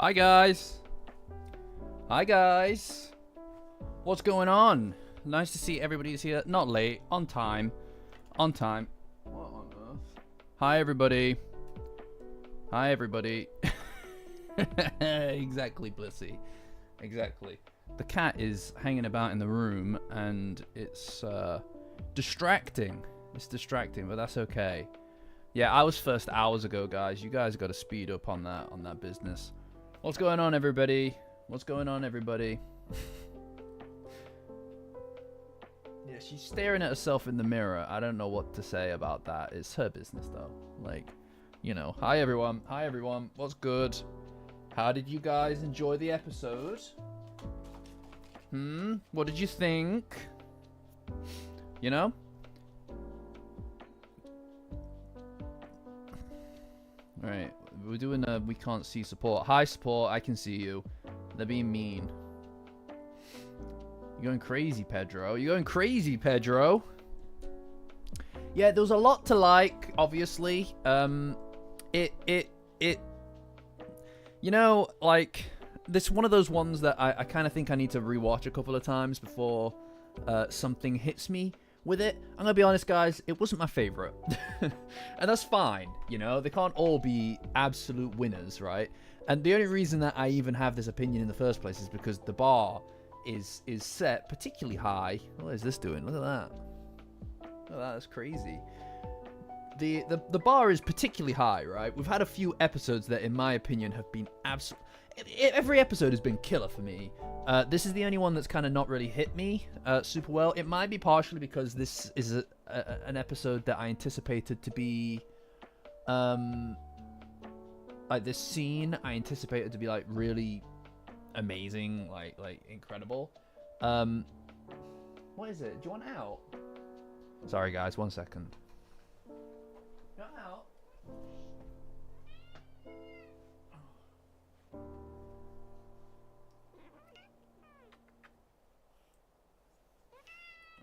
Hi guys. Hi guys. What's going on? Nice to see everybody's here. Not late. On time. On time. What on earth? Hi everybody. Hi everybody. Exactly, Blissy. Exactly. The cat is hanging about in the room and it's distracting. It's distracting, but that's okay. Yeah, I was first hours ago, guys. You guys got to speed up on that business. What's going on, everybody? What's going on, everybody? Yeah, she's staring at herself in the mirror. I don't know what to say about that. It's her business, though. Like, you know. Hi, everyone. Hi, everyone. What's good? How did you guys enjoy the episode? What did you think? You know? Alright, we're doing a we can't see support. Hi, support. I can see you. They're being mean. You're going crazy, Pedro. You're going crazy, Pedro. Yeah, there was a lot to like, obviously. You know, like, this one of those ones that I kind of think I need to rewatch a couple of times before something hits me with it. I'm gonna be honest, guys, it wasn't my favorite. And that's fine, you know, they can't all be absolute winners, right? And the only reason that I even have this opinion in the first place is because the bar is set particularly high. What is this doing? Look at that. Look at that, that's crazy. The bar is particularly high, right? We've had a few episodes that, in my opinion, have been absolute. Every episode has been killer for me. This is the only one that's kind of not really hit me super well. It might be partially because this is an episode that I anticipated to be, like this scene I anticipated to be like really amazing, like incredible. What is it? Do you want out? Sorry guys, 1 second. You want out?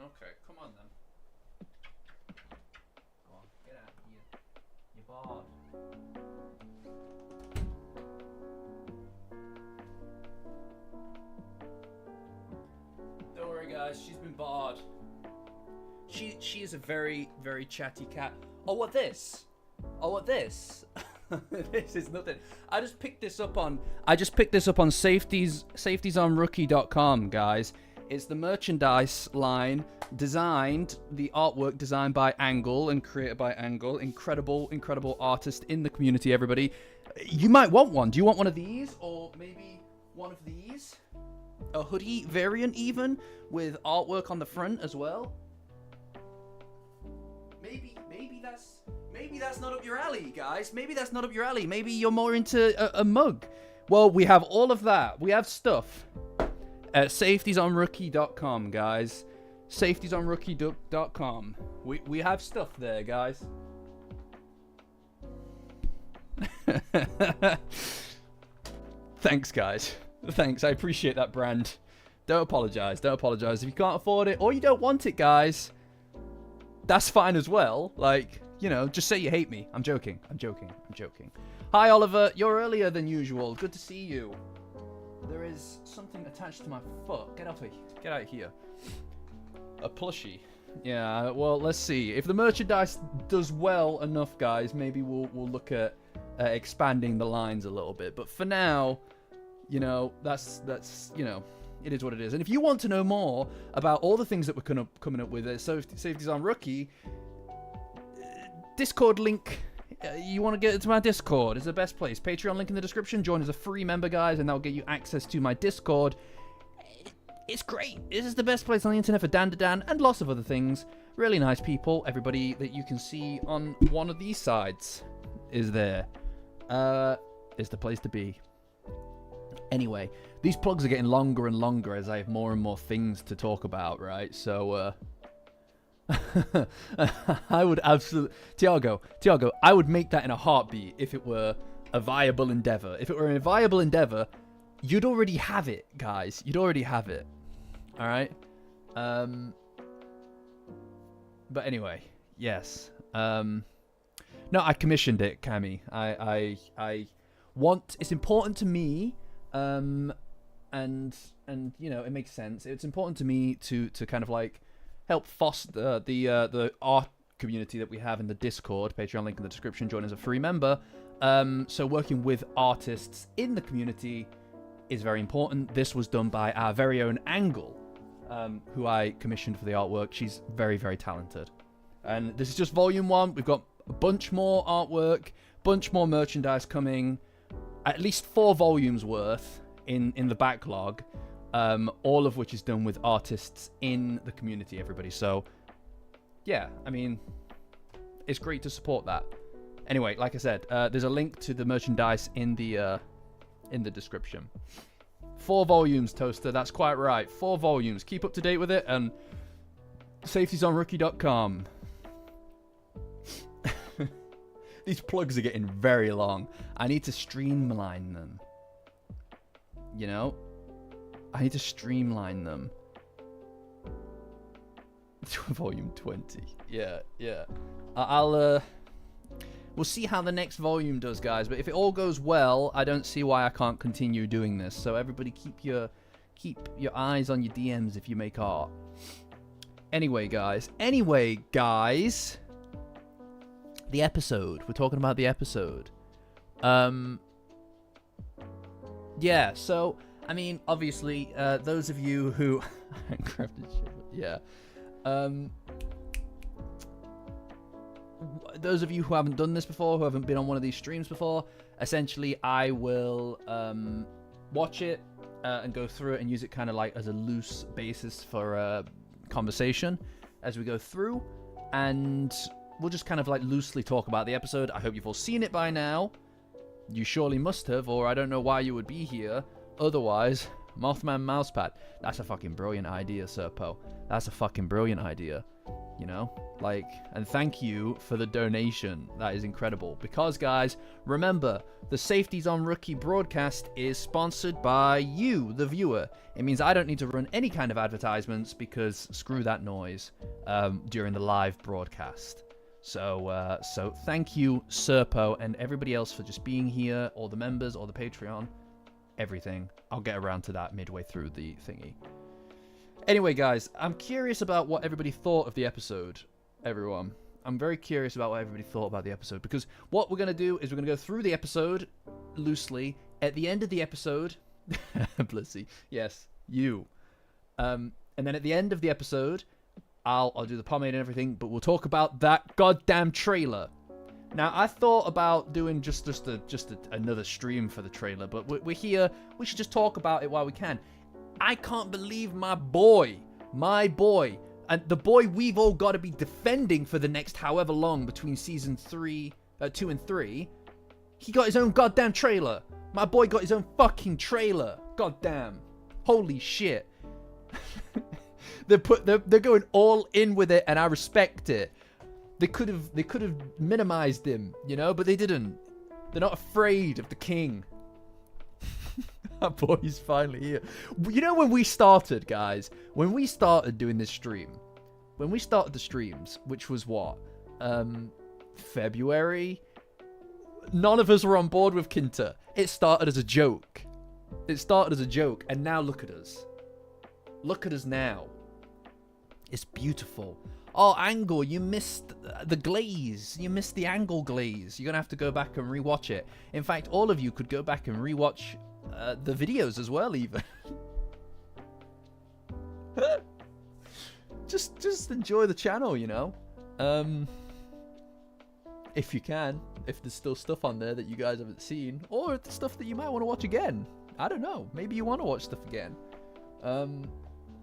Okay, come on then. Come on, get out of here. You're bored. Don't worry guys, she's been bored. She is a very, very chatty cat. Oh, what this? Oh, what this? This is nothing. I just picked this up on safetiesonrookie.com, guys. It's the merchandise line designed, the artwork designed by Angle and created by Angle. Incredible artist in the community, everybody. You might want one. Do you want one of these? Or maybe one of these? A hoodie variant even, with artwork on the front as well? Maybe that's not up your alley, guys. Maybe that's not up your alley. Maybe you're more into a mug. Well, we have all of that. We have stuff at safetiesonrookie.com, guys. Safetiesonrookie.com. We have stuff there, guys. Thanks, guys. Thanks. I appreciate that, brand. Don't apologize. Don't apologize. If you can't afford it or you don't want it, guys, that's fine as well. Like, you know, just say you hate me. I'm joking. I'm joking. I'm joking. Hi, Oliver. You're earlier than usual. Good to see you. There is something attached to my foot. Get out of here. A plushie. Yeah, well, let's see. If the merchandise does well enough, guys, maybe we'll look at expanding the lines a little bit. But for now, you know, that's you know, it is what it is. And if you want to know more about all the things that we're coming up with at Safeties on Rookie, Discord link. You want to get into my Discord, is the best place. Patreon link in the description. Join as a free member, guys, and that'll get you access to my Discord. It's great. This is the best place on the internet for Dandadan and lots of other things. Really nice people. Everybody that you can see on one of these sides is there. Is the place to be. Anyway, these plugs are getting longer and longer as I have more and more things to talk about, right? So, I would absolutely... Tiago, I would make that in a heartbeat if it were a viable endeavor. If it were a viable endeavor, you'd already have it, guys. You'd already have it. All right? But anyway, yes. No, I commissioned it, Cammy. I It's important to me, and you know, it makes sense. It's important to me to kind of like help foster the art community that we have in the Discord. Patreon link in the description. Join as a free member. So working with artists in the community is very important. This was done by our very own Angle, who I commissioned for the artwork. She's very, very talented. And this is just volume 1. We've got a bunch more artwork, bunch more merchandise coming, at least 4 volumes worth in the backlog, all of which is done with artists in the community, everybody. So, yeah, I mean, it's great to support that. Anyway, like I said, there's a link to the merchandise in the description. 4 volumes, Toaster. That's quite right. 4 volumes. Keep up to date with it, and safetiesonrookie.com. These plugs are getting very long. I need to streamline them. You know? I need to streamline them. Volume 20. Yeah. We'll see how the next volume does, guys. But if it all goes well, I don't see why I can't continue doing this. So everybody keep your eyes on your DMs if you make art. Anyway, guys. The episode. We're talking about the episode. Yeah, so, I mean, obviously, those of you who... Handcrafted shit. Yeah. Those of you who haven't done this before, who haven't been on one of these streams before, essentially, I will watch it and go through it and use it kind of like as a loose basis for conversation as we go through. And... we'll just kind of like loosely talk about the episode. I hope you've all seen it by now. You surely must have, or I don't know why you would be here. Otherwise, Mothman Mousepad. That's a fucking brilliant idea, Serpo. That's a fucking brilliant idea. You know? Like, and thank you for the donation. That is incredible. Because, guys, remember, the Safeties on Rookie broadcast is sponsored by you, the viewer. It means I don't need to run any kind of advertisements because screw that noise during the live broadcast. So thank you, Serpo, and everybody else for just being here, all the members, all the Patreon, everything. I'll get around to that midway through the thingy. Anyway, guys, I'm curious about what everybody thought of the episode, everyone. I'm very curious about what everybody thought about the episode, because what we're going to do is we're going to go through the episode loosely. At the end of the episode... Blissy. Yes, you. And then at the end of the episode... I'll do the pomade and everything, but we'll talk about that goddamn trailer. Now, I thought about doing just another stream for the trailer, but we're here. We should just talk about it while we can. I can't believe my boy, and the boy we've all got to be defending for the next however long between season 2 and 3. He got his own goddamn trailer. My boy got his own fucking trailer. Goddamn. Holy shit. They're going all in with it, and I respect it. They could have minimized him, you know, but they didn't. They're not afraid of the king. That boy's finally here. You know, when we started, guys, when we started doing this stream, when we started the streams, which was what, February, none of us were on board with Kinta. It started as a joke. And now look at us. Look at us now. It's beautiful. Oh, Angle, you missed the glaze. You missed the Angle glaze. You're going to have to go back and rewatch it. In fact, all of you could go back and rewatch the videos as well, even. just enjoy the channel, you know. If you can. If there's still stuff on there that you guys haven't seen. Or the stuff that you might want to watch again. I don't know. Maybe you want to watch stuff again.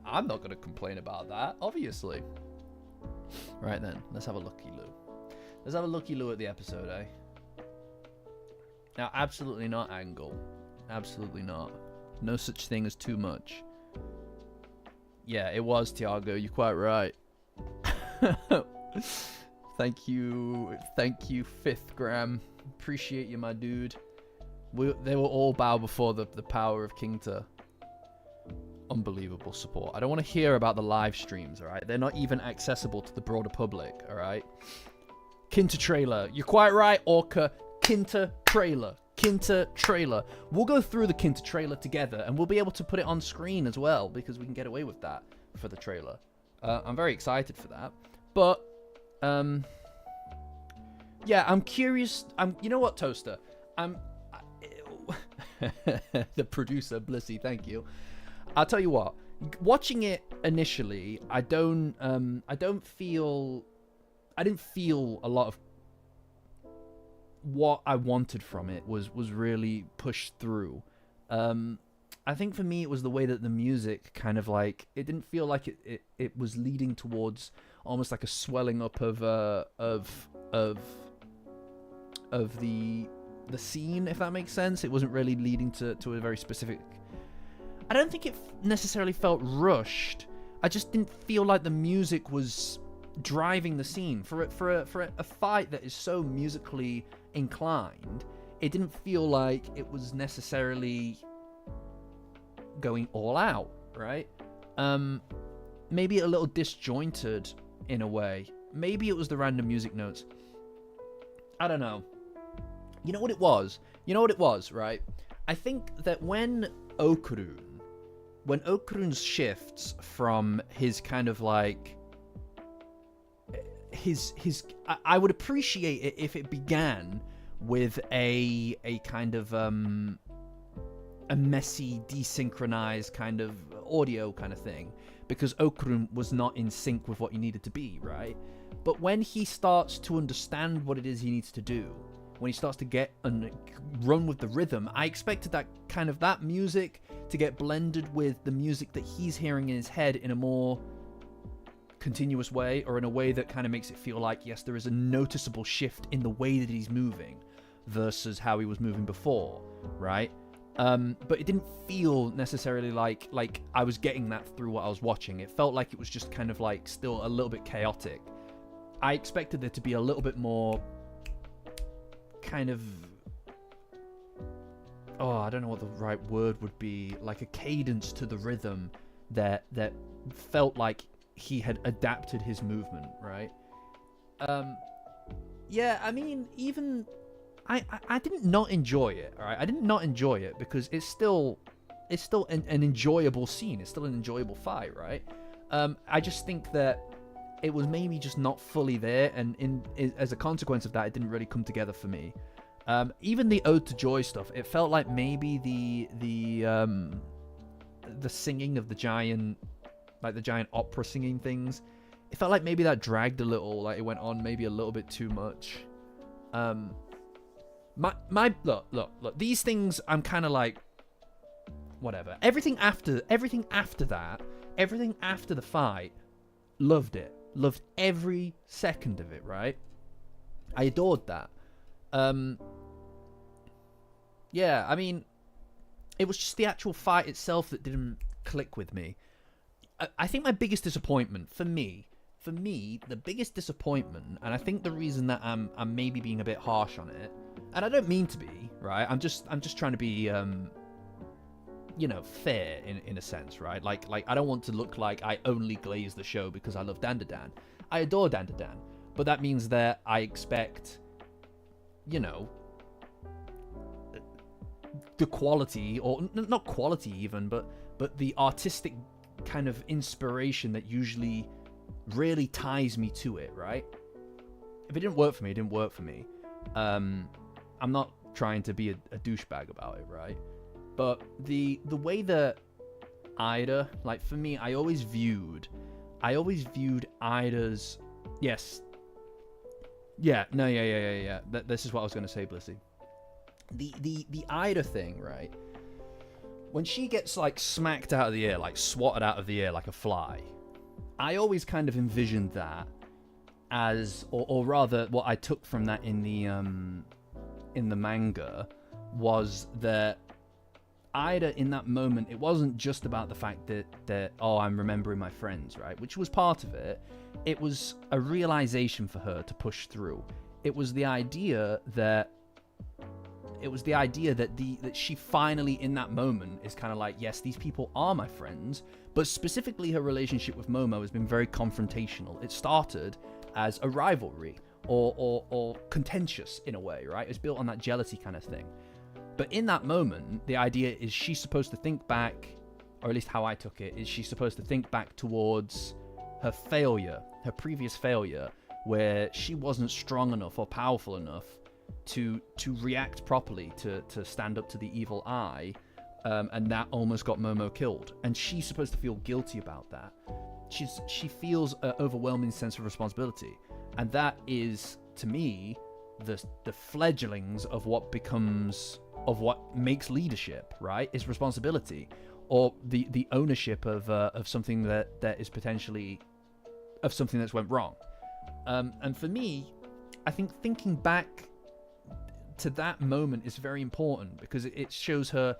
I'm not going to complain about that, obviously. Right then, let's have a looky-loo. Let's have a looky-loo at the episode, eh? Now, absolutely not Angle. Absolutely not. No such thing as too much. Yeah, it was, Tiago. You're quite right. Thank you, 5th Gram. Appreciate you, my dude. They will all bow before the power of Kinta. Unbelievable support. I don't want to hear about the live streams, alright? They're not even accessible to the broader public, alright? Kinta trailer. You're quite right, Orca. Kinta trailer. Kinta trailer. We'll go through the Kinta trailer together, and we'll be able to put it on screen as well, because we can get away with that for the trailer. I'm very excited for that. But, yeah, I'm curious. You know what, Toaster? The producer, Blissy, thank you. I'll tell you what. Watching it initially, I didn't feel a lot of what I wanted from it was really pushed through. I think for me it was the way that the music kind of like, it didn't feel like it was leading towards almost like a swelling up of the scene, if that makes sense. It wasn't really leading to a very specific. I don't think it necessarily felt rushed. I just didn't feel like the music was driving the scene for a fight that is so musically inclined. It didn't feel like it was necessarily going all out, right? Maybe a little disjointed in a way. Maybe it was the random music notes. I don't know. You know what it was? Right? I think that when Okurun shifts from his kind of like I would appreciate it if it began with a kind of a messy, desynchronized kind of audio kind of thing, because Okurun was not in sync with what he needed to be, right? But when he starts to understand what it is he needs to do, when he starts to get and run with the rhythm, I expected that music to get blended with the music that he's hearing in his head in a more continuous way, or in a way that kind of makes it feel like, yes, there is a noticeable shift in the way that he's moving versus how he was moving before, right? But it didn't feel necessarily like I was getting that through what I was watching. It felt like it was just kind of like still a little bit chaotic. I expected there to be a little bit more kind of, I don't know what the right word would be, like a cadence to the rhythm that felt like he had adapted his movement, right? Yeah, I mean, even I didn't not enjoy it, all right? I didn't not enjoy it because it's still an enjoyable scene. It's still an enjoyable fight, right? I just think that it was maybe just not fully there, and as a consequence of that, it didn't really come together for me. Even the Ode to Joy stuff, it felt like maybe the singing of the giant opera singing things, it felt like maybe that dragged a little, like it went on maybe a little bit too much. Look, these things I'm kind of like, whatever. Everything after that, everything after the fight, loved every second of it, right? I adored that. Yeah, I mean, it was just the actual fight itself that didn't click with me. I think my biggest disappointment for me, the biggest disappointment, and I think the reason that I'm maybe being a bit harsh on it, and I don't mean to be, right? I'm just trying to be, fair in a sense, right? Like I don't want to look like I only glaze the show because I love Dandadan. I adore Dandadan, but that means that I expect, the quality, or not quality even, but the artistic kind of inspiration that usually really ties me to it, right? If it didn't work for me, it didn't work for me. I'm not trying to be a douchebag about it, right? But the way that Ida, like for me, I always viewed Ida's, yes, yeah, no, yeah. This is what I was going to say, Blissy. The Ida thing, right? When she gets like smacked out of the air, like swatted out of the air like a fly, I always kind of envisioned that as, or rather, what I took from that in the manga was that Ida, in that moment, it wasn't just about the fact that I'm remembering my friends, right? Which was part of it. It was a realization for her to push through. It was the idea that that she finally, in that moment, is kind of like, yes, these people are my friends, but specifically her relationship with Momo has been very confrontational. It started as a rivalry or contentious in a way, right? It's built on that jealousy kind of thing. But in that moment, the idea is she's supposed to think back, or at least how I took it, is she's supposed to think back towards her failure, her previous failure, where she wasn't strong enough or powerful enough to react properly, to stand up to the evil eye, and that almost got Momo killed. And she's supposed to feel guilty about that. She feels an overwhelming sense of responsibility, and that is, to me, the fledglings of what makes leadership, right? Is responsibility, or the ownership of something that is potentially of something that's went wrong. And for me, I think thinking back to that moment is very important, because it shows her,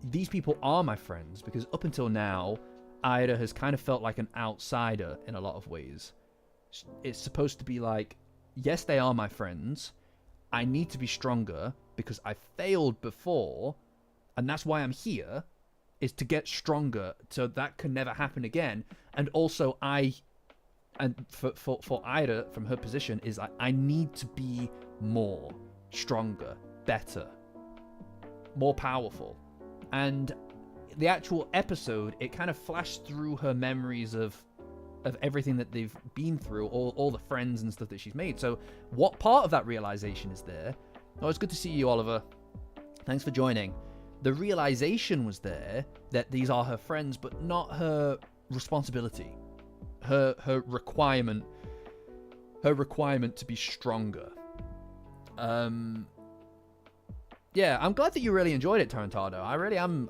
these people are my friends, because up until now, Ida has kind of felt like an outsider in a lot of ways. It's supposed to be like, yes, they are my friends. I need to be stronger because I failed before, and that's why I'm here, is to get stronger so that can never happen again. And also for Ida, from her position, is I need to be more, stronger, better, more powerful. And the actual episode, it kind of flashed through her memories of everything that they've been through, all the friends and stuff that she's made. So what part of that realization is there? Oh, it's good to see you, Oliver. Thanks for joining. The realization was there that these are her friends, but not her responsibility. Her requirement to be stronger. Yeah, I'm glad that you really enjoyed it, Tarantado. I really am.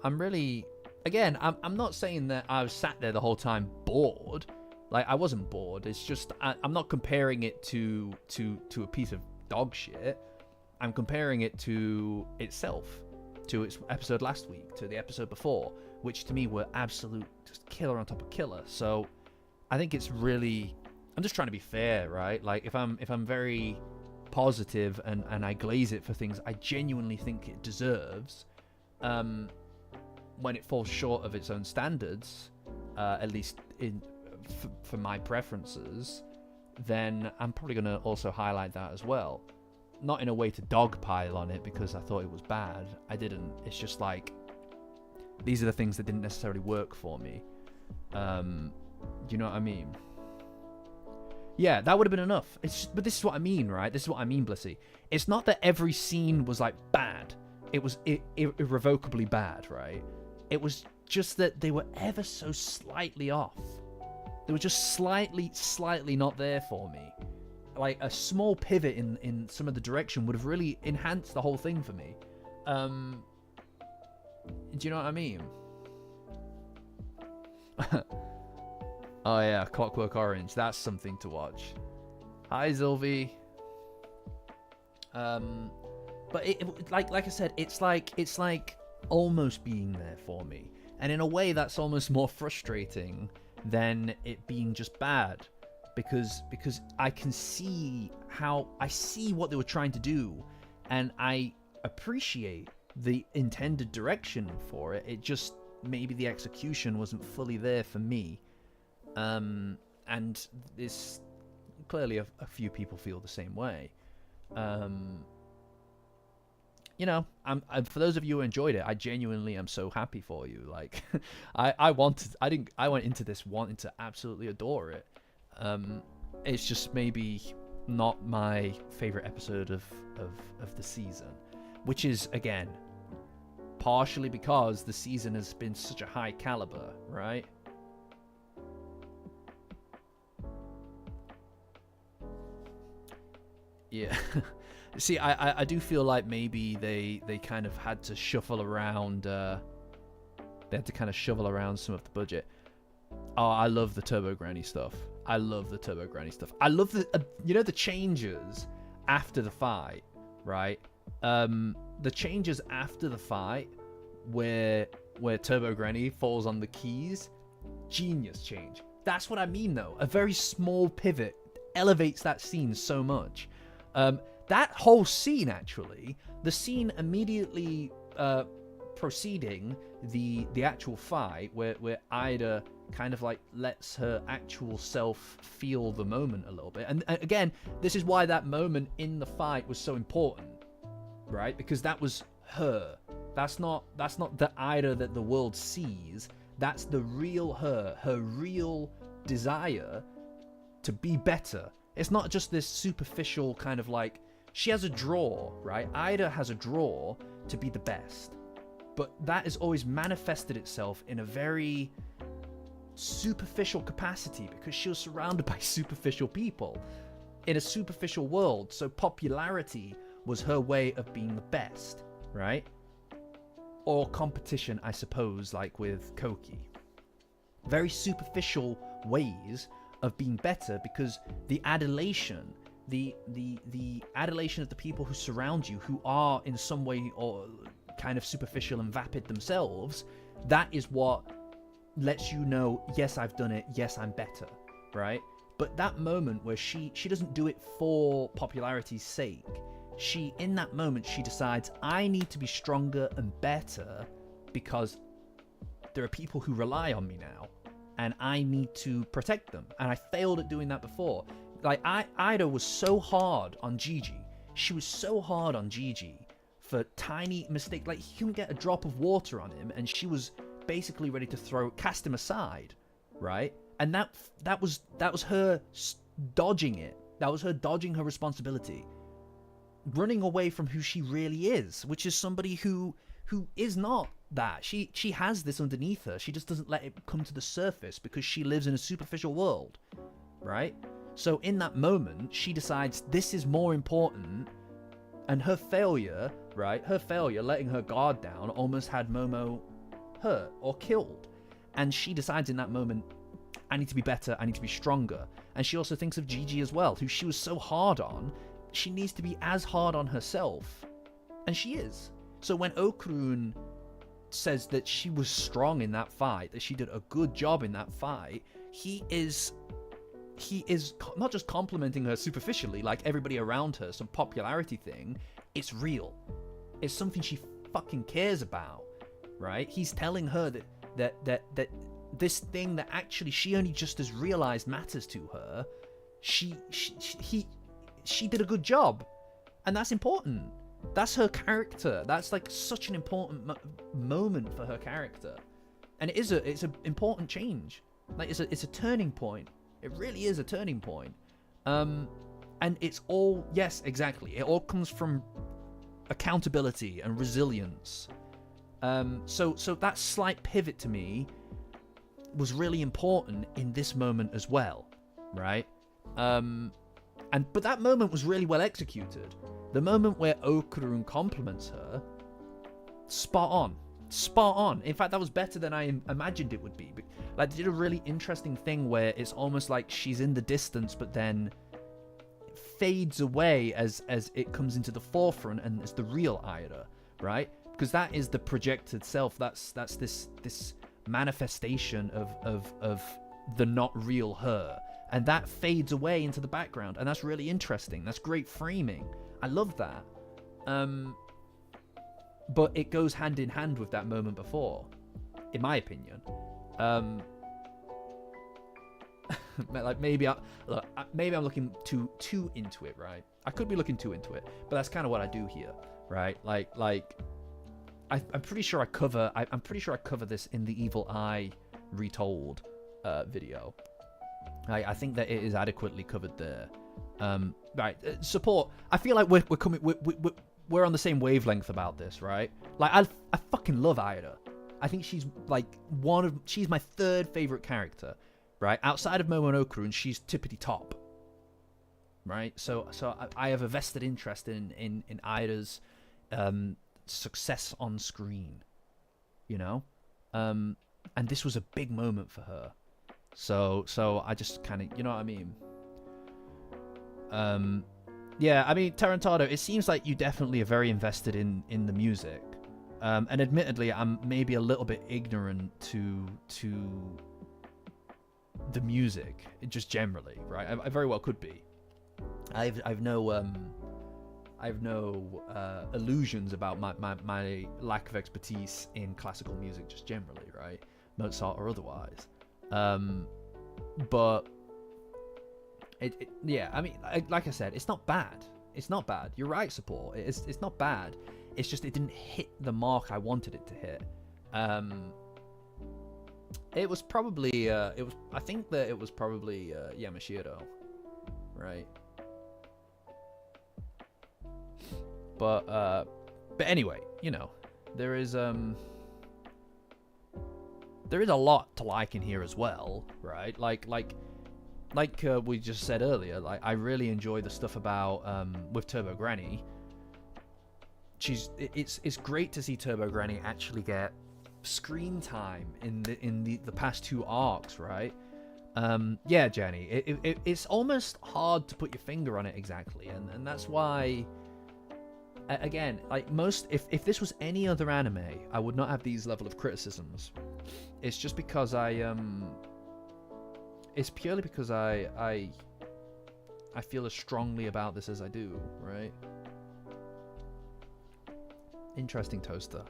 Again, I'm not saying that I was sat there the whole time bored. Like, I wasn't bored. It's just I'm not comparing it to a piece of dog shit. I'm comparing it to itself, to its episode last week, to the episode before, which to me were absolute just killer on top of killer. So I think it's really, I'm just trying to be fair, right? Like, if I'm very positive and I glaze it for things I genuinely think it deserves, when it falls short of its own standards, at least for my preferences, then I'm probably going to also highlight that as well. Not in a way to dogpile on it because I thought it was bad. I didn't. It's just like, these are the things that didn't necessarily work for me. Do you know what I mean? Yeah, that would have been enough. But this is what I mean, right? This is what I mean, Blissy. It's not that every scene was like bad. It was irrevocably bad, right? It was just that they were ever so slightly off. They were just slightly not there for me. Like, a small pivot in some of the direction would have really enhanced the whole thing for me. Do you know what I mean? Oh yeah, Clockwork Orange. That's something to watch. Hi, Zilvi. But like I said, it's like almost being there for me, and in a way, that's almost more frustrating than it being just bad, because I can see what they were trying to do, and I appreciate the intended direction for it. It just, maybe the execution wasn't fully there for me. And this, clearly a few people feel the same way. You know, for those of you who enjoyed it, I genuinely am so happy for you. Like, I went into this wanting to absolutely adore it. It's just maybe not my favorite episode of the season, which is, again, partially because the season has been such a high caliber, right? Yeah. See, I do feel like maybe they kind of had to shuffle around. They had to kind of shovel around some of the budget. Oh, I love the Turbo Granny stuff. I love the the changes after the fight, right? The changes after the fight where Turbo Granny falls on the keys, genius change. That's what I mean, though. A very small pivot elevates that scene so much. That whole scene, actually, the scene immediately preceding the actual fight, where Ida kind of like lets her actual self feel the moment a little bit. And again, this is why that moment in the fight was so important, right? Because that was her. That's not the Ida that the world sees. That's the real her real desire to be better. It's not just this superficial kind of like, she has a draw, right? Ida has a draw to be the best. But that has always manifested itself in a very superficial capacity because she was surrounded by superficial people in a superficial world. So popularity was her way of being the best, right? Or competition, I suppose, like with Koki. Very superficial ways of being better because the adulation, the adulation of the people who surround you, who are in some way or kind of superficial and vapid themselves, that is what lets you know, yes, I've done it, yes, I'm better, right? But that moment where she doesn't do it for popularity's sake. In that moment, she decides, I need to be stronger and better because there are people who rely on me now and I need to protect them. And I failed at doing that before. Like, Ida was so hard on Gigi. She was so hard on Gigi for tiny mistakes. Like, he couldn't get a drop of water on him and she was basically ready to cast him aside, right? And that was her dodging it. That was her dodging her responsibility. Running away from who she really is, which is somebody who is not that. She has this underneath her. She just doesn't let it come to the surface because she lives in a superficial world, right? So in that moment, she decides this is more important, and her failure, right? Her failure, letting her guard down, almost had Momo hurt or killed. And she decides in that moment, I need to be better, I need to be stronger. And she also thinks of Gigi as well, who she was so hard on. She needs to be as hard on herself, and she is. So when Okurun says that she was strong in that fight, that she did a good job in that fight, he is not just complimenting her superficially, like everybody around her, some popularity thing. It's real. It's something she fucking cares about, right? He's telling her that this thing that actually she only just has realized matters to her, she did a good job, and that's important. That's her character. That's like such an important moment for her character, and it's an important change. Like it's a turning point. It really is a turning point. And it's all, yes, exactly. It all comes from accountability and resilience. So that slight pivot to me was really important in this moment as well, right? But that moment was really well executed. The moment where Okurun compliments her, spot on. In fact, that was better than I imagined it would be. Like, they did a really interesting thing where it's almost like she's in the distance, but then fades away as it comes into the forefront, and it's the real Ida, right? Because that is the projected self. That's this manifestation of the not real her. And that fades away into the background, and that's really interesting. That's great framing. I love that. But it goes hand in hand with that moment before, in my opinion. Like maybe I'm looking too into it, right? I could be looking too into it, but that's kind of what I do here, right? Like I'm pretty sure I cover this in the Evil Eye Retold video. I think that it is adequately covered there. Right, support. I feel like we're on the same wavelength about this, right? Like I fucking love Ida. I think she's like she's my third favorite character, right? Outside of Momo and Okurun, she's tippity top, right? So I have a vested interest in Ida's success on screen, you know, and this was a big moment for her. So I just kind of, you know what I mean? Yeah, I mean, Tarantado, it seems like you definitely are very invested in the music. And admittedly, I'm maybe a little bit ignorant to the music, just generally, right? I very well could be. I've no illusions about my lack of expertise in classical music, just generally, right? Mozart or otherwise. But yeah, I mean, like I said, it's not bad. It's not bad. You're right, support. It's not bad. It's just it didn't hit the mark I wanted it to hit. It was probably I think that it was probably Yamashiro, right? But anyway, you know, there is a lot to like in here as well, right? Like we just said earlier, like I really enjoy the stuff about with Turbo Granny. It's great to see Turbo Granny actually get screen time in the past 2 arcs, right? Yeah, Jenny, it's almost hard to put your finger on it exactly, and that's why, again, like if this was any other anime, I would not have these level of criticisms. It's just because it's purely because I feel as strongly about this as I do, right? Interesting toaster.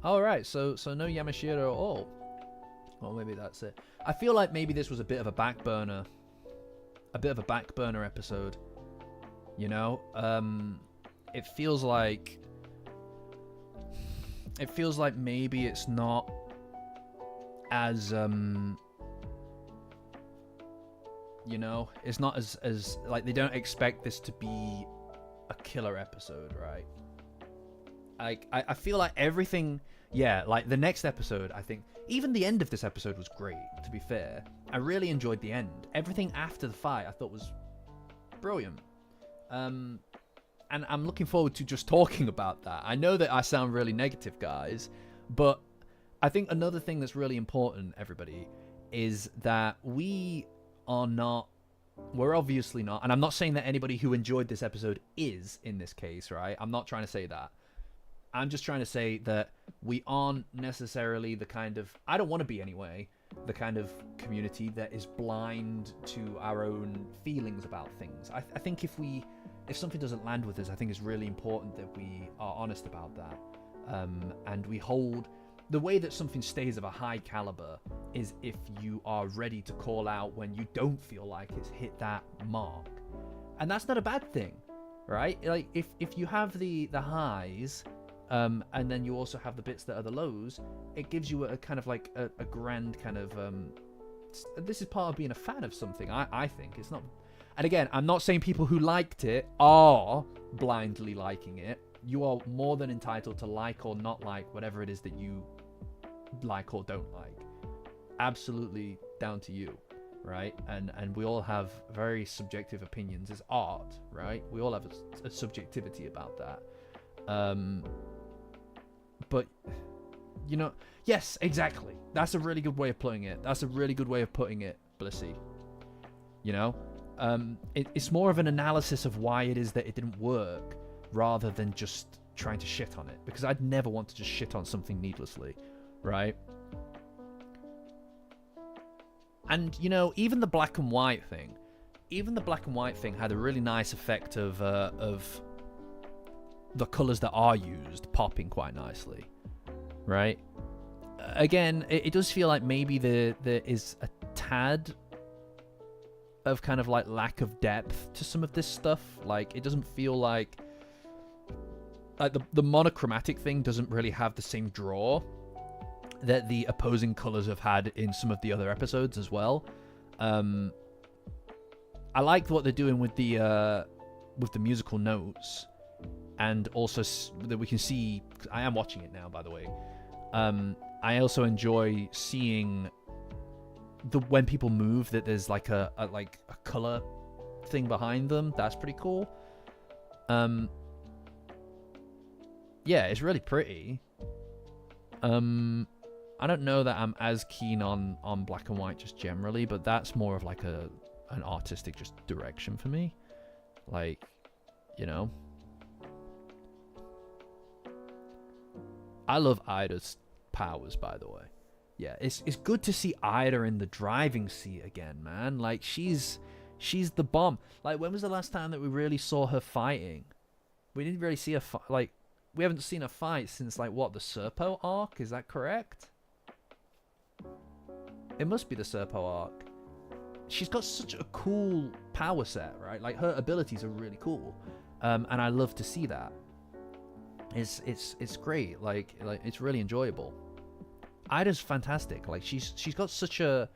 Alright, so no Yamashiro at all. Well, maybe that's it. I feel like maybe this was a bit of a back burner episode. You know? It feels like maybe it's not as you know, it's not as like, they don't expect this to be a killer episode, right? I feel like everything, yeah, like the next episode, I think, even the end of this episode was great, to be fair. I really enjoyed the end. Everything after the fight I thought was brilliant. And I'm looking forward to just talking about that. I know that I sound really negative, guys, but I think another thing that's really important, everybody, is that we're obviously not, and I'm not saying that anybody who enjoyed this episode is in this case, right? I'm not trying to say that. I'm just trying to say that we aren't necessarily the kind of, I don't want to be anyway, the kind of community that is blind to our own feelings about things. I think if something doesn't land with us, I think it's really important that we are honest about that. And we hold, the way that something stays of a high caliber is if you are ready to call out when you don't feel like it's hit that mark. And that's not a bad thing, right? Like if you have the highs, and then you also have the bits that are the lows, it gives you a kind of like a grand kind of this is part of being a fan of something. I think it's not, and again, I'm not saying people who liked it are blindly liking it. You are more than entitled to like or not like whatever it is that you like or don't like. Absolutely down to you, right? And we all have very subjective opinions. It's art, right? We all have a subjectivity about that. But, you know, yes, exactly. That's a really good way of putting it. Blissy. You know? It's more of an analysis of why it is that it didn't work, rather than just trying to shit on it. Because I'd never want to just shit on something needlessly, right? And, you know, even the black and white thing had a really nice effect of the colours that are used popping quite nicely, right? Again, it does feel like maybe there is a tad of kind of like lack of depth to some of this stuff. Like, it doesn't feel like the monochromatic thing doesn't really have the same draw that the opposing colours have had in some of the other episodes as well. I like what they're doing with the musical notes. And also that we can see, I am watching it now, by the way. I also enjoy seeing when people move, that there's like a color thing behind them. That's pretty cool. Yeah, it's really pretty. I don't know that I'm as keen on black and white just generally, but that's more of like an artistic just direction for me. Like, you know. I love Ida's powers, by the way. Yeah, it's good to see Ida in the driving seat again, man. Like, she's the bomb. Like, when was the last time that we really saw her fighting? We didn't really see her like, we haven't seen her fight since, like, what, the Serpo arc? Is that correct? It must be the Serpo arc. She's got such a cool power set, right? Like, her abilities are really cool. And I love to see that. It's great. Like it's really enjoyable. Ida's fantastic. Like she's got such a,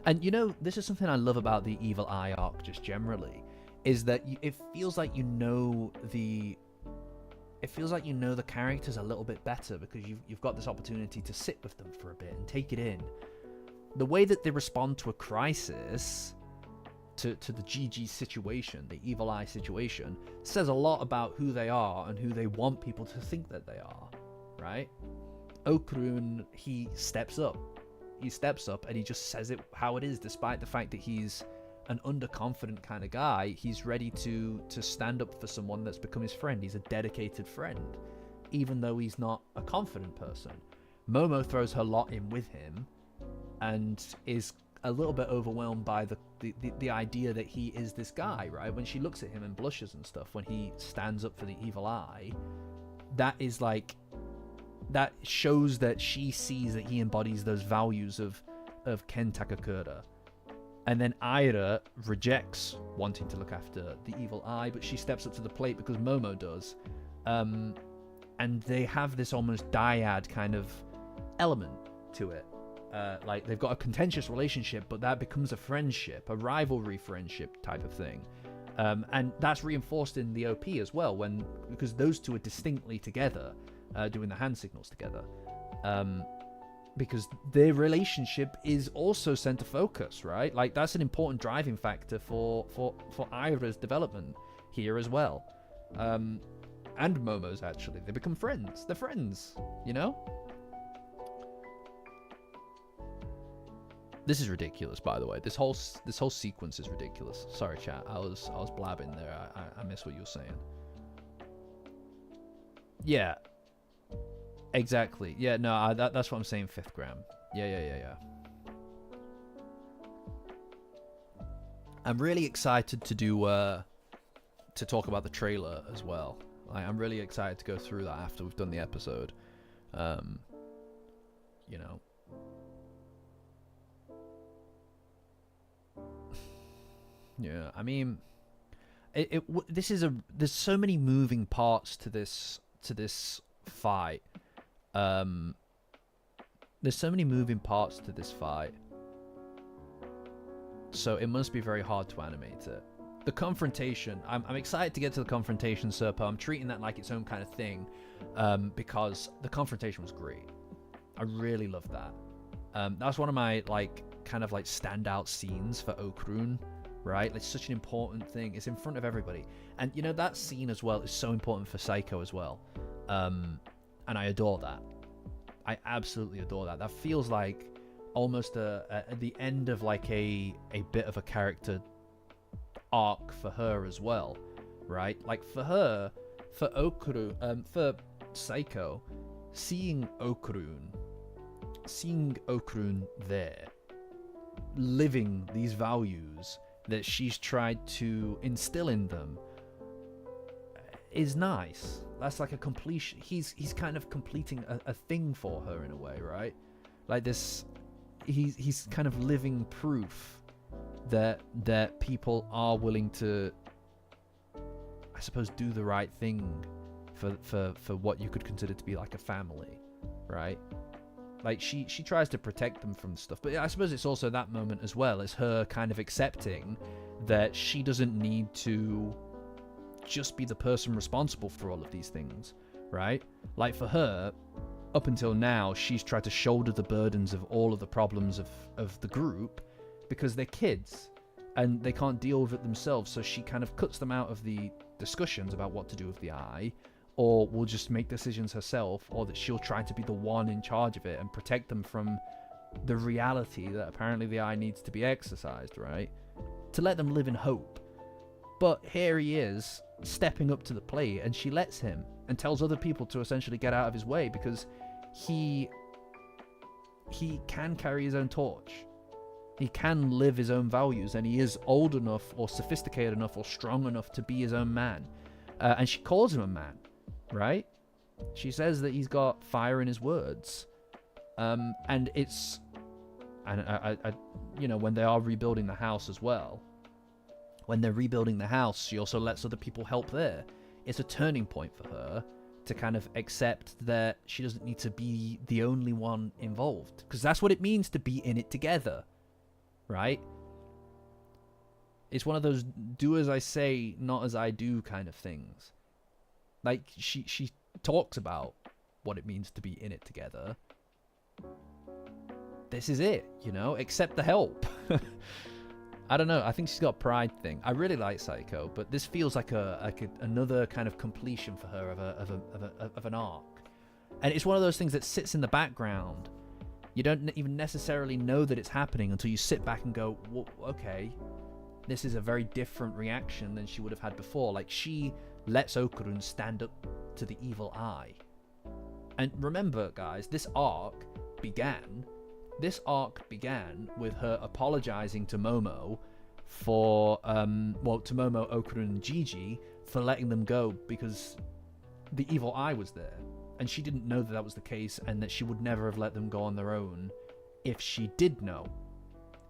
and you know, this is something I love about the Evil Eye arc just generally, is that it feels like you know the characters a little bit better because you've got this opportunity to sit with them for a bit and take it in. The way that they respond to a crisis, to the GG situation, the Evil Eye situation, says a lot about who they are and who they want people to think that they are, right? Okrun, he steps up and he just says it how it is, despite the fact that he's an underconfident kind of guy. He's ready to stand up for someone that's become his friend. He's a dedicated friend, even though he's not a confident person. Momo throws her lot in with him and is a little bit overwhelmed by the idea that he is this guy, right? When she looks at him and blushes and stuff, when he stands up for the Evil Eye, that is like, that shows that she sees that he embodies those values of Ken Takakura. And then Aira rejects wanting to look after the Evil Eye, but she steps up to the plate because Momo does. And they have this almost dyad kind of element to it. Like they've got a contentious relationship, but that becomes a friendship, a rivalry friendship type of thing. And that's reinforced in the OP as well, because those two are distinctly together, doing the hand signals together. Because their relationship is also center focus, right? Like that's an important driving factor for Aira's development here as well. And Momo's actually. They become friends. They're friends, you know? This is ridiculous, by the way. This whole sequence is ridiculous. Sorry, chat. I was blabbing there. I missed what you were saying. Yeah. Exactly. Yeah, no, that's what I'm saying, 5th gram. Yeah. I'm really excited to do to talk about the trailer as well. I'm really excited to go through that after we've done the episode. You know. Yeah, I mean, there's so many moving parts to this fight. There's so many moving parts to this fight, so it must be very hard to animate it. The confrontation, I'm excited to get to the confrontation, Serpo. I'm treating that like its own kind of thing, because the confrontation was great. I really loved that. That's one of my kind of standout scenes for Okrun, right? It's such an important thing. It's in front of everybody, and you know that scene as well is so important for Psycho as well. And I adore that. I absolutely adore that. That feels like almost at the end of a bit of a character arc for her as well, right? Like for her, for Psycho, seeing Okrun there, living these values that she's tried to instill in them, is nice. That's like a completion. He's kind of completing a thing for her in a way, right? Like this, he's kind of living proof that people are willing to, I suppose, do the right thing for what you could consider to be like a family, right? Like she tries to protect them from stuff, but I suppose it's also that moment as well as her kind of accepting that she doesn't need to just be the person responsible for all of these things, right? Like for her, up until now, she's tried to shoulder the burdens of all of the problems of the group because they're kids and they can't deal with it themselves, so she kind of cuts them out of the discussions about what to do with the eye, or will just make decisions herself, or that she'll try to be the one in charge of it and protect them from the reality that apparently the eye needs to be exercised, right? To let them live in hope. But here he is, stepping up to the plate, and she lets him and tells other people to essentially get out of his way because he can carry his own torch. He can live his own values, and he is old enough or sophisticated enough or strong enough to be his own man. And she calls him a man, right? She says that he's got fire in his words. And it's... And I you know, when they are rebuilding the house as well, when they're rebuilding the house, she also lets other people help there. It's a turning point for her to kind of accept that she doesn't need to be the only one involved, because that's what it means to be in it together, right? It's one of those do as I say, not as I do kind of things. Like, she talks about what it means to be in it together. This is it, you know? Accept the help. I don't know. I think she's got a pride thing. I really like Psycho, but this feels like another kind of completion for her of an arc. And it's one of those things that sits in the background. You don't even necessarily know that it's happening until you sit back and go, well, okay, this is a very different reaction than she would have had before. Like, she lets Okurun stand up to the evil eye. And remember, guys, this arc began with her apologizing to Momo for, to Momo, Okurun, and Gigi for letting them go because the evil eye was there. And she didn't know that that was the case, and that she would never have let them go on their own if she did know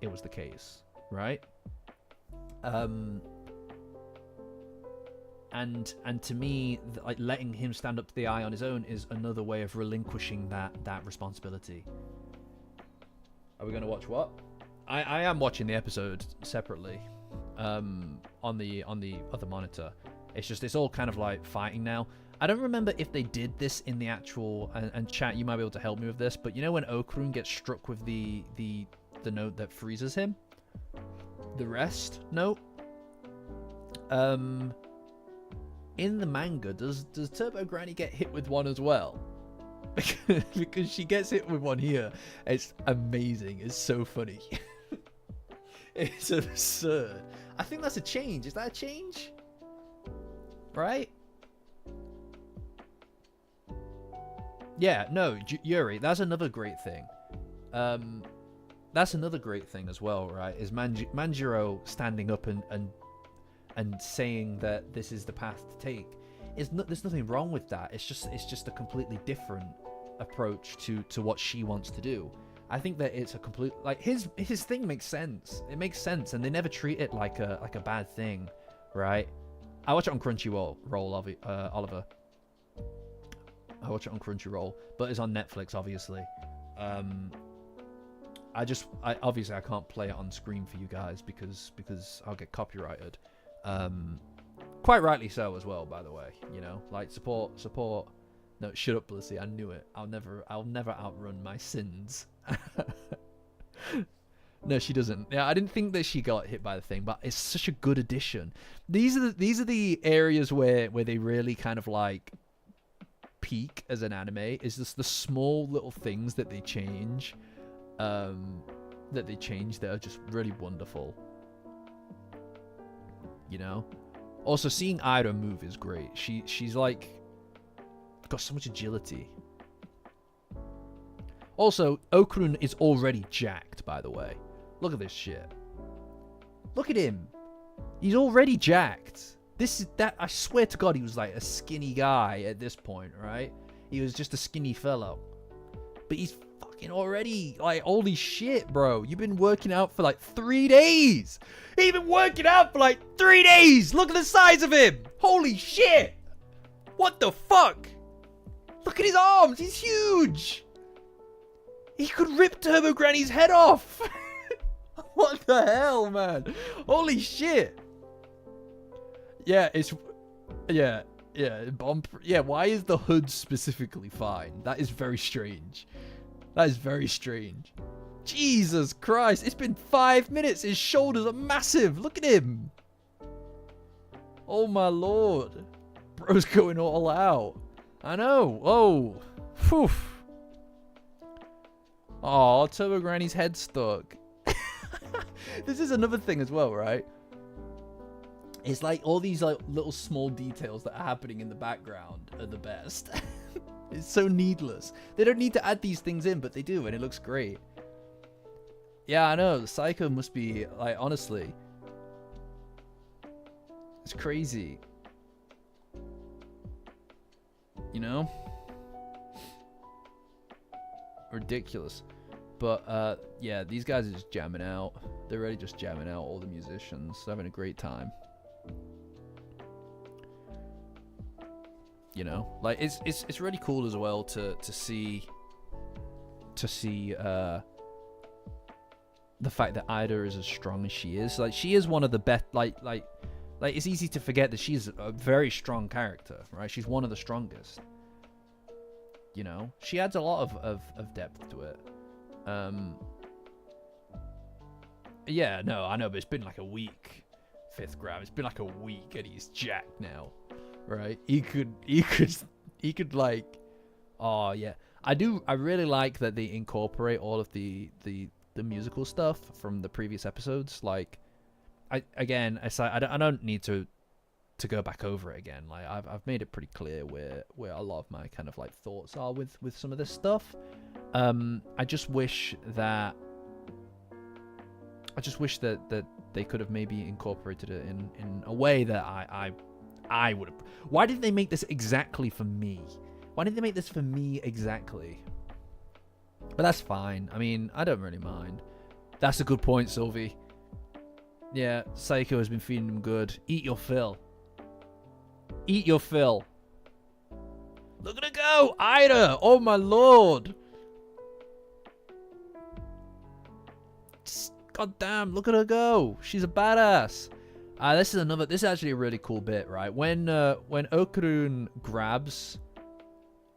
it was the case, right? And to me, like, letting him stand up to the eye on his own is another way of relinquishing that responsibility. Are we going to watch what? I am watching the episode separately on the other monitor. It's all kind of like fighting now. I don't remember if they did this in the actual, and chat, you might be able to help me with this, but you know when Okurun gets struck with the note that freezes him? The rest note? In the manga, does Turbo Granny get hit with one as well? Because she gets hit with one here. It's amazing. It's so funny. It's absurd. I think that's a change. Is that a change? Right? Yeah, no, Yuri, that's another great thing. That's another great thing as well, right? Is Manjiro standing up and saying that this is the path to take. There's nothing wrong with that. It's just a completely different approach to what she wants to do. I think that it's a complete, like, his thing makes sense. It makes sense, and they never treat it like a bad thing, right? I watch it on Crunchyroll, Oliver. I watch it on Crunchyroll, but it's on Netflix, obviously. Obviously I can't play it on screen for you guys because I'll get copyrighted. Quite rightly so as well, by the way. You know, like, support. No, shut up, Blissy. I knew it. I'll never outrun my sins. No, she doesn't. Yeah, I didn't think that she got hit by the thing, but it's such a good addition. These are the areas where they really kind of like peak as an anime. Is just the small little things that they change, that are just really wonderful. You know. Also, seeing Ida move is great. She's like got so much agility. Also, Okurun is already jacked, by the way. Look at this shit. Look at him. He's already jacked. I swear to God, he was like a skinny guy at this point, right? He was just a skinny fellow. But he's fucking already, like, holy shit, bro. You've been working out for like 3 days. He's been working out for like 3 days. Look at the size of him. Holy shit. What the fuck? Look at his arms. He's huge. He could rip Turbo Granny's head off. What the hell, man? Holy shit. Yeah, yeah, why is the hood specifically fine? That is very strange. That is very strange. Jesus Christ, it's been 5 minutes. His shoulders are massive. Look at him. Oh my lord. Bro's going all out. I know. Oh. Phew. Oh, Turbo Granny's head stuck. This is another thing as well, right? It's like all these like little small details that are happening in the background are the best. It's so needless. They don't need to add these things in, but they do, and it looks great. Yeah, I know. Psycho must be, like, honestly, it's crazy. You know? Ridiculous. But, yeah, these guys are just jamming out. They're really just jamming out, all the musicians. They're having a great time. You know, like it's really cool as well to see the fact that Ida is as strong as she is. Like, she is one of the best. Like it's easy to forget that she's a very strong character, right? She's one of the strongest. You know, she adds a lot of depth to it. Yeah, no, I know, but it's been like a week. 5th grab. It's been like a week, and he's jacked now, right? He could like, oh yeah. I really like that they incorporate all of the musical stuff from the previous episodes. Like, I don't need to go back over it again. Like, I've made it pretty clear where a lot of my kind of like thoughts are with some of this stuff. I just wish that they could have maybe incorporated it in a way that I would have. Why did they make this exactly for me? Why didn't they make this for me exactly? But that's fine. I mean, I don't really mind. That's a good point, Sylvie. Yeah, Saiko has been feeding him good. Eat your fill. Eat your fill. Look at her go! Ida! Oh my lord! God damn, look at her go! She's a badass. This is actually a really cool bit, right? When Okurun grabs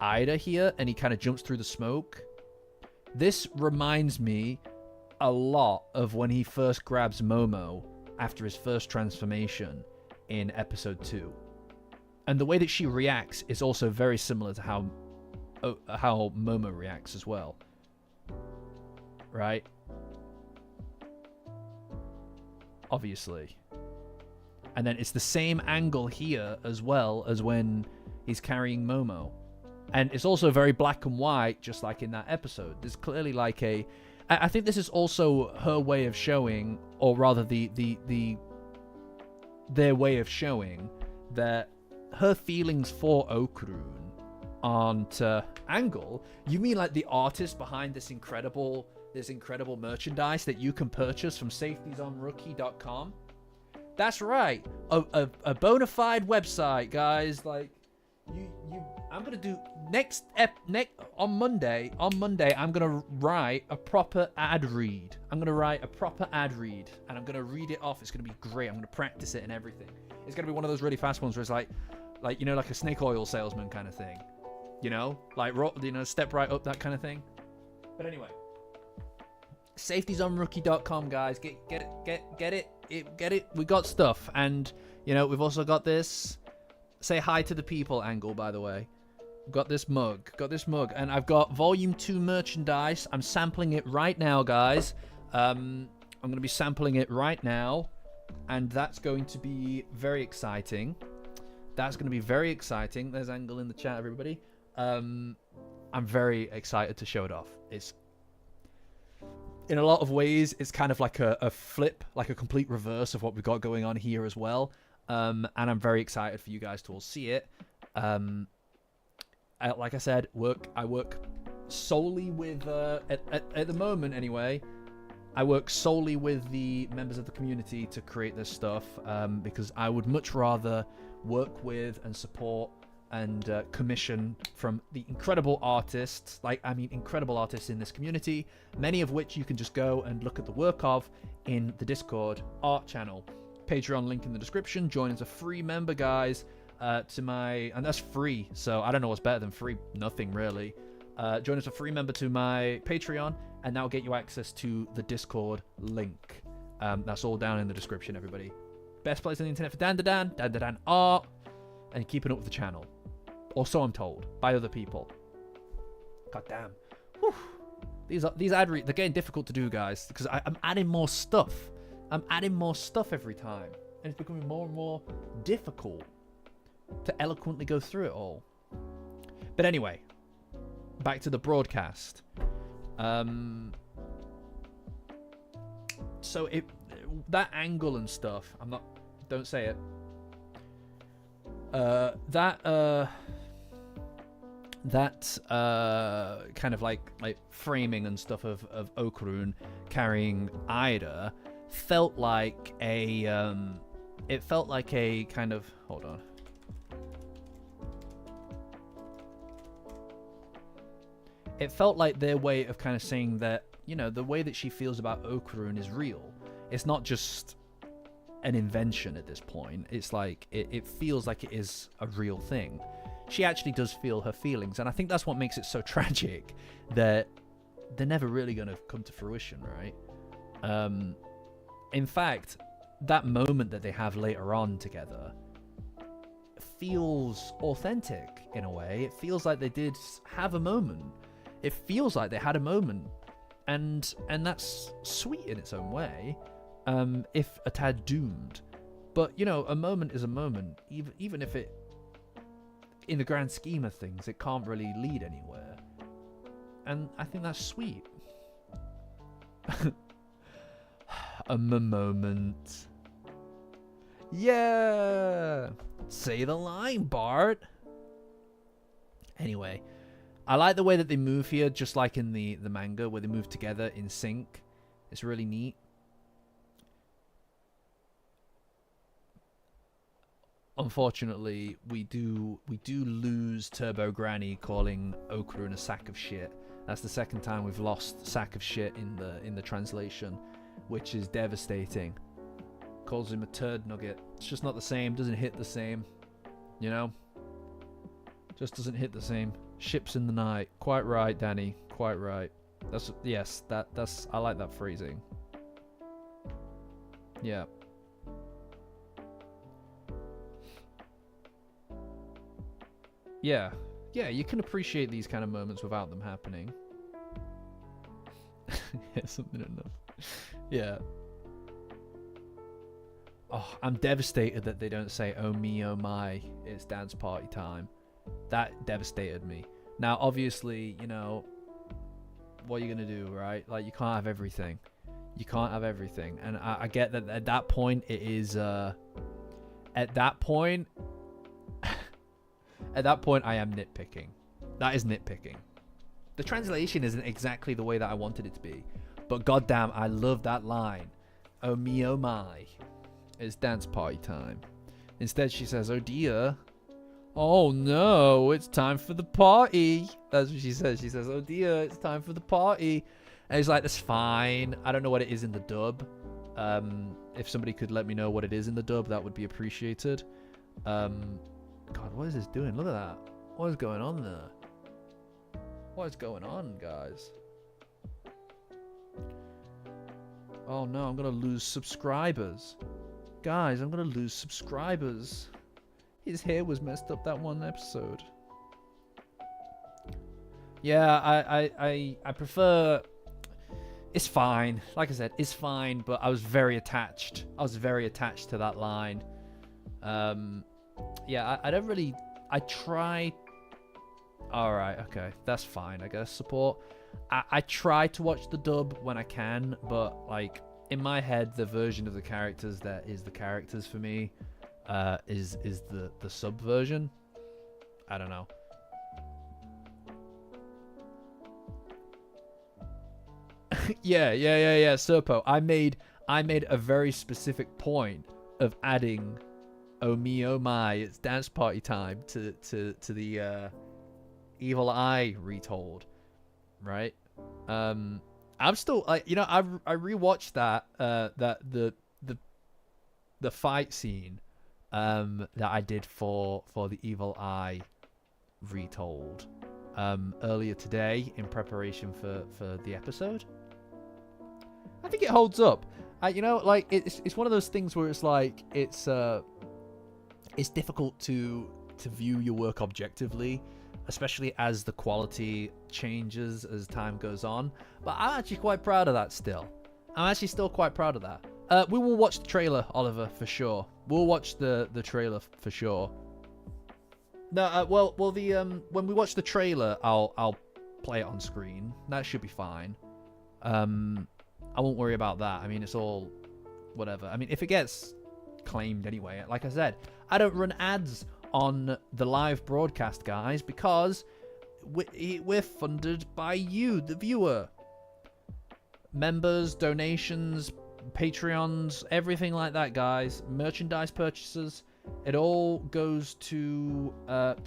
Ida here and he kind of jumps through the smoke, this reminds me a lot of when he first grabs Momo after his first transformation in episode 2. And the way that she reacts is also very similar to how Momo reacts as well. Right? Obviously. And then it's the same angle here as well as when he's carrying Momo. And it's also very black and white, just like in that episode. There's clearly like I think this is also her way of showing, or rather their way of showing that her feelings for Okurun aren't Angle. You mean like the artist behind this incredible merchandise that you can purchase from safetiesonrookie.com? That's right, a bona fide website, guys. Like, I'm gonna do on Monday. I'm gonna write a proper ad read. and I'm gonna read it off. It's gonna be great. I'm gonna practice it and everything. It's gonna be one of those really fast ones where it's like you know, like a snake oil salesman kind of thing. You know, like, you know, step right up, that kind of thing. But anyway, safetiesonrookie.com, guys. Get it. We got stuff, and you know, we've also got this. Say hi to the people angle, by the way. Got this mug, and I've got Volume 2 merchandise. I'm sampling it right now, guys. I'm going to be sampling it right now, and that's going to be very exciting. There's Angle in the chat, everybody. I'm very excited to show it off. It's, in a lot of ways, it's kind of like a flip, like a complete reverse of what we've got going on here as well. And I'm very excited for you guys to all see it. Like I said, I work solely with, at the moment anyway, I work solely with the members of the community to create this stuff, because I would much rather work with and support and commission from the incredible artists, incredible artists in this community, many of which you can just go and look at the work of in the Discord art channel. Patreon link in the description. Join as a free member, guys, and that's free, so I don't know what's better than free. Nothing really. Join as a free member to my Patreon, and that'll get you access to the Discord link. That's all down in the description, everybody. Best place on the internet for Dandadan art, and keeping up with the channel. Or so I'm told by other people. God damn. Whew. These ad reads, they're getting difficult to do, guys, because I'm adding more stuff. I'm adding more stuff every time, and it's becoming more and more difficult to eloquently go through it all. But anyway, back to the broadcast. So that angle and stuff, don't say it. That kind of like framing and stuff of Okurun carrying Ida felt like a kind of, hold on. it felt like their way of kind of saying that, you know, the way that she feels about Okarun is real. It's not just an invention at this point. It's like, it feels like it is a real thing. She actually does feel her feelings, and I think that's what makes it so tragic, that they're never really going to come to fruition, right? In fact, that moment that they have later on together feels authentic in a way. It feels like they did have a moment. It feels like they had a moment, and that's sweet in its own way, if a tad doomed. But, you know, a moment is a moment, even if it, in the grand scheme of things, it can't really lead anywhere. And I think that's sweet. A moment. Yeah! Say the line, Bart! Anyway, I like the way that they move here, just like in the manga, where they move together in sync. It's really neat. Unfortunately, we do lose Turbo Granny calling Okarun a sack of shit. That's the second time we've lost sack of shit in the translation, which is devastating. Calls him a turd nugget. It's just not the same. Doesn't hit the same. You know? Just doesn't hit the same. Ships in the night. Quite right, Danny. Quite right. That's I like that phrasing. Yeah. Yeah. Yeah, you can appreciate these kind of moments without them happening. Yeah, something enough. Yeah. Oh, I'm devastated that they don't say, oh me, oh my, it's dance party time. That devastated me. Now, obviously, you know, what are you going to do, right? Like, you can't have everything. You can't have everything. And I get that at that point, it is, at that point, I am nitpicking. That is nitpicking. The translation isn't exactly the way that I wanted it to be. But goddamn, I love that line. Oh me, oh my. It's dance party time. Instead, she says, oh dear. Oh no, it's time for the party. That's what she says. She says, oh dear, it's time for the party. And he's like, that's fine. I don't know what it is in the dub. If somebody could let me know what it is in the dub, that would be appreciated. God, what is this doing? Look at that. What is going on there? What is going on, guys? Oh no, I'm going to lose subscribers. Guys, I'm going to lose subscribers. His hair was messed up that one episode. Yeah, I prefer... It's fine. Like I said, it's fine, but I was very attached. I was very attached to that line. Yeah, I don't really... I try... Alright, okay. That's fine, I guess. Support. I try to watch the dub when I can, but, like, in my head, the version of the characters that is the characters for me is the sub version. I don't know. Yeah. Serpo, I made a very specific point of adding oh me, oh my, it's dance party time to the Evil Eye retold, right? I'm still, like, you know, I rewatched that the fight scene that I did for the Evil Eye retold earlier today in preparation for the episode. I think it holds up. You know, like, it's one of those things where it's like it's difficult to view your work objectively, especially as the quality changes as time goes on. But I'm actually quite proud of that still. I'm actually still quite proud of that. We will watch the trailer, Oliver, for sure. We'll watch the trailer for sure. No, well, the when we watch the trailer, I'll play it on screen. That should be fine. I won't worry about that. I mean, it's all whatever. I mean, if it gets claimed anyway, like I said, I don't run ads on the live broadcast, guys, because we're funded by you, the viewer. Members, donations, Patreons, everything like that, guys. Merchandise purchases, It all goes to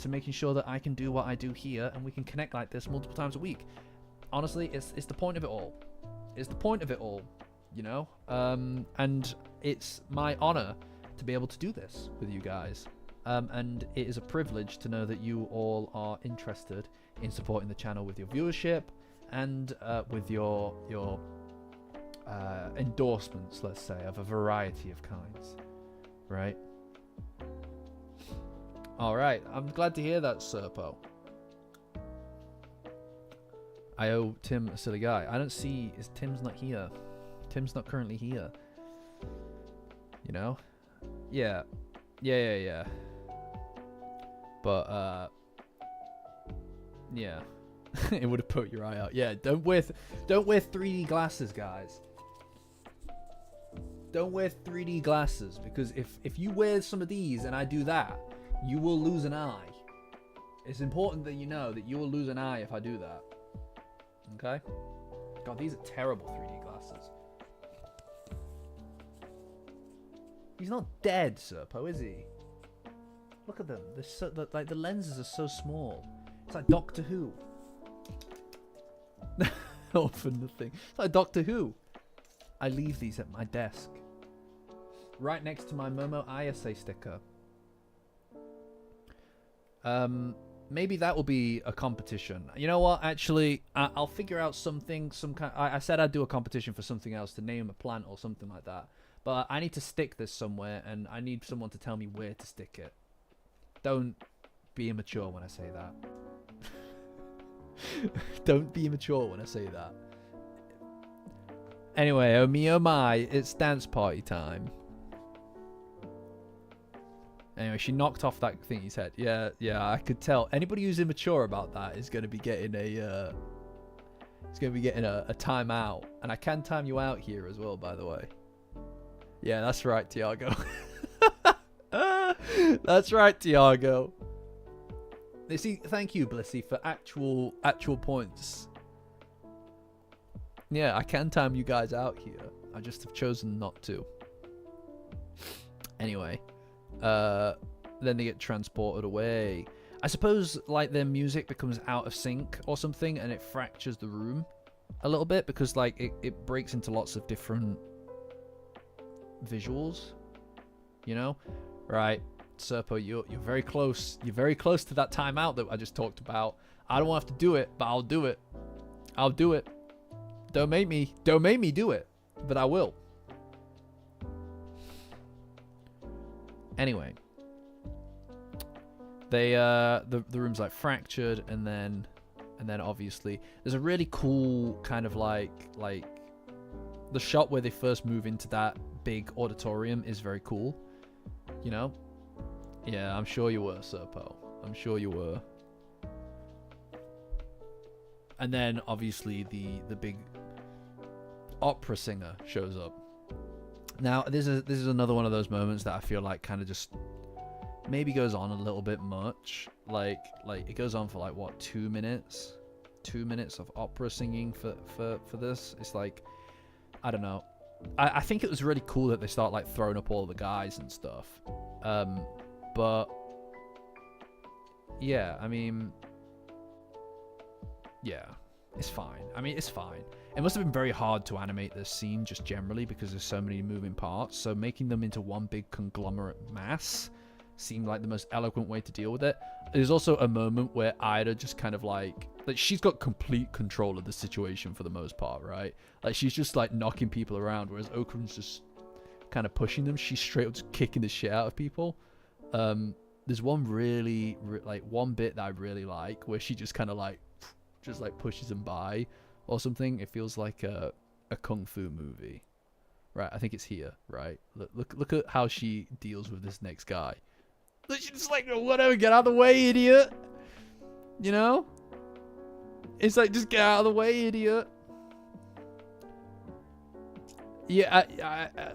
making sure that I can do what I do here, and we can connect like this multiple times a week. Honestly, it's the point of it all. It's the point of it all, you know? And it's my honor to be able to do this with you guys. And it is a privilege to know that you all are interested in supporting the channel with your viewership and with your endorsements, let's say, of a variety of kinds, right? All right, I'm glad to hear that, Serpo. I owe Tim a silly guy. I don't see. Tim's not here? Tim's not currently here. You know? Yeah. But yeah. It would have put your eye out. Yeah. Don't wear 3D glasses, guys. Don't wear 3D glasses, because if you wear some of these and I do that, you will lose an eye. It's important that you know that you will lose an eye if I do that. Okay? God, these are terrible 3D glasses. He's not dead, Serpo, is he? Look at them. They're so, like, the lenses are so small. It's like Doctor Who. Often the thing. It's like Doctor Who. I leave these at my desk, right next to my Momo ISA sticker. Maybe that will be a competition. You know what? Actually, I'll figure out something. I said I'd do a competition for something else, to name a plant or something like that. But I need to stick this somewhere, and I need someone to tell me where to stick it. Don't be immature when I say that. Don't be immature when I say that. Anyway, oh me oh my, it's dance party time. Anyway, she knocked off that thing he said. Yeah, I could tell. Anybody who's immature about that is going to be getting a timeout. And I can time you out here as well, by the way. Yeah, that's right, Tiago. That's right, Tiago. See, thank you, Blissy, for actual points. Yeah, I can time you guys out here. I just have chosen not to. Anyway. Then they get transported away. I suppose like their music becomes out of sync or something, and it fractures the room a little bit, because like it breaks into lots of different visuals, you know? Right, Serpo, you're very close. You're very close to that timeout that I just talked about. I don't want to have to do it, but I'll do it. I'll do it. Don't make me do it, but I will. Anyway, they the room's like fractured, and then obviously there's a really cool kind of like the shot where they first move into that big auditorium is very cool, you know? Yeah, I'm sure you were, Serpo. I'm sure you were. And then obviously the big opera singer shows up. Now, this is another one of those moments that I feel like kind of just maybe goes on a little bit much. Like it goes on for like what, 2 minutes? 2 minutes of opera singing for this. It's like, I don't know. I think it was really cool that they start like throwing up all the guys and stuff. But yeah, I mean, yeah, it's fine. I mean, it's fine. It must have been very hard to animate this scene just generally, because there's so many moving parts. So making them into one big conglomerate mass seemed like the most eloquent way to deal with it. There's also a moment where Ida just kind of like she's got complete control of the situation for the most part, right? Like she's just like knocking people around, whereas Okurun's just kind of pushing them. She's straight up just kicking the shit out of people. There's one really one bit that I really like where she just kind of like just like pushes them by or something. It feels like a kung fu movie, right? I think it's here, right? Look at how she deals with this next guy. She's just like, whatever, get out of the way, idiot. You know? It's like, just get out of the way, idiot. Yeah,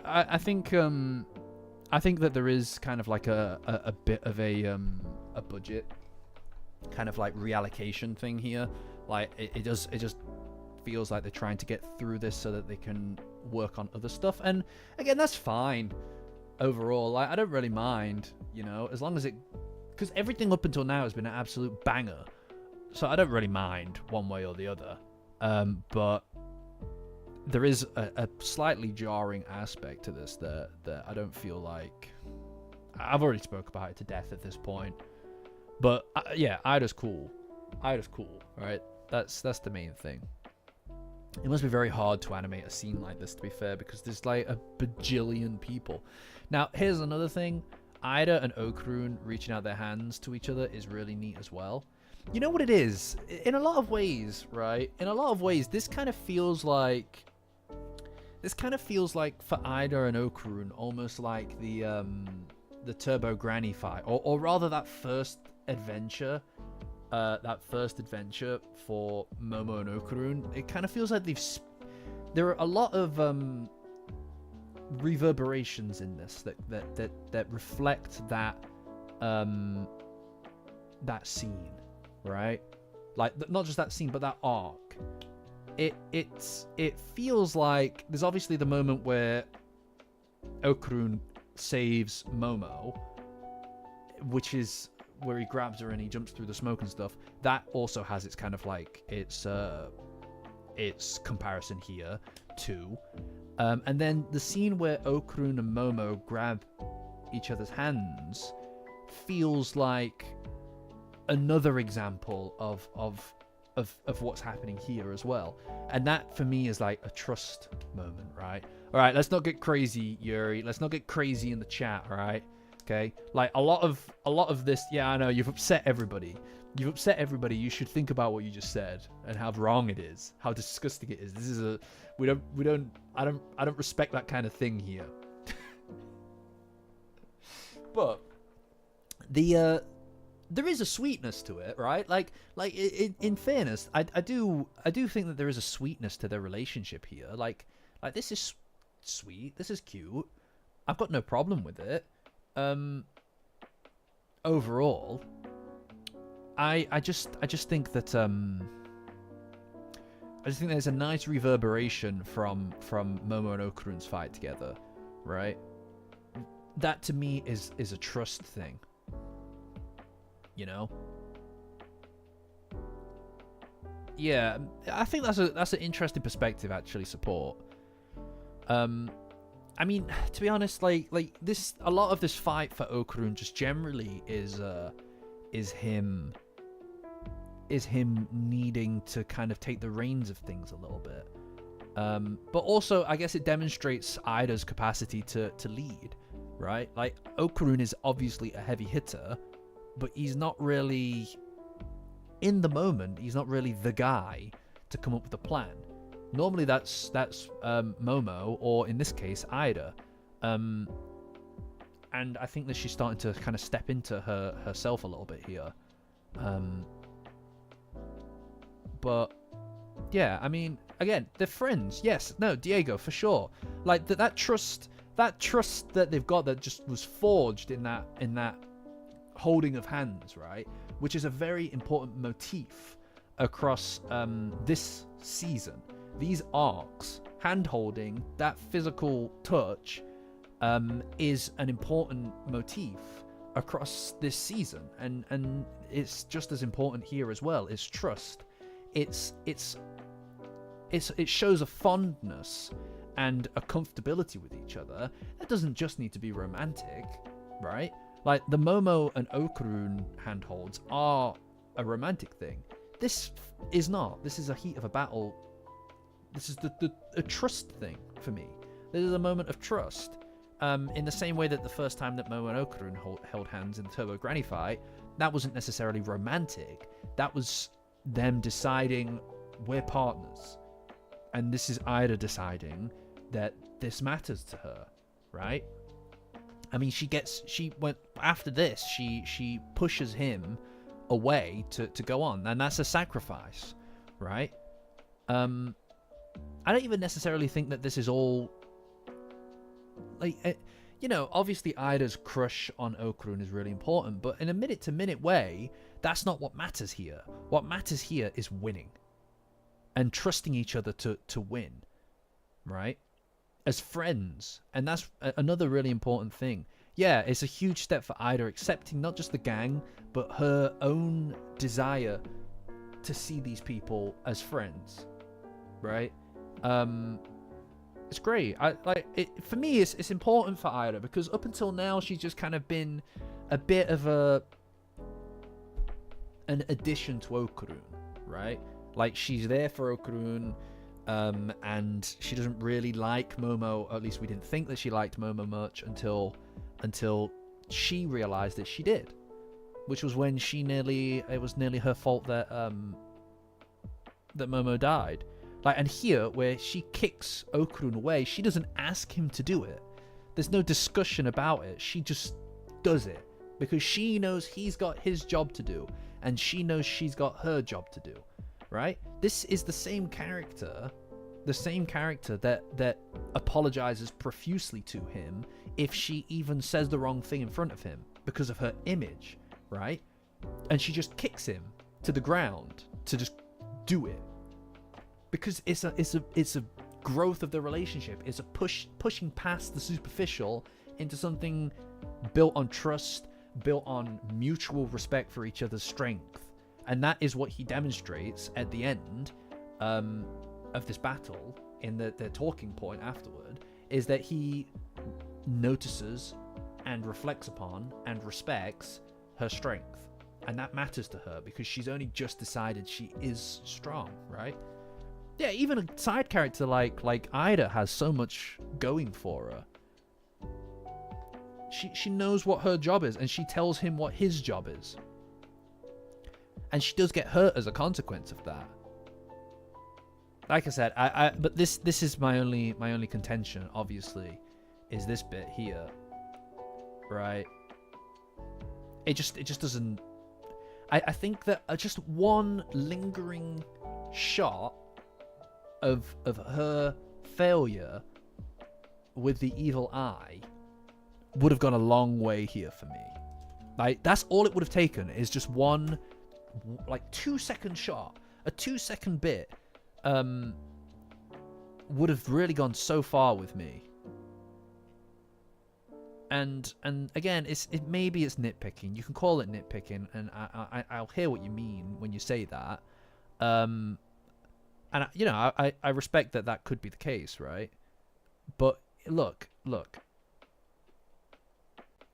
I think that there is kind of like a bit of a budget kind of like reallocation thing here. Like it just feels like they're trying to get through this so that they can work on other stuff. And again, that's fine. overall. Like, I don't really mind, you know, as long as it, because everything up until now has been an absolute banger, so I don't really mind one way or the other. But there is a slightly jarring aspect to this that I don't feel like, I've already spoke about it to death at this point. But yeah, Ida's cool. Ida's cool, right? That's the main thing. It must be very hard to animate a scene like this, to be fair, because there's like a bajillion people. Now, here's another thing. Ida and Okrun reaching out their hands to each other is really neat as well. You know what it is? In a lot of ways, right? In a lot of ways, this kind of feels like for Ida and Okrun, almost like the Turbo Granny fight, or rather that first adventure. That first adventure for Momo and Okrun, it kind of feels like there are a lot of reverberations in this that reflect that scene, right? Like, not just that scene, but that arc. It feels like there's obviously the moment where Okrun saves Momo, which is where he grabs her and he jumps through the smoke and stuff. That also has its kind of like its comparison here too. And then the scene where Okrun and Momo grab each other's hands feels like another example of what's happening here as well. And that for me is like a trust moment, right? All right, let's not get crazy, Yuri. Let's not get crazy in the chat, all right? Okay, like a lot of this. Yeah, I know you've upset everybody. You've upset everybody. You should think about what you just said and how wrong it is, how disgusting it is. This is I don't respect that kind of thing here. But there is a sweetness to it, right? Like in fairness, I do think that there is a sweetness to their relationship here. Like this is sweet. This is cute. I've got no problem with it. Overall, I just think that I just think there's a nice reverberation from Momo and Okrun's fight together, right? That to me is a trust thing, you know. Yeah, I think that's an interesting perspective, actually. Support. I mean, to be honest, like this, a lot of this fight for Okrun just generally is him needing to kind of take the reins of things a little bit. But also, I guess it demonstrates Ida's capacity to lead, right? Like, Okrun is obviously a heavy hitter, but he's not really, in the moment, he's not really the guy to come up with a plan. Normally that's Momo, or in this case, Ida. And I think that she's starting to kind of step into herself a little bit here. But yeah, I mean, again, they're friends. Yes, no, Diego, for sure. Like that trust that they've got that just was forged in that holding of hands, right? Which is a very important motif across this season. These arcs, hand-holding, that physical touch, is an important motif across this season, and it's just as important here as well. It's trust. It shows a fondness and a comfortability with each other. That doesn't just need to be romantic, right? Like the Momo and Okrun handholds are a romantic thing. This is not. This is a heat of a battle. This is a trust thing for me. This is a moment of trust. In the same way that the first time that Momo and Okrun held hands in the Turbo Granny fight, that wasn't necessarily romantic. That was them deciding we're partners. And this is Ida deciding that this matters to her, right? I mean, she went after this. She pushes him away to go on, and that's a sacrifice, right? I don't even necessarily think that this is all like, you know, obviously Ida's crush on Okrun is really important, but in a minute-to-minute way, that's not what matters here. What matters here is winning and trusting each other to win, right? as friends. And that's another really important thing. Yeah, it's a huge step for Ida, accepting not just the gang, but her own desire to see these people as friends, right? It's great. For me, it's important for Ida, because up until now she's just kind of been a bit of an addition to Okurun, right? Like, she's there for Okurun, and she doesn't really like Momo, or at least we didn't think that she liked Momo much until she realized that she did, which was when it was nearly her fault that Momo died. Like, and here, where she kicks Okurun away, she doesn't ask him to do it. There's no discussion about it. She just does it because she knows he's got his job to do, and she knows she's got her job to do, right? This is the same character that apologizes profusely to him if she even says the wrong thing in front of him because of her image, right? And she just kicks him to the ground to just do it. Because it's a growth of the relationship. It's a pushing past the superficial into something built on trust, built on mutual respect for each other's strength. And that is what he demonstrates at the end of this battle, in the talking point afterward, is that he notices and reflects upon and respects her strength. And that matters to her because she's only just decided she is strong, right? Yeah, even a side character like Ida has so much going for her. She knows what her job is, and she tells him what his job is. And she does get hurt as a consequence of that. Like I said, but this is my only contention, obviously, is this bit here, right? It just doesn't. I think that just one lingering shot of her failure with the evil eye would have gone a long way here for me. Like, that's all it would have taken, is just one, like, 2-second shot, a 2-second bit, would have really gone so far with me. And again, maybe it's nitpicking. You can call it nitpicking, and I'll hear what you mean when you say that. And, you know, I respect that could be the case, right? But look.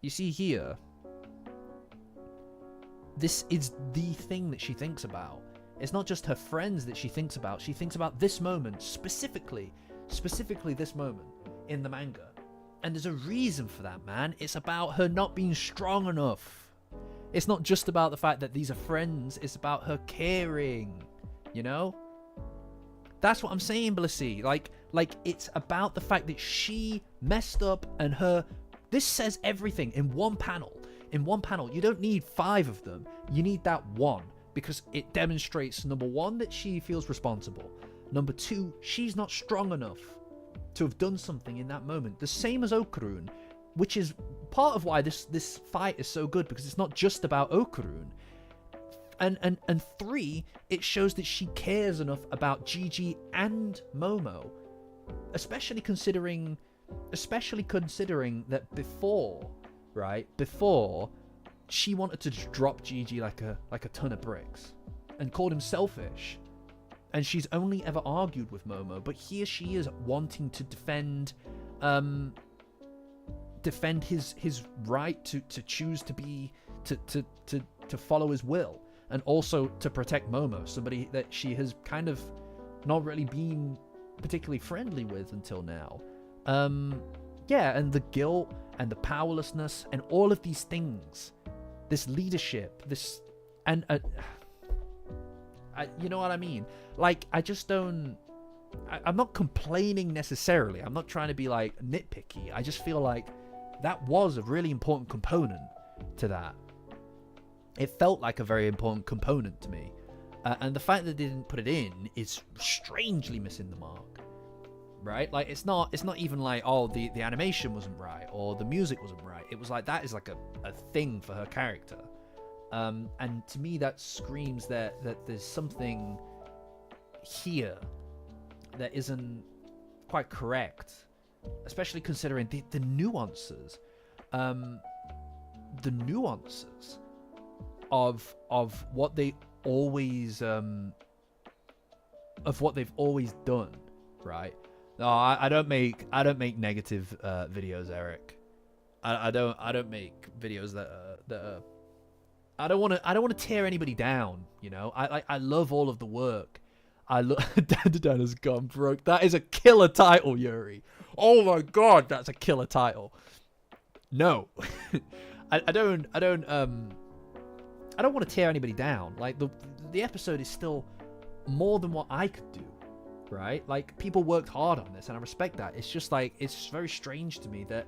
You see here, this is the thing that she thinks about. It's not just her friends that she thinks about. She thinks about this moment, specifically this moment in the manga. And there's a reason for that, man. It's about her not being strong enough. It's not just about the fact that these are friends. It's about her caring, you know? That's what I'm saying, Blissey. Like it's about the fact that she messed up, and this says everything in one panel. In one panel. You don't need 5 of them. You need that one, because it demonstrates, number 1, that she feels responsible. Number 2, she's not strong enough to have done something in that moment. The same as Okurun, which is part of why this fight is so good, because it's not just about Okurun. And 3, it shows that she cares enough about Gigi and Momo, especially considering that before she wanted to just drop Gigi like a ton of bricks and called him selfish, and she's only ever argued with Momo, but here she is wanting to defend his right to choose to be to follow his will. And also to protect Momo, somebody that she has kind of not really been particularly friendly with until now. Yeah, and the guilt and the powerlessness and all of these things, this leadership, this, and you know what I mean? Like, I just don't. I'm not complaining necessarily. I'm not trying to be like nitpicky. I just feel like that was a really important component to that. It felt like a very important component to me. And the fact that they didn't put it in is strangely missing the mark. Right? Like, it's not even like, oh, the animation wasn't right or the music wasn't right. It was like, that is like a thing for her character. And to me, that screams that there's something here that isn't quite correct especially considering the nuances, the nuances of what they always of what they've always done, right? No, I don't make negative videos, Eric. I don't make videos that are I don't want to tear anybody down, you know. I love all of the work. I love Dandadan has gone broke. That is a killer title, Yuri. Oh my god, that's a killer title. No. I don't want to tear anybody down. Like the episode is still more than what I could do, right? Like, people worked hard on this and I respect that. It's just like, it's very strange to me that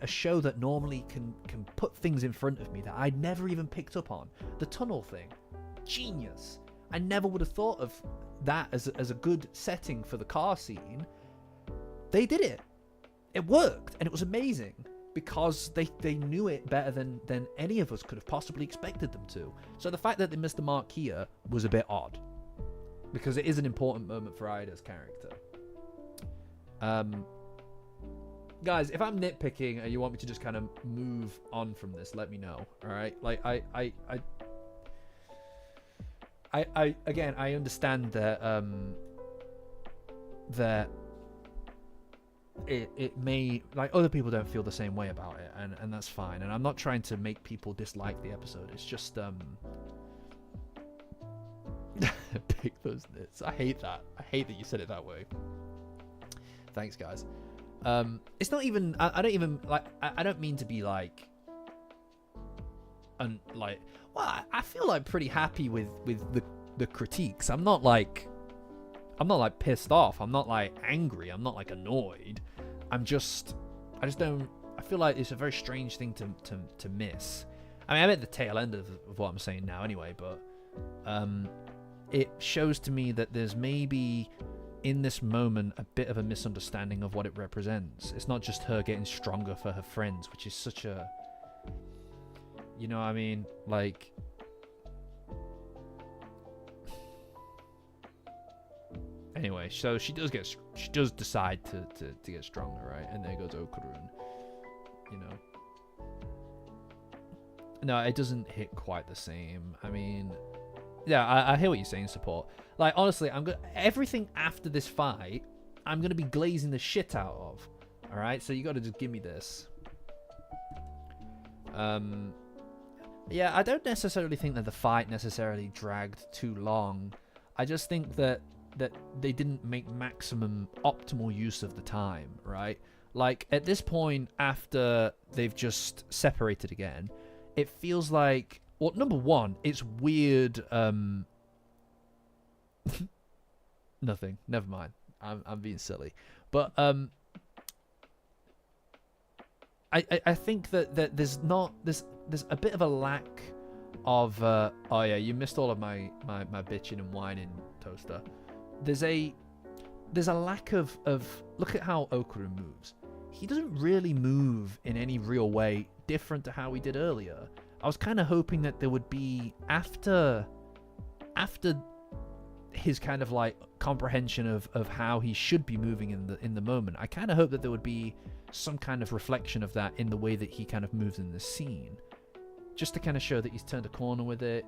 a show that normally can put things in front of me that I'd never even picked up on. The tunnel thing, genius. I never would have thought of that as a good setting for the car scene. They did it. It worked and it was amazing because they knew it better than any of us could have possibly expected them to. So the fact that they missed the mark here was a bit odd, because it is an important moment for Ida's character. Guys, if I'm nitpicking and you want me to just kind of move on from this, let me know. All right, like I again, I understand that that it may, like, other people don't feel the same way about it, and that's fine. And I'm not trying to make people dislike the episode. It's just pick those nits. I hate that. I hate that you said it that way. Thanks, guys. It's not even. I don't even like. I don't mean to be like. And like, well, I feel like pretty happy with the critiques. I'm not like pissed off. I'm not like angry. I'm not like annoyed. I just don't. I feel like it's a very strange thing to miss. I mean, I'm at the tail end of what I'm saying now, anyway. But it shows to me that there's maybe in this moment a bit of a misunderstanding of what it represents. It's not just her getting stronger for her friends, which is such a, you know what I mean? Like, anyway, so she does decide to get stronger, right? And there goes Okurun, you know. No, it doesn't hit quite the same. I mean, yeah, I hear what you're saying, support. Like, honestly, everything after this fight, I'm gonna be glazing the shit out of. All right, so you got to just give me this. Yeah, I don't necessarily think that the fight necessarily dragged too long. I just think that they didn't make maximum optimal use of the time, right? Like, at this point, after they've just separated again, it feels like, well, number one, it's weird. Nothing. Never mind. I'm being silly. But I think that there's a bit of a lack of oh yeah, you missed all of my bitching and whining, Toaster. There's a lack of look at how Okurun moves. He doesn't really move in any real way different to how he did earlier. I was kind of hoping that there would be, after his kind of like comprehension of how he should be moving in the moment, I kind of hope that there would be some kind of reflection of that in the way that he kind of moves in the scene, just to kind of show that he's turned a corner with it,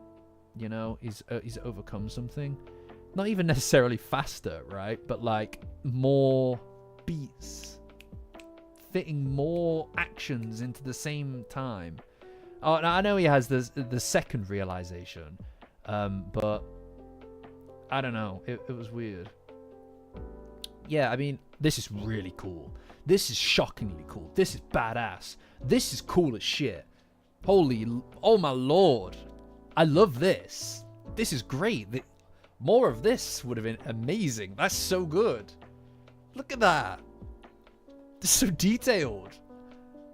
you know, he's overcome something. Not even necessarily faster, right? But like more beats, fitting more actions into the same time. Oh, now I know he has the second realization, but I don't know. It was weird. Yeah, I mean, this is really cool. This is shockingly cool. This is badass. This is cool as shit. Oh my lord. I love this. This is great. More of this would have been amazing. That's so good. Look at that. It's so detailed.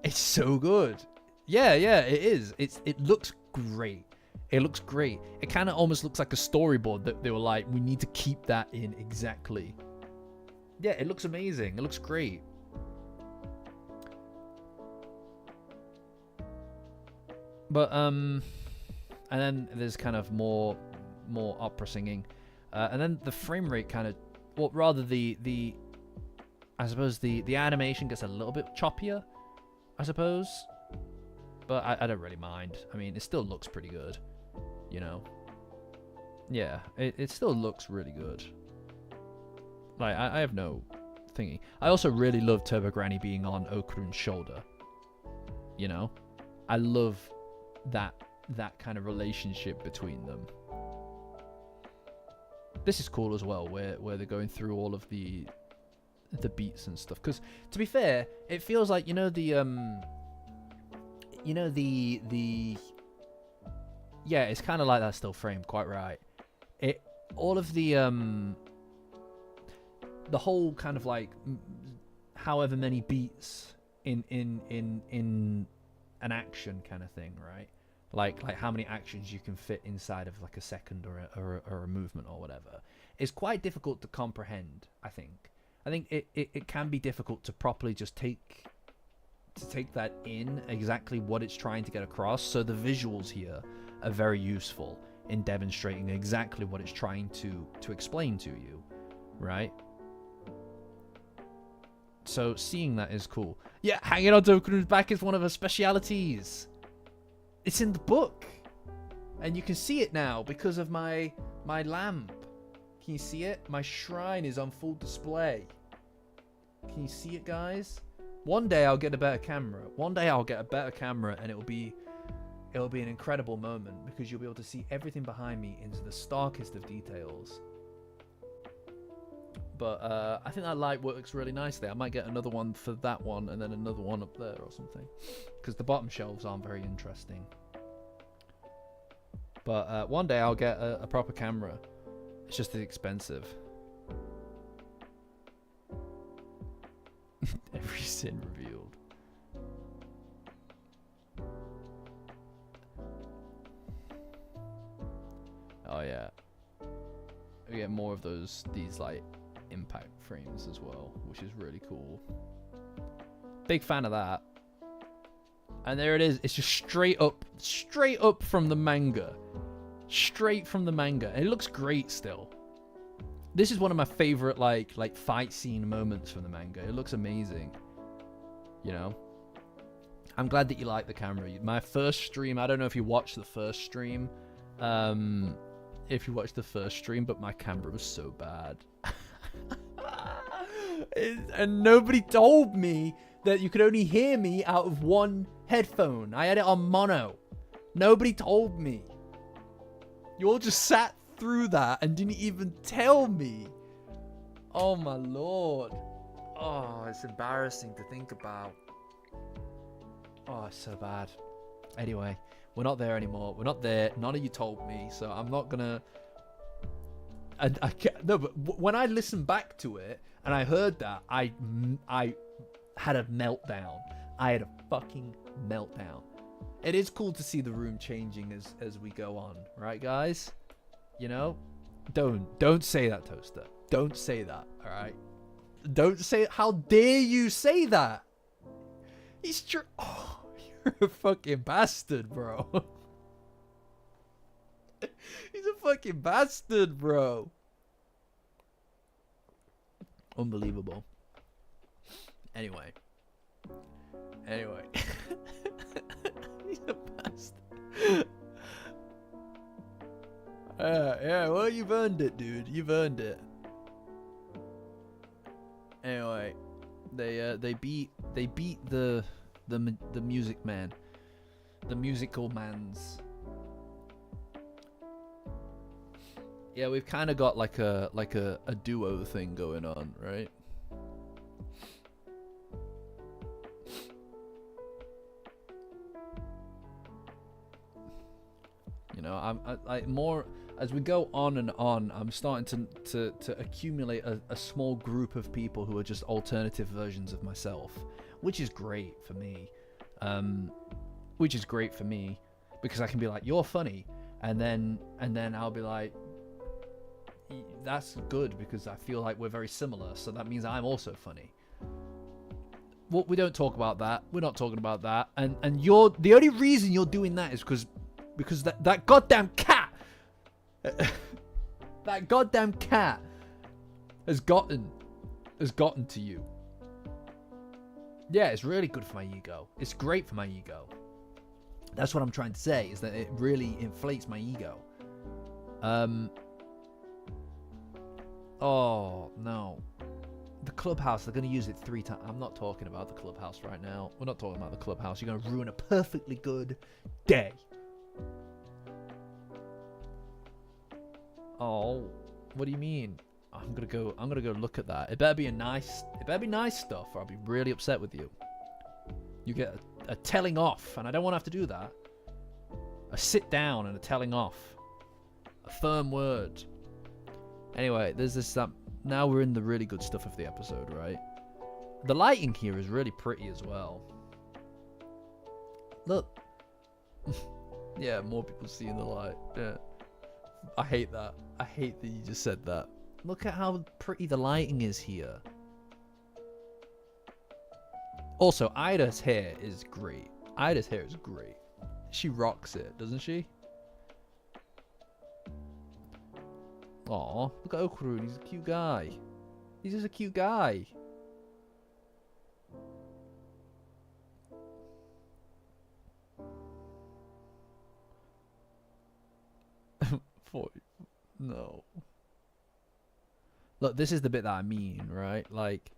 It's so good. Yeah, it is. It looks great. It looks great. It kind of almost looks like a storyboard that they were like, we need to keep that in exactly. Yeah, it looks amazing. It looks great. But and then there's kind of more opera singing, and then the frame rate kind of, well, rather the I suppose the animation gets a little bit choppier, I suppose. But I don't really mind. I mean, it still looks pretty good, you know? Yeah, it still looks really good. Like, I have no thingy. I also really love Turbo Granny being on Okurun's shoulder. You know? I love that kind of relationship between them. This is cool as well, where they're going through all of the beats and stuff. Because, to be fair, it feels like, you know, yeah, it's kind of like that still frame, quite right. All of the whole kind of like however many beats in an action kind of thing, right? Like how many actions you can fit inside of like a second or a movement or whatever, is quite difficult to comprehend. I think it can be difficult to properly just take that in, exactly what it's trying to get across. So the visuals here are very useful in demonstrating exactly what it's trying to explain to you, right? So seeing that is cool. Yeah, hanging on to Okurun's back is one of her specialities. It's in the book, and you can see it now because of my lamp. Can you see it? My shrine is on full display. Can you see it, guys? One day I'll get a better camera. One day I'll get a better camera, and it'll be an incredible moment, because you'll be able to see everything behind me into the starkest of details. But I think that light works really nicely. I might get another one for that one, and then another one up there or something, because the bottom shelves aren't very interesting. But one day I'll get a proper camera. It's just expensive. Every sin revealed. Oh yeah, we get more of these like impact frames as well, which is really cool. Big fan of that. And there it is. It's just straight up from the manga. Straight from the manga. And it looks great still. This is one of my favorite like fight scene moments from the manga. It looks amazing. You know? I'm glad that you like the camera. My first stream, I don't know if you watched the first stream. If you watched the first stream, but my camera was so bad. And nobody told me that you could only hear me out of one headphone. I had it on mono. Nobody told me. You all just sat through that and didn't even tell me. Oh my lord. Oh, it's embarrassing to think about. Oh, it's so bad. Anyway, we're not there anymore. We're not there. None of you told me, so I'm not gonna... I can't... No, but when I listened back to it and I heard that, I had a meltdown. I had a fucking meltdown. It is cool to see the room changing as we go on, right, guys? You know? Don't say that, Toaster. Don't say that, all right? Don't say... How dare you say that? He's true. Oh, you're a fucking bastard, bro. He's a fucking bastard, bro. Unbelievable. Anyway. He's a bastard. Yeah, well, you've earned it, dude. You've earned it. Anyway, they beat the music man, the musical man's. Yeah, we've kind of got like a duo thing going on, right? You know, I more as we go on and on, I'm starting to accumulate a small group of people who are just alternative versions of myself, which is great for me. Which is great for me because I can be like, you're funny, and then I'll be like, that's good because I feel like we're very similar, so that means I'm also funny. Well, we don't talk about that. We're not talking about that. And you're the only reason you're doing that is because that goddamn cat that goddamn cat has gotten to you. Yeah, it's really good for my ego. It's great for my ego. That's what I'm trying to say, is that it really inflates my ego. Oh, no. The clubhouse, they're going to use it 3 times. I'm not talking about the clubhouse right now. We're not talking about the clubhouse. You're going to ruin a perfectly good day. Oh, what do you mean? I'm gonna go look at that. It better be nice stuff, or I'll be really upset with you. You get a telling off, and I don't want to have to do that. A sit down and a telling off. A firm word. Anyway, there's this now we're in the really good stuff of the episode, right? The lighting here is really pretty as well. Look. Yeah, more people seeing the light. Yeah. I hate that. I hate that you just said that. Look at how pretty the lighting is here. Also, Ida's hair is great. Ida's hair is great. She rocks it, doesn't she? Aw, look at Okurun. He's a cute guy. He's just a cute guy. No. Look, this is the bit that I mean, right? Like,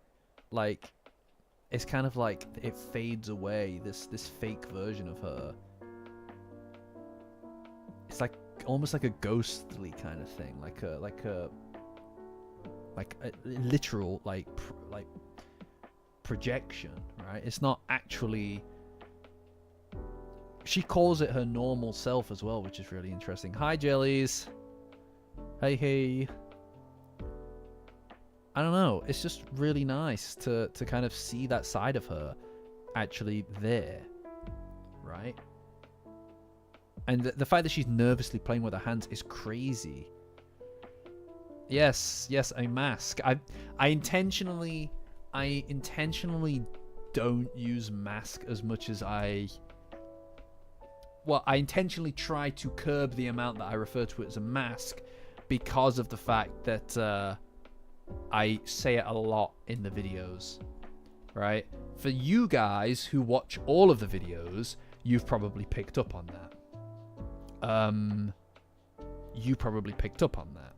it's kind of like it fades away. This fake version of her. It's like almost like a ghostly kind of thing, like a literal like projection, right? It's not actually. She calls it her normal self as well, which is really interesting. Hi, Jellies. Hey. I don't know. It's just really nice to kind of see that side of her actually there, right? And the fact that she's nervously playing with her hands is crazy. Yes, a mask. I intentionally don't use mask as much as I intentionally try to curb the amount that I refer to it as a mask because of the fact that I say it a lot in the videos, right? For you guys who watch all of the videos, you've probably picked up on that. You probably picked up on that.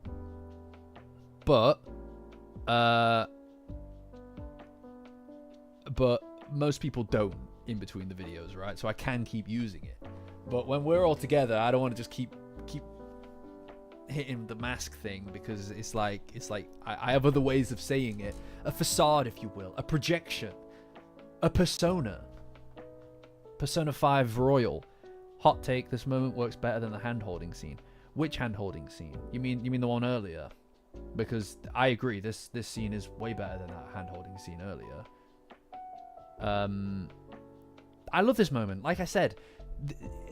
But most people don't in between the videos, right? So I can keep using it. But when we're all together, I don't want to just keep hitting the mask thing, because it's like I have other ways of saying it. A facade, if you will, a projection, a persona. Persona 5 Royal. Hot take, this moment works better than the hand-holding scene. Which hand-holding scene? You mean the one earlier? Because I agree, this scene is way better than that hand-holding scene earlier. I love this moment. Like I said,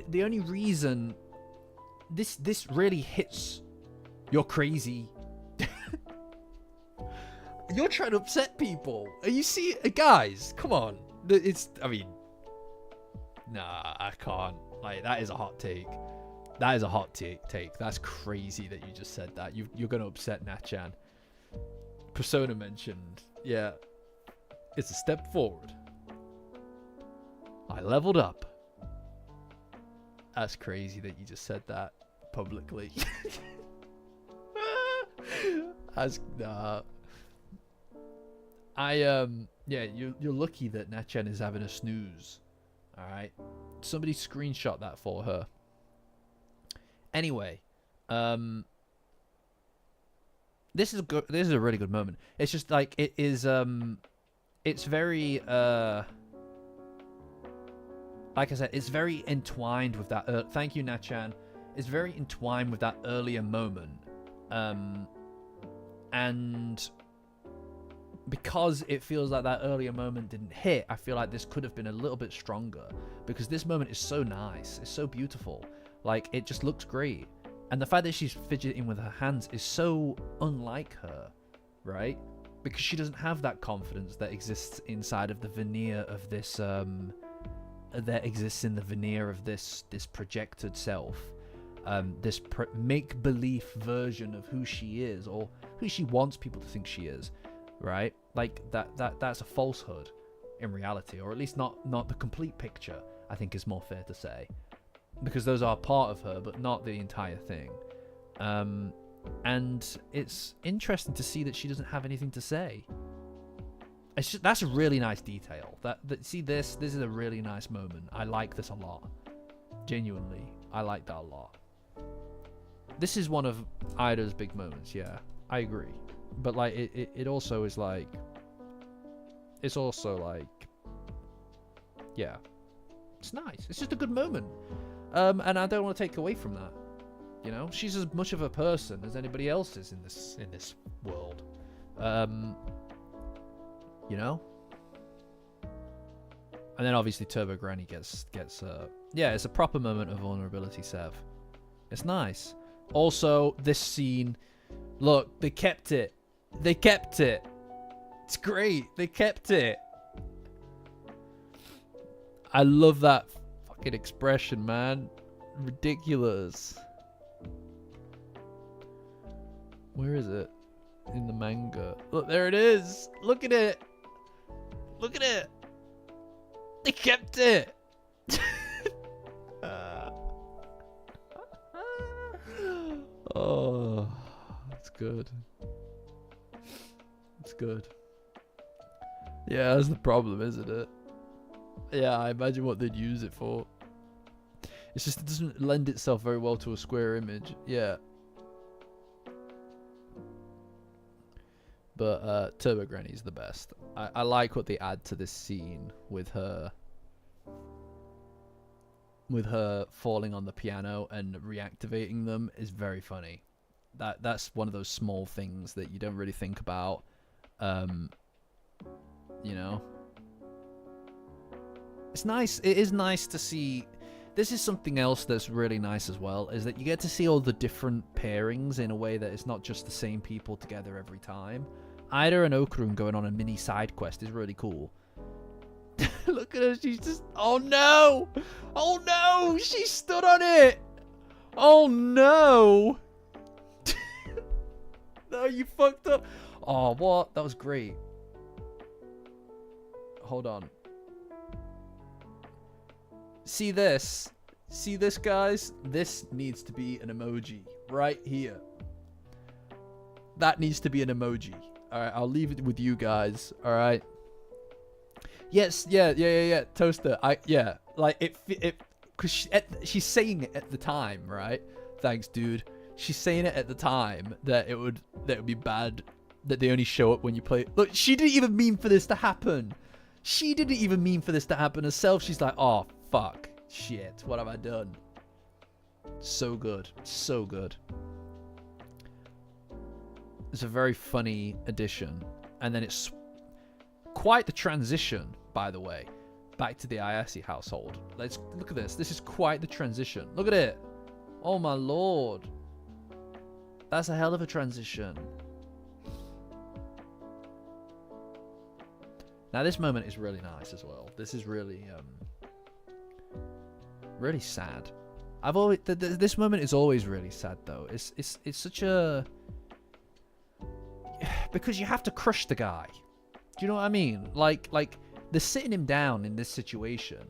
the only reason this really hits your crazy. You're trying to upset people. Are you see, guys? Come on. Nah, I can't. Like, that is a hot take. That is a hot take. That's crazy that you just said that. You're gonna upset Natchan. Persona mentioned. Yeah, it's a step forward. I leveled up. That's crazy that you just said that publicly. Yeah, you're lucky that Natchan is having a snooze. All right, somebody screenshot that for her. Anyway, this is good. This is a really good moment. It's just like it is. It's very like I said, it's very entwined with that. Thank you, Natchan. It's very entwined with that earlier moment, and because it feels like that earlier moment didn't hit, I feel like this could have been a little bit stronger, because this moment is so nice. It's so beautiful. Like, it just looks great. And the fact that she's fidgeting with her hands is so unlike her, right? Because she doesn't have that confidence that exists inside of the veneer of this, that exists in the veneer of this projected self. This make-believe version of who she is, or who she wants people to think she is, right? Like, that's a falsehood in reality, or at least not the complete picture, I think is more fair to say, because those are part of her, but not the entire thing. And it's interesting to see that she doesn't have anything to say. It's just, that's a really nice detail. See, this is a really nice moment. I like this a lot. Genuinely, I like that a lot. This is one of Ida's big moments. Yeah, I agree. But like, it also is like, it's also like, yeah, it's nice. It's just a good moment. And I don't want to take away from that. You know, she's as much of a person as anybody else is in this world. You know. And then obviously Turbo Granny gets yeah, it's a proper moment of vulnerability, Sev. It's nice. Also, this scene, look, they kept it. They kept it. It's great. They kept it. I love that fucking expression, man. Ridiculous. Where is it? In the manga. Look, there it is. Look at it. Look at it. They kept it. Oh, it's good. It's good. Yeah, that's the problem, isn't it? Yeah, I imagine what they'd use it for. It's just, it doesn't lend itself very well to a square image. Yeah. But Turbo Granny's the best. I like what they add to this scene with her falling on the piano and reactivating them is very funny. That's one of those small things that you don't really think about. You know, it's nice. It is nice to see. This is something else that's really nice as well, is that you get to see all the different pairings in a way that it's not just the same people together every time. Ida and Okarun going on a mini side quest is really cool. Look at her, she's just... Oh no! Oh no! She stood on it! Oh no! No, you fucked up. Oh, what? That was great. Hold on. See this? See this, guys? This needs to be an emoji right here. That needs to be an emoji. Alright, I'll leave it with you guys. Alright. Yes, yeah. Toaster. Yeah. Like, because she's saying it at the time, right? Thanks, dude. She's saying it at the time that it would be bad that they only show up when you play. Look, she didn't even mean for this to happen. She didn't even mean for this to happen herself. She's like, oh, fuck. Shit. What have I done? So good. So good. It's a very funny addition. And then it's quite the transition, by the way, back to the Ayase household. Let's look at this. This is quite the transition. Look at it. Oh, my lord. That's a hell of a transition. Now, this moment is really nice as well. This is really, really sad. I've always this moment is always really sad though. It's such a, because you have to crush the guy. Do you know what I mean? Like they're sitting him down in this situation,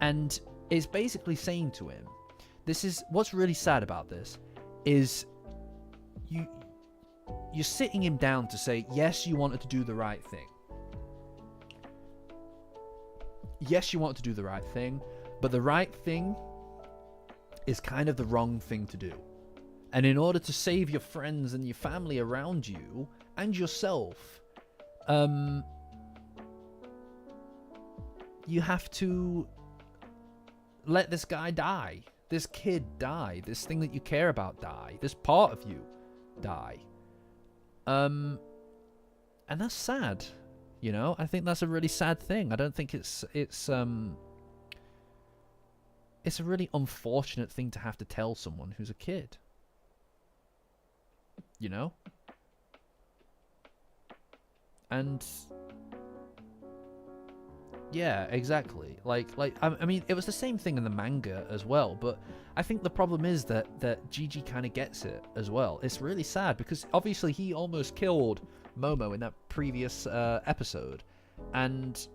and it's basically saying to him, "This is what's really sad about this, is you're sitting him down to say, yes, you wanted to do the right thing. Yes, you want to do the right thing, but the right thing is kind of the wrong thing to do. And in order to save your friends and your family around you and yourself, you have to let this guy die, this kid die, this thing that you care about die, this part of you die." And that's sad. You know, I think that's a really sad thing. I don't think it's a really unfortunate thing to have to tell someone who's a kid. You know? And yeah, exactly. Like I mean, it was the same thing in the manga as well, but I think the problem is that Gigi kind of gets it as well. It's really sad because obviously he almost killed Momo in that previous episode, and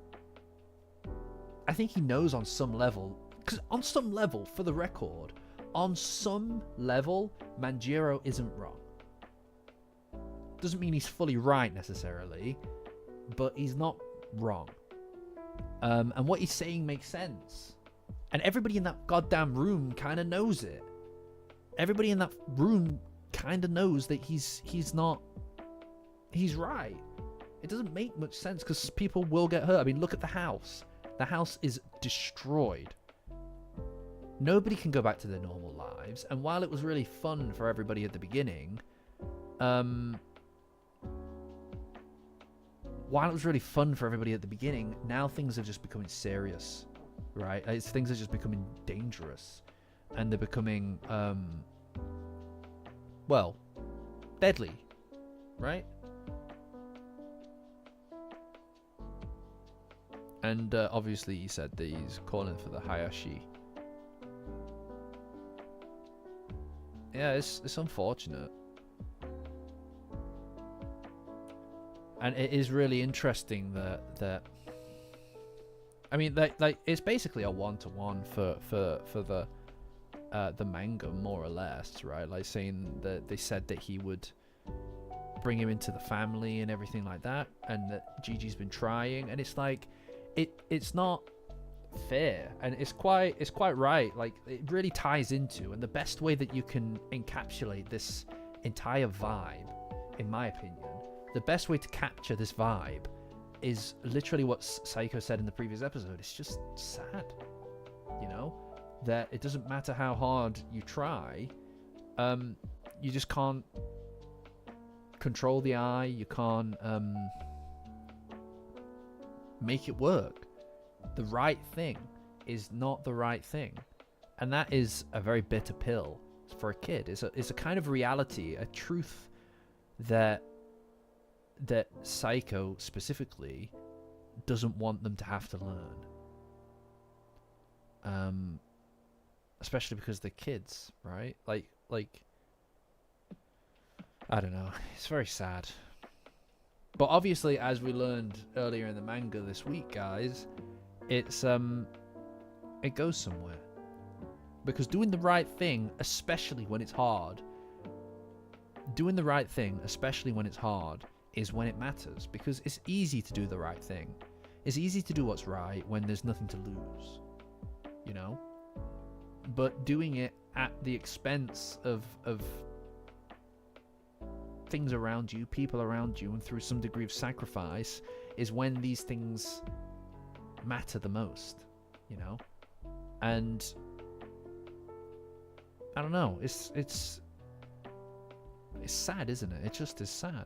I think he knows on some level, because on some level, for the record, on some level, Manjiro isn't wrong. Doesn't mean he's fully right necessarily, but he's not wrong. And what he's saying makes sense. And everybody in that goddamn room kind of knows it. Everybody in that room kind of knows that he's right. It doesn't make much sense because people will get hurt. I mean, look at the house. The house is destroyed. Nobody can go back to their normal lives. And while it was really fun for everybody at the beginning, now things are just becoming serious, right? Things are just becoming dangerous, and they're becoming, well, deadly, right? And obviously he said that he's calling for the Hayashi. Yeah, it's unfortunate. And it is really interesting that I mean, like it's basically a one-to-one for the manga, more or less, right? Like saying that they said that he would bring him into the family and everything like that, and that Gigi's been trying, and it's like it's not fair, and it's quite right. Like, it really ties into, and the best way that you can encapsulate this entire vibe, in my opinion, the best way to capture this vibe is literally what Saiko said in the previous episode. It's just sad, you know, that it doesn't matter how hard you try, you just can't control the eye, you can't make it work. The right thing is not the right thing, and that is a very bitter pill for a kid. It's a kind of reality, a truth that Saiko specifically doesn't want them to have to learn, especially because they're kids, right? Like I don't know, it's very sad. But obviously, as we learned earlier in the manga this week, guys, it's it goes somewhere, because doing the right thing, especially when it's hard, is when it matters, because it's easy to do the right thing. It's easy to do what's right when there's nothing to lose, you know? But doing it at the expense of things around you, people around you, and through some degree of sacrifice, is when these things matter the most, you know? And I don't know, it's sad, isn't it? It just is sad.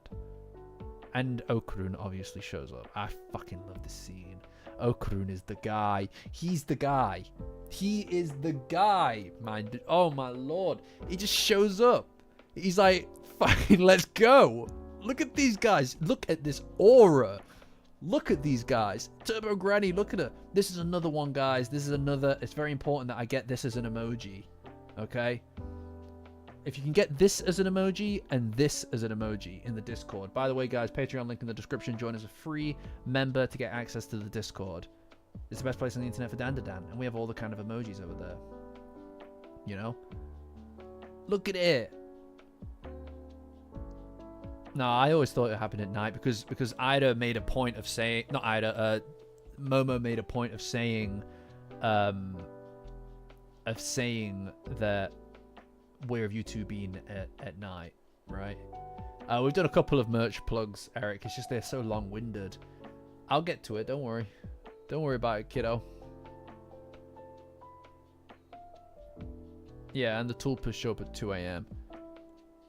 And Okurun obviously shows up. I fucking love this scene. Okurun is the guy. He's the guy. He is the guy, man. Oh my lord. He just shows up. He's like, fucking let's go. Look at these guys. Look at this aura. Look at these guys. Turbo Granny, look at her. This is another one, guys. This is another. It's very important that I get this as an emoji. Okay? If you can get this as an emoji and this as an emoji in the Discord. By the way, guys, Patreon link in the description. Join as a free member to get access to the Discord. It's the best place on the internet for Dandadan. And we have all the kind of emojis over there. You know? Look at it. No, I always thought it happened at night because Ida made a point of saying... Not Ida, Momo made a point of saying... that... Where have you two been at night, right? We've done a couple of merch plugs, Eric. It's just they're so long-winded. I'll get to it. Don't worry. Don't worry about it, kiddo. Yeah, and the tulpas show up at 2 a.m.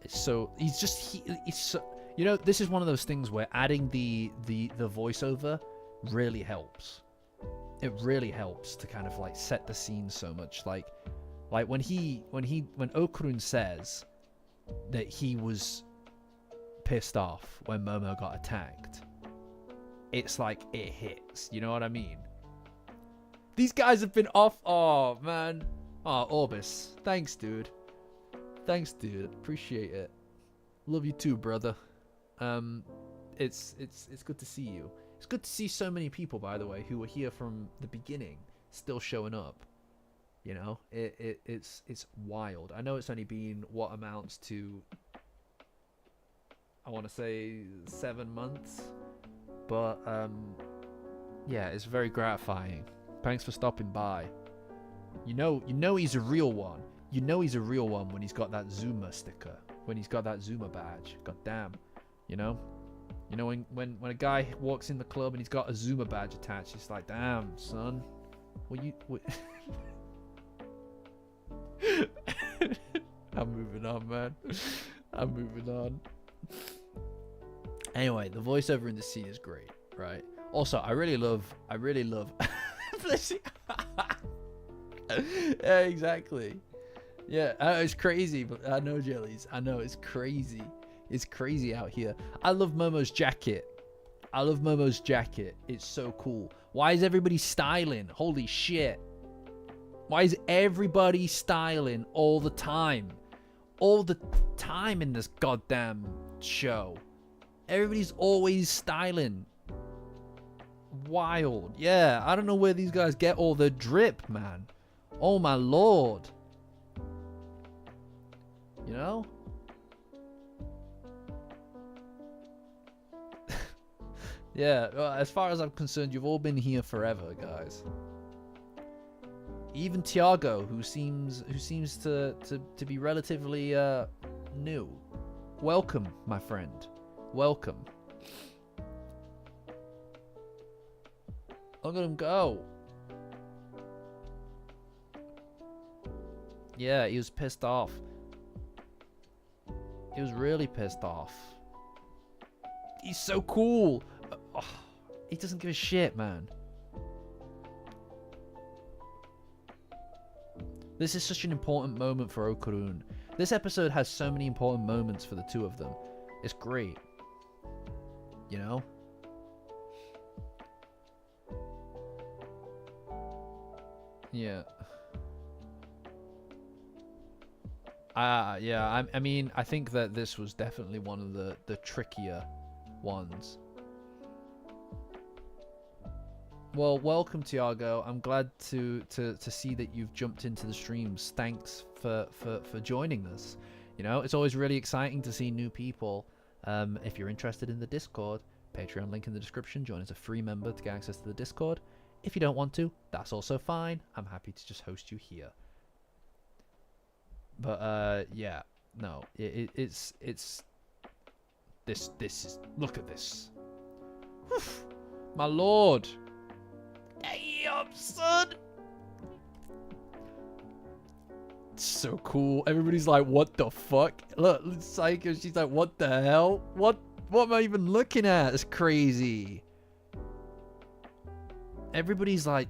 So he's so, you know, this is one of those things where adding the voiceover really helps. It really helps to kind of like set the scene so much. Like when Okurun says that he was pissed off when Momo got attacked, it's like it hits. You know what I mean? These guys have been off. Oh man. Oh, Orbis. Thanks, dude. Thanks, dude. Appreciate it. Love you too, brother. It's good to see you. It's good to see so many people, by the way, who were here from the beginning still showing up. You know, it's wild. I know it's only been what amounts to, I want to say 7 months, but yeah, it's very gratifying. Thanks for stopping by. You know he's a real one. You know he's a real one when he's got that Zuma sticker, when he's got that Zuma badge. God damn, you know when a guy walks in the club and he's got a Zuma badge attached, it's like, damn son, what? I'm moving on, man. I'm moving on. Anyway, the voiceover in the scene is great, right? Also, I really love yeah, exactly. Yeah, it's crazy, but I know, Jellies. I know it's crazy. It's crazy out here. I love Momo's jacket. I love Momo's jacket. It's so cool. Why is everybody styling? Holy shit. Why is everybody styling all the time? All the time in this goddamn show. Everybody's always styling. Wild. Yeah, I don't know where these guys get all the drip, man. Oh my lord. You know? Yeah, well, as far as I'm concerned, you've all been here forever, guys. Even Tiago, who seems to be relatively new. Welcome, my friend. Welcome. Look at him go. Yeah, he was pissed off. He was really pissed off. He's so cool. Oh, he doesn't give a shit, man. This is such an important moment for Okurun. This episode has so many important moments for the two of them. It's great. You know? Yeah. Yeah, I mean, I think that this was definitely one of the trickier ones. Well, welcome, Tiago. I'm glad to see that you've jumped into the streams. Thanks for joining us. You know, it's always really exciting to see new people. If you're interested in the Discord, Patreon link in the description. Join as a free member to get access to the Discord. If you don't want to, that's also fine. I'm happy to just host you here. But yeah, no, it's this is, look at this. Whew, my lord. Damn, son. It's so cool. Everybody's like, what the fuck? Look, Psycho, she's like, what the hell? What am I even looking at? It's crazy. Everybody's like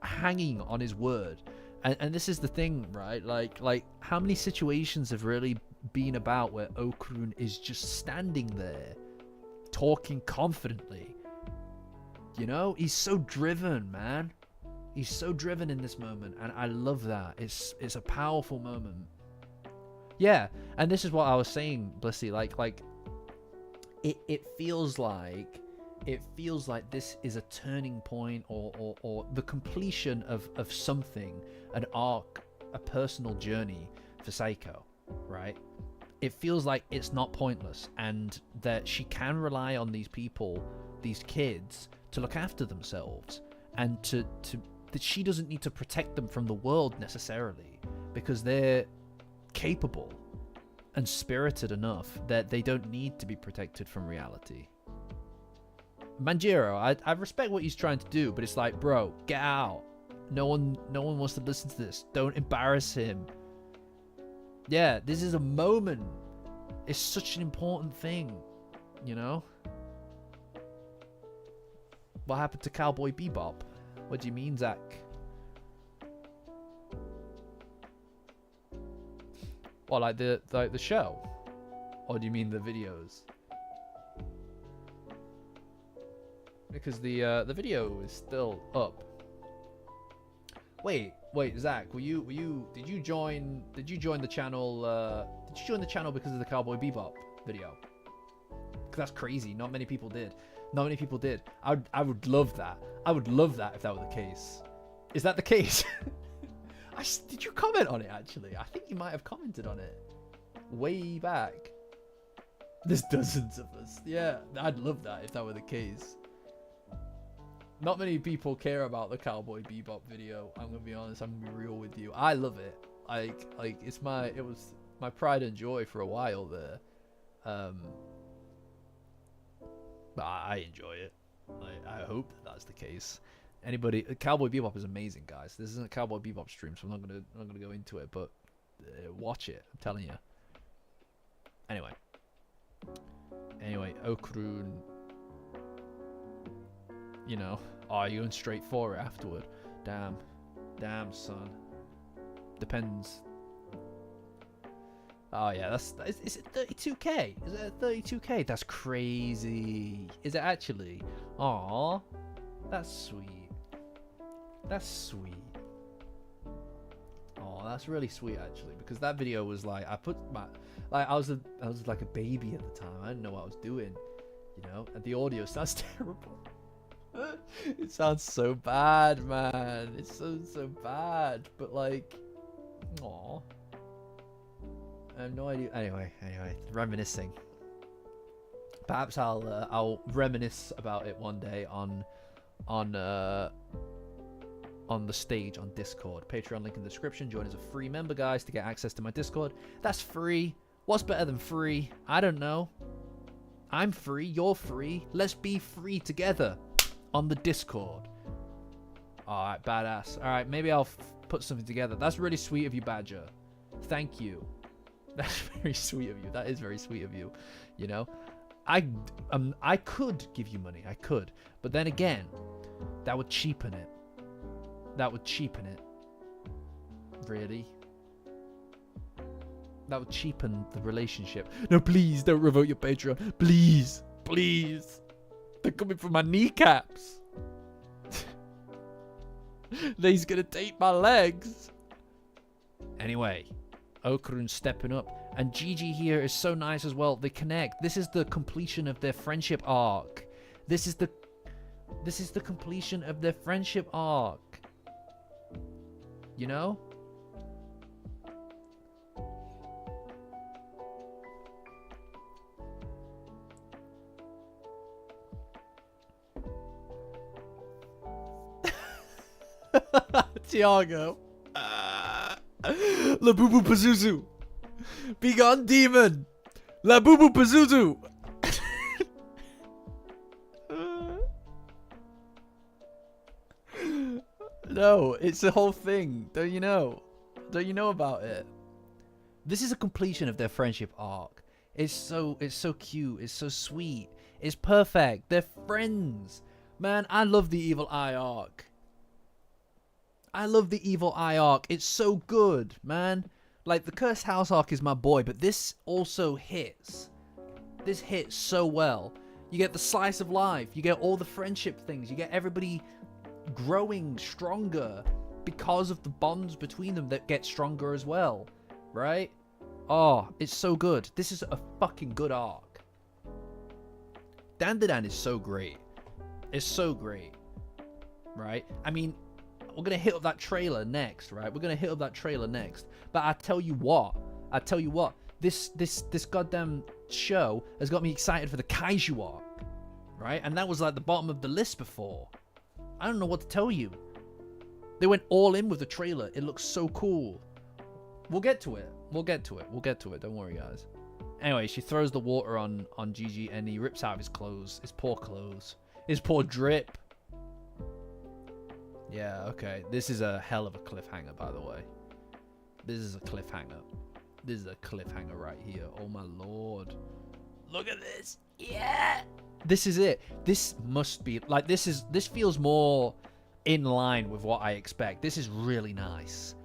hanging on his word. And this is the thing, right? Like how many situations have really been about where Okurun is just standing there, talking confidently. You know, he's so driven, man. He's so driven in this moment, and I love that. It's a powerful moment. Yeah, and this is what I was saying, Blissy. Like it feels like this is a turning point or the completion of something, an arc, a personal journey for Seiko, right? It feels like it's not pointless and that she can rely on these people, these kids, to look after themselves, and that she doesn't need to protect them from the world necessarily, because they're capable and spirited enough that they don't need to be protected from reality. Manjiro, I respect what he's trying to do, but it's like, bro, get out. No one wants to listen to this. Don't embarrass him. Yeah, this is a moment. It's such an important thing, you know? What happened to Cowboy Bebop? What do you mean, Zach? What, like the show? Or do you mean the videos? Because the video is still up. Wait, Zach, did you join the channel? Did you join the channel because of the Cowboy Bebop video? Because that's crazy. Not many people did. Not many people did. I would love that. I would love that if that were the case. Is that the case? Did you comment on it, actually? I think you might have commented on it. Way back. There's dozens of us. Yeah, I'd love that if that were the case. Not many people care about the Cowboy Bebop video. I'm gonna be honest. I'm gonna be real with you. I love it. Like it was my pride and joy for a while there. But I enjoy it. I hope that's the case. Anybody, Cowboy Bebop is amazing, guys. This isn't a Cowboy Bebop stream, so I'm not gonna go into it. But watch it. I'm telling you. Anyway, Okrun. You know, you're going straight for it afterward. Damn, son. Depends. Oh yeah, is it 32k? Is it 32k? That's crazy. Is it actually? Aw, that's sweet. That's sweet. Oh, that's really sweet actually, because that video was like I was like a baby at the time. I didn't know what I was doing, you know. And the audio sounds terrible. It sounds so bad, man. It's so bad. But like, aw. I have no idea. Anyway, reminiscing. Perhaps I'll reminisce about it one day on the stage on Discord. Patreon link in the description. Join as a free member, guys, to get access to my Discord. That's free. What's better than free? I don't know. I'm free. You're free. Let's be free together on the Discord. All right, badass. All right, maybe I'll put something together. That's really sweet of you, Badger. Thank you. That's very sweet of you. That is very sweet of you. You know, I could give you money. I could, but then again, that would cheapen it. That would cheapen it. Really? That would cheapen the relationship. No, please don't revoke your Patreon. Please, please. They're coming for my kneecaps. They's gonna take my legs. Anyway. Okrun stepping up, and Gigi here is so nice as well. They connect. This is the completion of their friendship arc. This is the completion of their friendship arc. You know? Tiago. Labubu Pazuzu. Be gone, demon. Labubu Pazuzu. No, it's the whole thing. Don't you know? Don't you know about it? This is a completion of their friendship arc. It's so cute. It's so sweet. It's perfect. They're friends. Man, I love the Evil Eye arc. I love the Evil Eye arc. It's so good, man. Like, the Cursed House arc is my boy, but this also hits. This hits so well. You get the slice of life. You get all the friendship things. You get everybody growing stronger because of the bonds between them that get stronger as well. Right? Oh, it's so good. This is a fucking good arc. Dandadan is so great. It's so great. Right? I mean, we're going to hit up that trailer next, right? We're going to hit up that trailer next. But I tell you what. This goddamn show has got me excited for the Kaiju arc, right? And that was like the bottom of the list before. I don't know what to tell you. They went all in with the trailer. It looks so cool. We'll get to it. We'll get to it. Don't worry, guys. Anyway, she throws the water on Gigi and he rips out his clothes. His poor clothes. His poor drip. Yeah, okay. This is a hell of a cliffhanger, by the way. This is a cliffhanger. This is a cliffhanger right here. Oh my lord. Look at this. Yeah. This is it. This must be like this feels more in line with what I expect. This is really nice.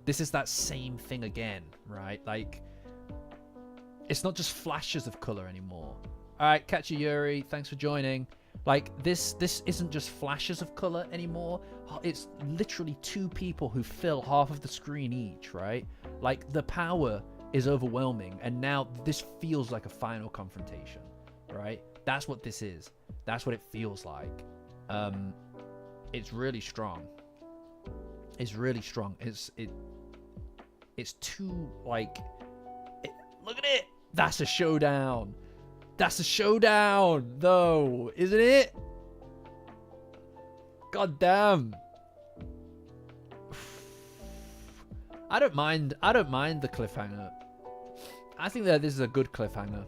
This is that same thing again, right? Like, it's not just flashes of color anymore. All right, Catcher Yuri, thanks for joining. Like, this isn't just flashes of color anymore. It's literally two people who fill half of the screen each, right? Like, the power is overwhelming, and now this feels like a final confrontation, right? That's what this is. That's what it feels like. It's really strong. It's really strong. It's too, like, look at it. That's a showdown. That's a showdown, though, isn't it? God damn. I don't mind the cliffhanger. I think that this is a good cliffhanger.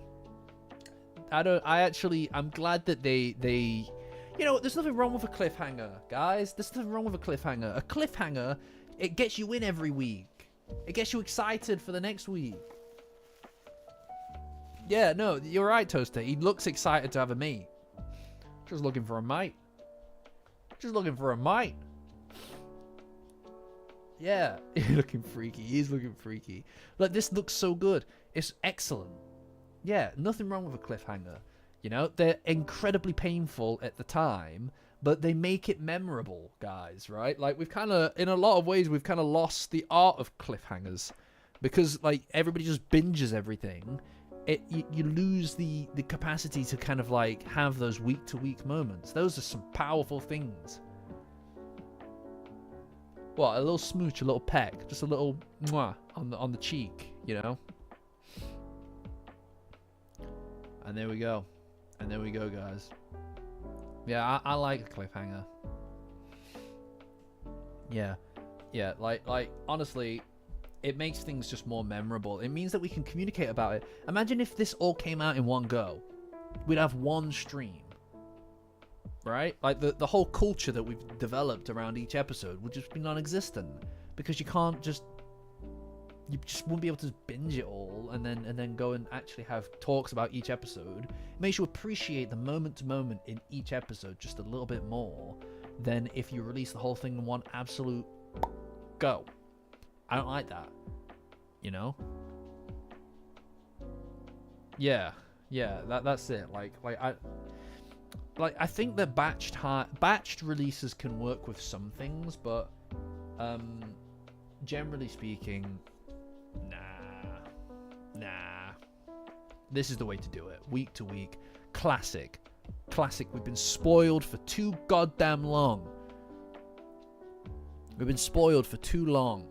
I'm glad that they you know, there's nothing wrong with a cliffhanger, guys. There's nothing wrong with a cliffhanger. A cliffhanger, it gets you in every week. It gets you excited for the next week. Yeah, no, you're right, Toaster. He looks excited to have a mate. Just looking for a mate. Just looking for a mate. Yeah, he's looking freaky. He's looking freaky. Like, this looks so good. It's excellent. Yeah, nothing wrong with a cliffhanger. You know, they're incredibly painful at the time, but they make it memorable, guys, right? Like, we've kind of, in a lot of ways, we've kind of lost the art of cliffhangers because, like, everybody just binges everything. You lose the capacity to kind of, like, have those week-to-week moments. Those are some powerful things. What, a little smooch, a little peck, just a little mwah on the cheek, you know? And there we go. And there we go, guys. Yeah, I like a cliffhanger. Yeah. Yeah, like honestly, it makes things just more memorable. It means that we can communicate about it. Imagine if this all came out in one go. We'd have one stream. Right? Like, the whole culture that we've developed around each episode would just be non-existent. Because you just wouldn't be able to binge it all and then go and actually have talks about each episode. It makes you appreciate the moment to moment in each episode just a little bit more than if you release the whole thing in one absolute go. I don't like that. You know? Yeah, that's it. I think that batched releases can work with some things, but generally speaking, nah. This is the way to do it. Week to week. Classic. We've been spoiled for too goddamn long. We've been spoiled for too long.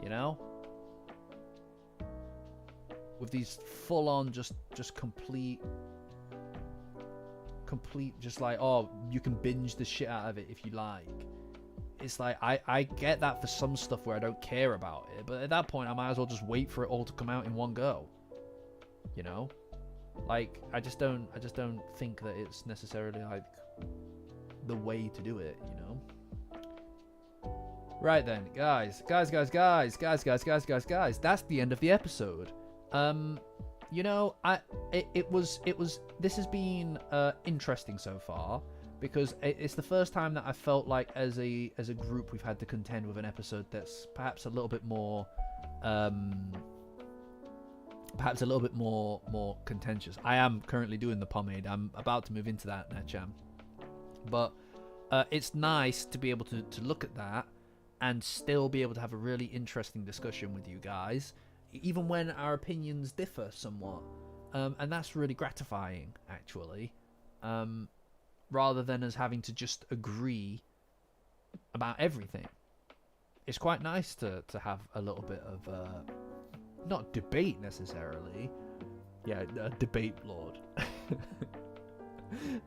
You know? With these full-on, just complete, just like, oh, you can binge the shit out of it if you like. It's like, I get that for some stuff where I don't care about it, but at that point, I might as well just wait for it all to come out in one go. You know? Like, I just don't think that it's necessarily, like, the way to do it, you know? Right then, guys, that's the end of the episode. You know, this has been interesting so far, because it's the first time that I felt like as a group we've had to contend with an episode that's perhaps a little bit more more contentious. I am currently doing the pomade. I'm about to move into that, Nacham. But it's nice to be able to look at that and still be able to have a really interesting discussion with you guys, even when our opinions differ somewhat. And that's really gratifying, actually. Rather than us having to just agree about everything. It's quite nice to have a little bit of, not debate necessarily. Yeah, debate lord.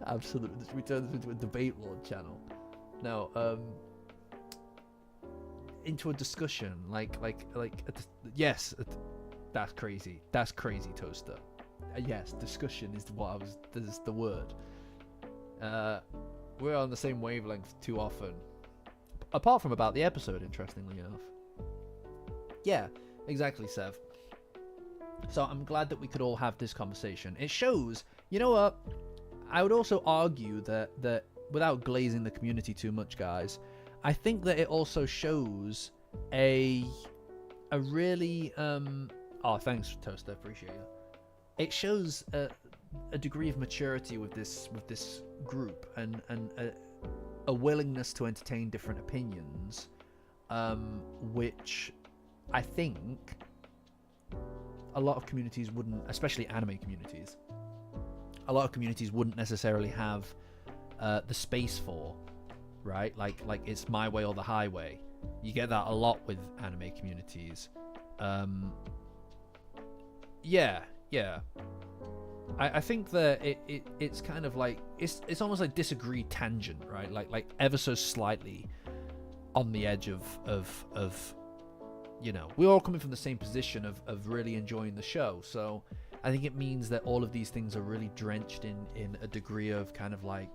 Absolutely. We turn this into a debate lord channel. No, into a discussion, yes, that's crazy. That's crazy, Toaster. Yes, discussion is is the word. We're on the same wavelength too often. Apart from about the episode, interestingly enough. Yeah, exactly, Sev. So I'm glad that we could all have this conversation. It shows, you know what? I would also argue that without glazing the community too much, guys, I think that it also shows a really oh, thanks, Toaster, appreciate you. It shows a degree of maturity with this group and a willingness to entertain different opinions, which I think a lot of communities wouldn't, especially anime communities, a lot of communities wouldn't necessarily have the space for, right? Like it's my way or the highway. You get that a lot with anime communities. Yeah. I think that it's kind of like it's almost like disagreed tangent, right? Like ever so slightly on the edge of you know, we're all coming from the same position of really enjoying the show. So I think it means that all of these things are really drenched in a degree of kind of like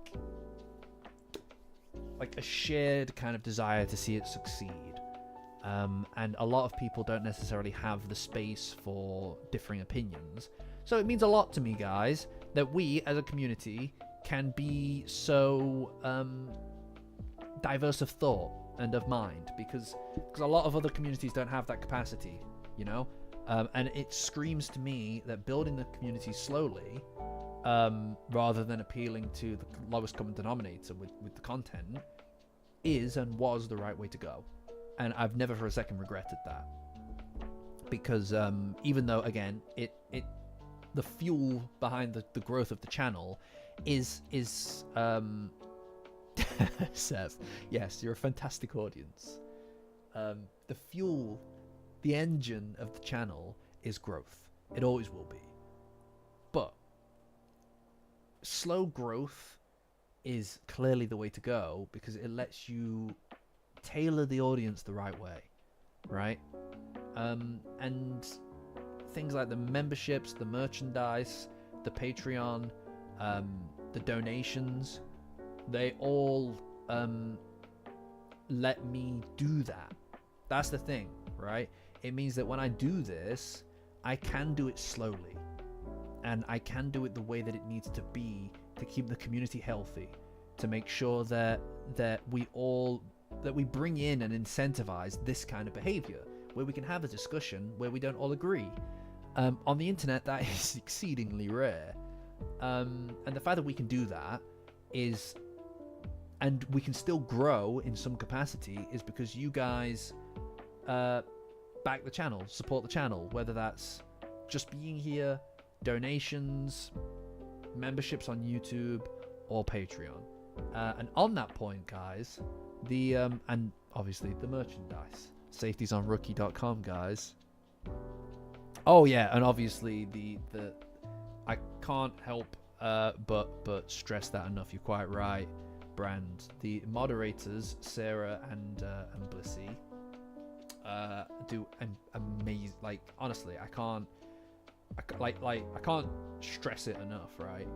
a shared kind of desire to see it succeed. And a lot of people don't necessarily have the space for differing opinions. So it means a lot to me, guys, that we as a community can be so diverse of thought and of mind, because a lot of other communities don't have that capacity, you know? And it screams to me that building the community slowly, rather than appealing to the lowest common denominator with the content, is and was the right way to go. And I've never for a second regretted that. Because even though, again, the fuel behind the growth of the channel is Seth, yes, you're a fantastic audience. The fuel, the engine of the channel is growth. It always will be. But slow growth is clearly the way to go, because it lets you tailor the audience the right way, right? And things like the memberships, the merchandise, the Patreon, the donations, they all let me do that. That's the thing, right? It means that when I do this, I can do it slowly, and I can do it the way that it needs to be to keep the community healthy, to make sure that we bring in and incentivize this kind of behavior, where we can have a discussion where we don't all agree. On the internet, that is exceedingly rare. And the fact that we can do that is, and we can still grow in some capacity, is because you guys back the channel, support the channel, whether that's just being here, donations, memberships on YouTube, or Patreon. And on that point, guys, the and obviously the merchandise, safetiesonrookie.com, guys. Oh yeah, and obviously the I can't help but stress that enough. You're quite right, Brand. The moderators, Sarah and Blissy, do amazing. Like, honestly, I can't stress it enough, right?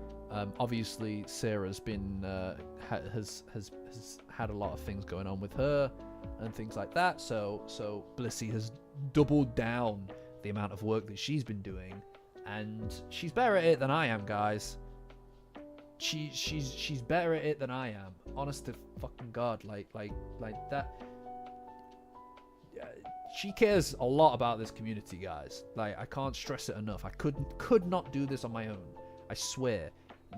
Obviously Sarah's been has had a lot of things going on with her and things like that, so Blissy has doubled down the amount of work that she's been doing, and she's better at it than I am, guys. She's better at it than I am, honest to fucking god. Like that. She cares a lot about this community, guys. Like, I can't stress it enough. I could not do this on my own. I swear.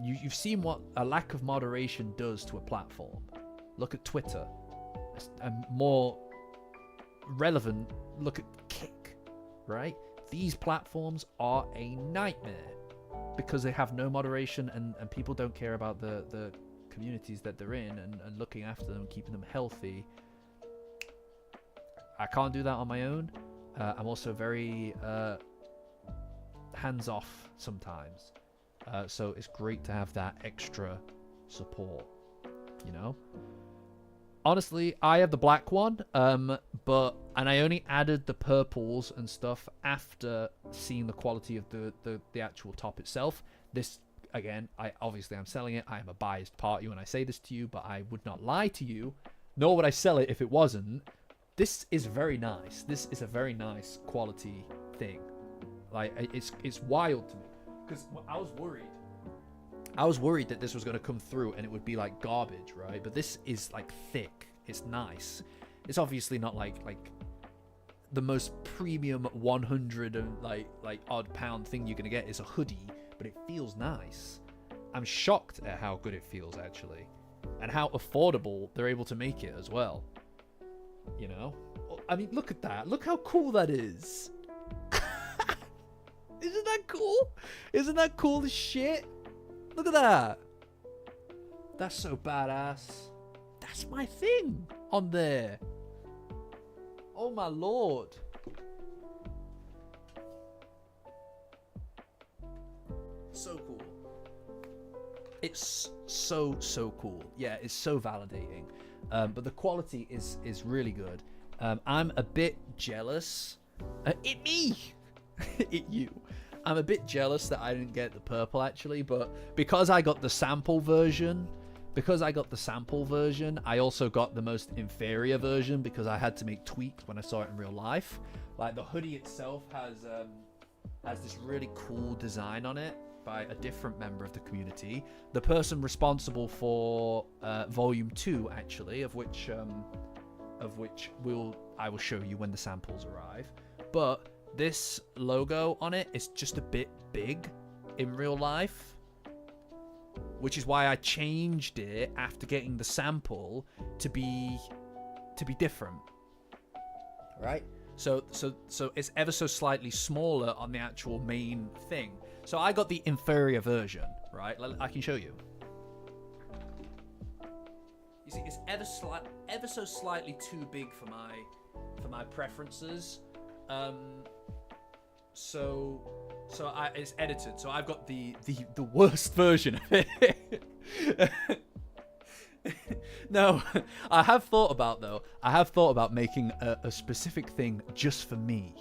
You've seen what a lack of moderation does to a platform. Look at Twitter. And more relevant, look at Kick, right? These platforms are a nightmare because they have no moderation, and people don't care about the communities that they're in and looking after them, keeping them healthy. I can't do that on my own. I'm also very hands-off sometimes. So it's great to have that extra support, you know? Honestly, I have the black one, and I only added the purples and stuff after seeing the quality of the actual top itself. This, again, I'm selling it. I am a biased party when I say this to you, but I would not lie to you, nor would I sell it if it wasn't. This is very nice. This is a very nice quality thing. Like, it's wild to me, because I was worried. I was worried that this was going to come through and it would be like garbage, right? But this is like thick. It's nice. It's obviously not like the most premium 100 and like odd pound thing you're going to get is a hoodie, but it feels nice. I'm shocked at how good it feels, actually, and how affordable they're able to make it as well. You know, I mean, look at that. Look how cool that is. Isn't that cool? Isn't that cool as shit? Look at that. That's so badass. That's my thing on there. Oh my lord. So cool. It's so cool. Yeah, it's so validating. But the quality is really good. I'm a bit jealous. It me. It you. I'm a bit jealous that I didn't get the purple actually, but because I got the sample version, I also got the most inferior version because I had to make tweaks when I saw it in real life. Like the hoodie itself has this really cool design on it by a different member of the community. The person responsible for volume 2 actually, of which I will show you when the samples arrive. But this logo on it is just a bit big in real life, which is why I changed it after getting the sample to be different, right? So it's ever so slightly smaller on the actual main thing. So I got the inferior version, right? I can show you. You see, it's ever so slightly too big for my preferences. It's edited, so I've got the worst version of it. No, I have thought about making a specific thing just for me,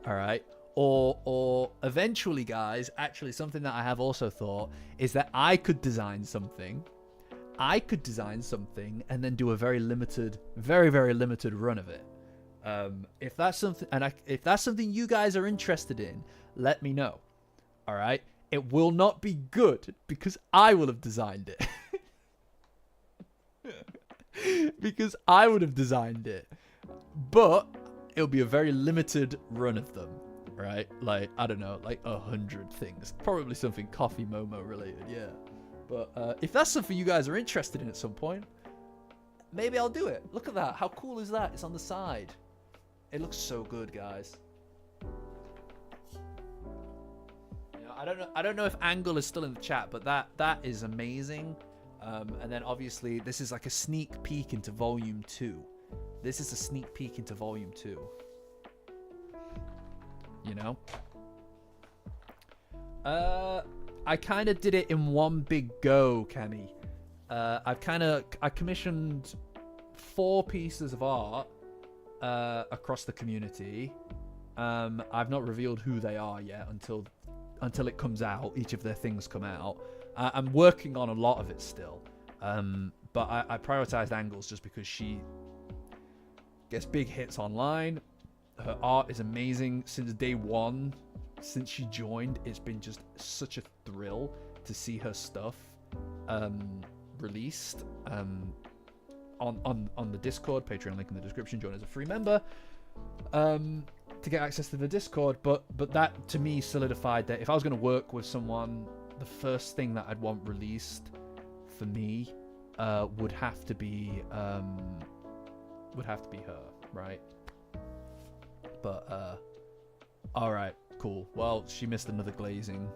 all right? Or eventually, guys, actually something that I have also thought is that I could design something and then do a very limited run of it. If that's something you guys are interested in, let me know. All right, it will not be good because I will have designed it. Because I would have designed it, but it'll be a very limited run of them, right? Like, I don't know, like 100 things, probably something Coffee Momo related, yeah. But if that's something you guys are interested in at some point, maybe I'll do it. Look at that, how cool is that? It's on the side. It looks so good, guys. You know, I don't know if Angle is still in the chat, but that is amazing. And then obviously this is like a sneak peek into volume 2. This is a sneak peek into volume 2. You know? I kind of did it in one big go, Kemi. I commissioned 4 pieces of art across the community. I've not revealed who they are yet until it comes out. Each of their things come out. I'm working on a lot of it still, but I prioritized Angles just because she gets big hits online. Her art is amazing since day one. Since she joined, it's been just such a thrill to see her stuff released on the Discord. Patreon link in the description. Join as a free member to get access to the Discord. But that to me solidified that if I was going to work with someone, the first thing that I'd want released for me would have to be her, right? But all right, cool. Well, she missed another glazing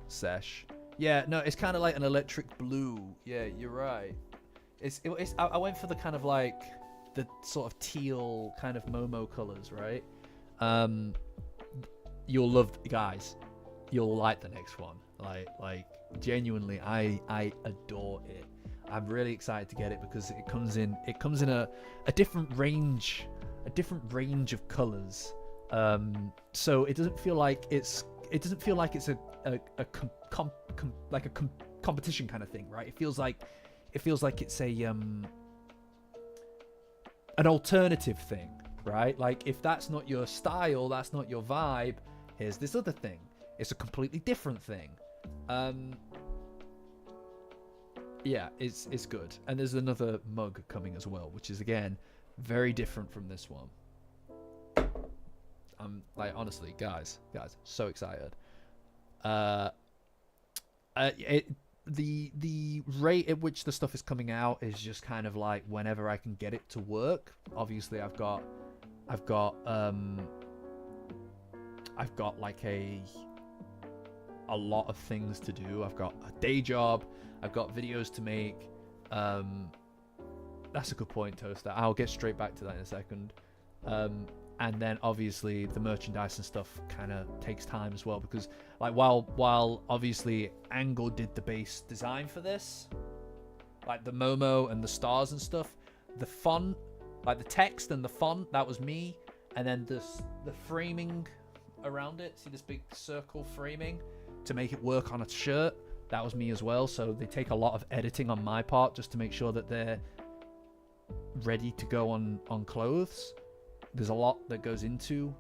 sesh. Yeah, no, it's kind of like an electric blue. Yeah, you're right. I went for the kind of like the sort of teal kind of Momo colors, right? You'll love, guys. You'll like the next one. Like genuinely, I adore it. I'm really excited to get it because it comes in a different range of colors. So it doesn't feel like it's a competition kind of thing, right? It feels like it's an alternative thing, right? Like if that's not your style, that's not your vibe, here's this other thing. It's a completely different thing. Yeah, it's good. And there's another mug coming as well, which is again very different from this one. I'm like, honestly, guys, so excited. The rate at which the stuff is coming out is just kind of like whenever I can get it to work. Obviously, I've got like a lot of things to do. I've got a day job. I've got videos to make. That's a good point, Toaster. I'll get straight back to that in a second. And then obviously the merchandise and stuff kind of takes time as well, because like while obviously Angle did the base design for this, like the Momo and the stars and stuff, the font, like the text and the font, that was me. And then the framing around it, see this big circle framing to make it work on a shirt, that was me as well. So they take a lot of editing on my part just to make sure that they're ready to go on clothes. There's a lot that goes into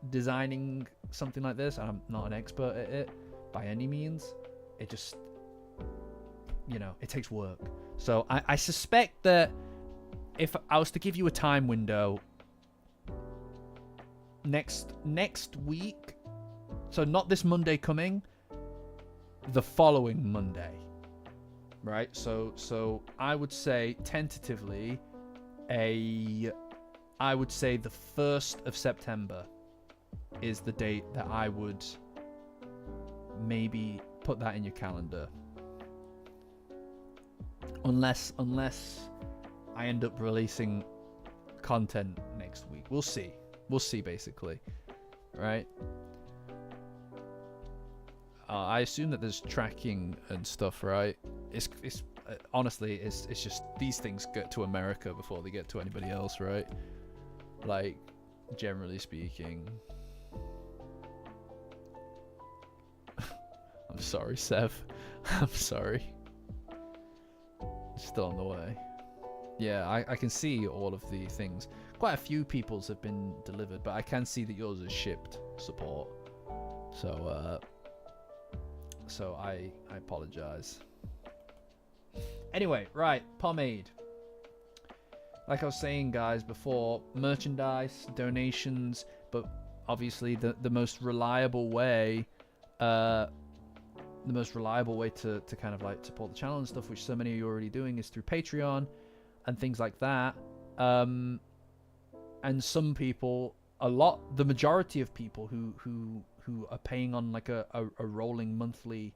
designing something like this, and I'm not an expert at it by any means. It just, you know, it takes work. So I suspect that if I was to give you a time window, next week, so not this Monday coming, the following Monday, right? So I would say tentatively I would say the 1st of September is the date that I would maybe put that in your calendar. Unless I end up releasing content next week. We'll see. We'll see, basically. Right? I assume that there's tracking and stuff, right? It's honestly, it's just these things get to America before they get to anybody else, right? Like, generally speaking. I'm sorry, Sev. I'm sorry. Still on the way. Yeah, I can see all of the things. Quite a few people's have been delivered, but I can see that yours is shipped support. So I apologize. Anyway, right, pomade. Like I was saying, guys, before, merchandise, donations, but obviously the most reliable way, to kind of like support the channel and stuff, which so many of you are already doing, is through Patreon and things like that. And some people, the majority of people who are paying on like a rolling monthly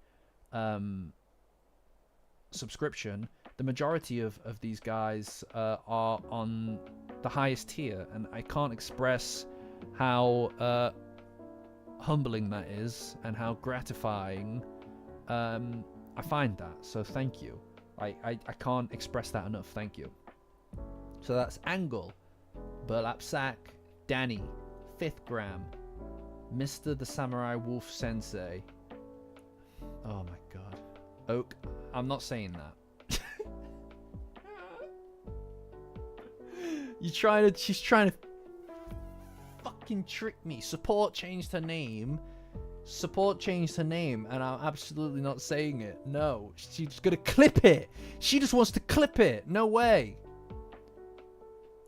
subscription, the majority of these guys are on the highest tier, and I can't express how humbling that is and how gratifying I find that. So thank you. I can't express that enough. Thank you. So that's Angle, Burlap Sack, Danny, Fifth Gram, Mr. the Samurai Wolf Sensei. Oh my god. Oak. I'm not saying that. She's trying to fucking trick me. Support changed her name, and I'm absolutely not saying it. No, she's gonna clip it. She just wants to clip it. No way.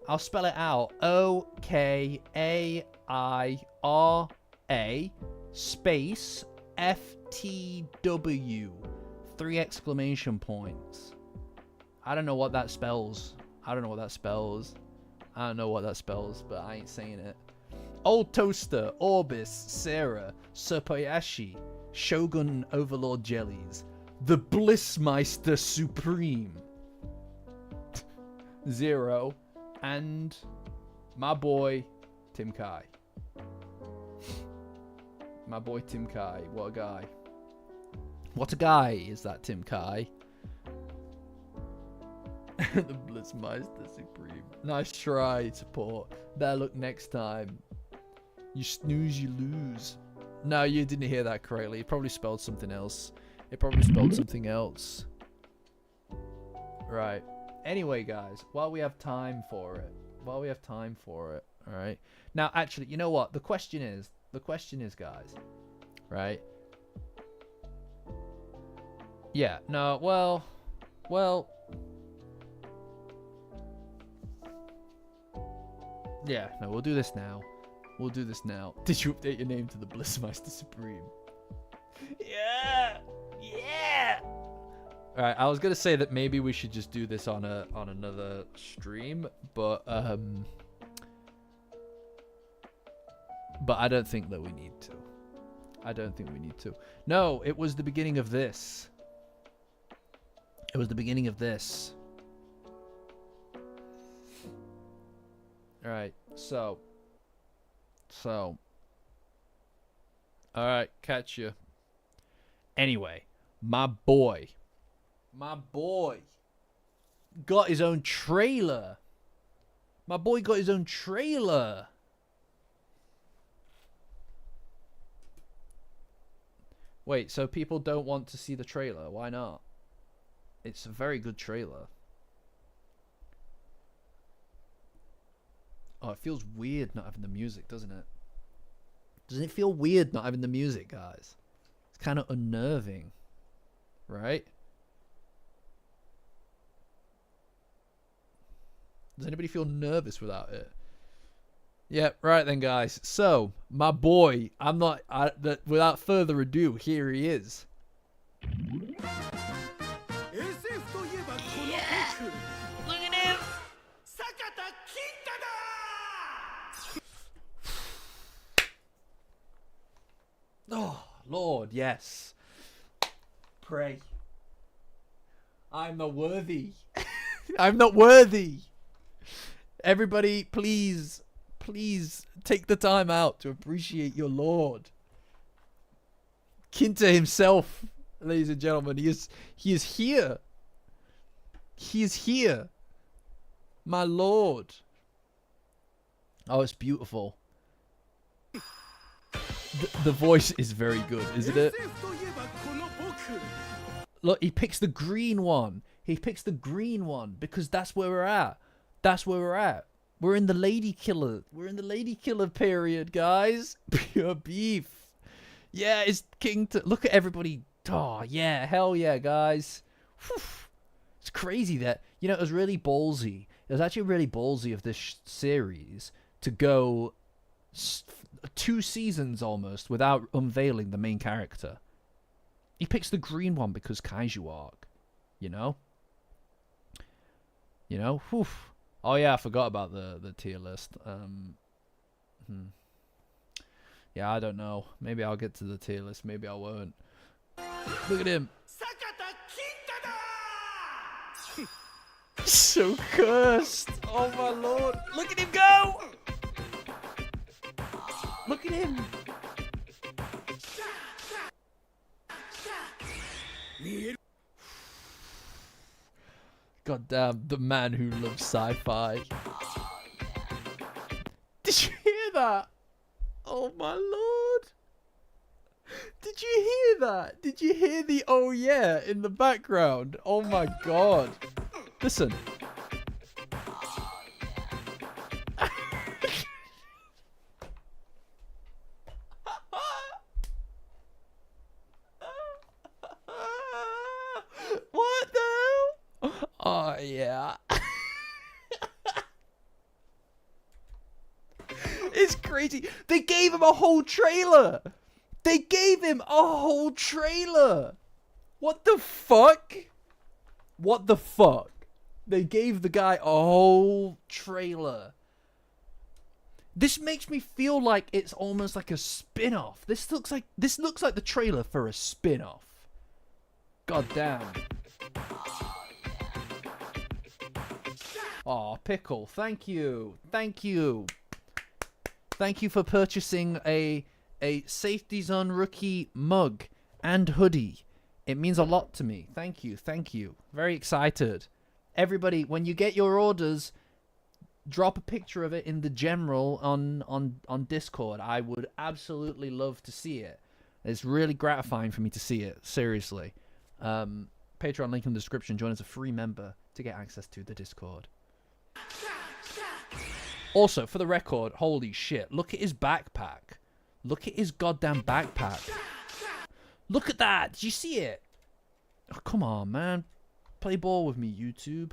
I'll spell it out. OKAIRA space FTW. 3 exclamation points. I don't know what that spells. I don't know what that spells, but I ain't saying it. Old Toaster, Orbis, Sarah, Serpoyashi, Shogun Overlord Jellies, the Blissmeister Supreme, 0, and my boy Tim Kai. My boy Tim Kai, what a guy. What a guy is that Tim Kai. The Blitzmeister Supreme. Nice try, support. Better luck next time. You snooze, you lose. No, you didn't hear that correctly. It probably spelled something else. Right. Anyway, guys, while we have time for it, alright? Now, actually, you know what? The question is, guys, right? Yeah, no, well... Yeah, no, we'll do this now. Did you update your name to the Blissmeister Supreme? Yeah! Alright, I was gonna say that maybe we should just do this on another stream, but I don't think that we need to. I don't think we need to. No, it was the beginning of this. It was the beginning of this. Alright, so. Alright, catch you. Anyway, my boy got his own trailer. My boy got his own trailer. Wait, so people don't want to see the trailer? Why not? It's a very good trailer. Oh, it feels weird not having the music, doesn't it? Doesn't it feel weird not having the music, guys? It's kind of unnerving, right? Does anybody feel nervous without it? Yeah, right then, guys. So, my boy, without further ado, here he is. Yeah! Look at him! Oh, Lord, yes. Pray. I'm not worthy. I'm not worthy. Everybody, please take the time out to appreciate your Lord. Kinta himself, ladies and gentlemen, he is here. He is here. My Lord. Oh, it's beautiful. The voice is very good, isn't it? Look, he picks the green one. He picks the green one because that's where we're at. That's where we're at. We're in the lady killer. We're in the lady killer period, guys. Pure beef. Yeah, it's Kinta. Look at everybody. Oh, yeah. Hell yeah, guys. Whew. It's crazy that, you know, it was really ballsy. It was actually really ballsy of this series to go 2 seasons almost without unveiling the main character. He picks the green one because Kaiju arc. You know? You know? Whew. Oh yeah, I forgot about the tier list. Yeah, I don't know. Maybe I'll get to the tier list. Maybe I won't. Look at him. So cursed. Oh my Lord. Look at him go. Look at him. God damn, the man who loves sci-fi. Did you hear that? Oh my Lord. Did you hear that? Did you hear the oh yeah in the background? Oh my God. Listen. What the hell? Oh yeah. It's crazy. They gave him a whole trailer. They gave him a whole trailer. What the fuck? What the fuck? They gave the guy a whole trailer. This makes me feel like it's almost like a spin-off. This looks like the trailer for a spin-off. God damn. Aw, Pickle, thank you. Thank you. Thank you for purchasing a Safety Zone Rookie mug and hoodie. It means a lot to me. Thank you. Thank you. Very excited. Everybody, when you get your orders, drop a picture of it in the general on Discord. I would absolutely love to see it. It's really gratifying for me to see it. Seriously. Patreon link in the description. Join as a free member to get access to the Discord. Also, for the record, holy shit, look at his backpack. Look at his goddamn backpack. Look at that. Did you see it? Oh, come on, man. Play ball with me, YouTube.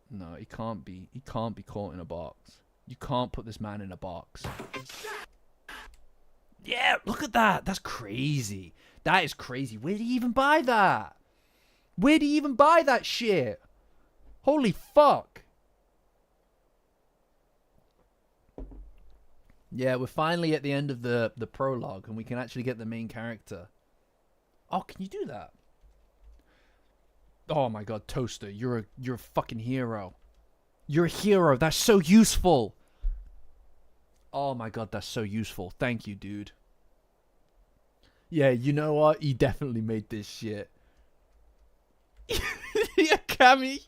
No, he can't be caught in a box. You can't put this man in a box. Yeah, look at that. That's crazy. That is crazy. Where did he even buy that? Where did he even buy that shit? Holy fuck. Yeah, we're finally at the end of the prologue, and we can actually get the main character. Oh, can you do that? Oh my God, Toaster, you're a fucking hero. You're a hero. That's so useful. Oh my God, that's so useful. Thank you, dude. Yeah, you know what? He definitely made this shit. Yeah, Cammy.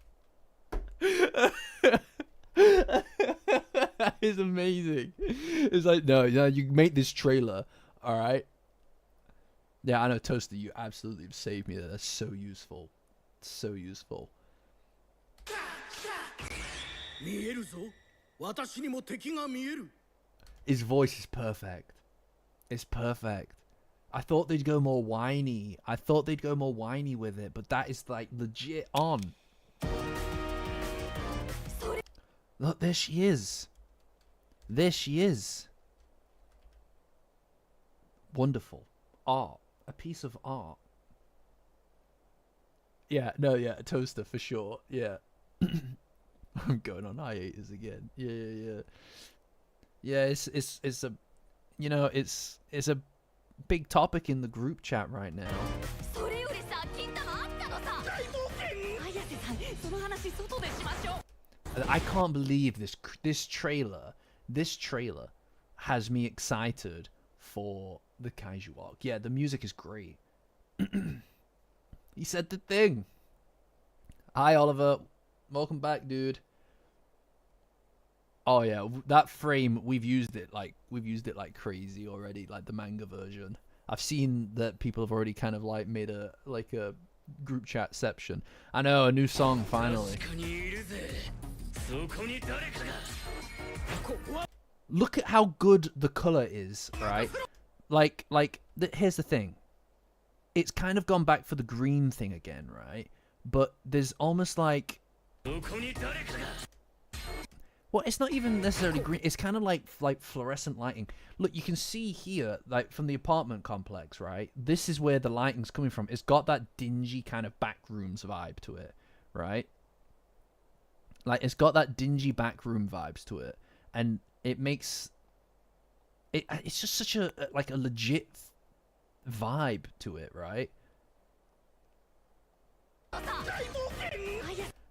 That is amazing. It's like, no, you make this trailer, all right? Yeah, I know, Toaster, you absolutely saved me there. That's so useful. So useful. His voice is perfect. It's perfect. I thought they'd go more whiny. With it, but that is like legit on. Look, there she is. There she is. Wonderful. Art. A piece of art. Yeah, no, yeah, a Toaster for sure. Yeah. I'm going on hiatus again. Yeah. Yeah, it's a, you know, it's a big topic in the group chat right now. I can't believe this trailer has me excited for the Kaiju arc. Yeah, the music is great. He said the thing. Hi, Oliver. Welcome back, dude. Oh yeah, that frame, we've used it like crazy already, like the manga version. I've seen that people have already kind of like made a group chat section. I know, a new song finally. Look at how good the color is, right? Here's the thing. It's kind of gone back for the green thing again, right? But there's almost like, well, it's not even necessarily green. It's kind of like fluorescent lighting. Look, you can see here, like from the apartment complex, right? This is where the lighting's coming from. It's got that dingy kind of back rooms vibe to it, right? Like, it's got that dingy back room vibes to it, and it makes it. It's just such a legit vibe to it, right?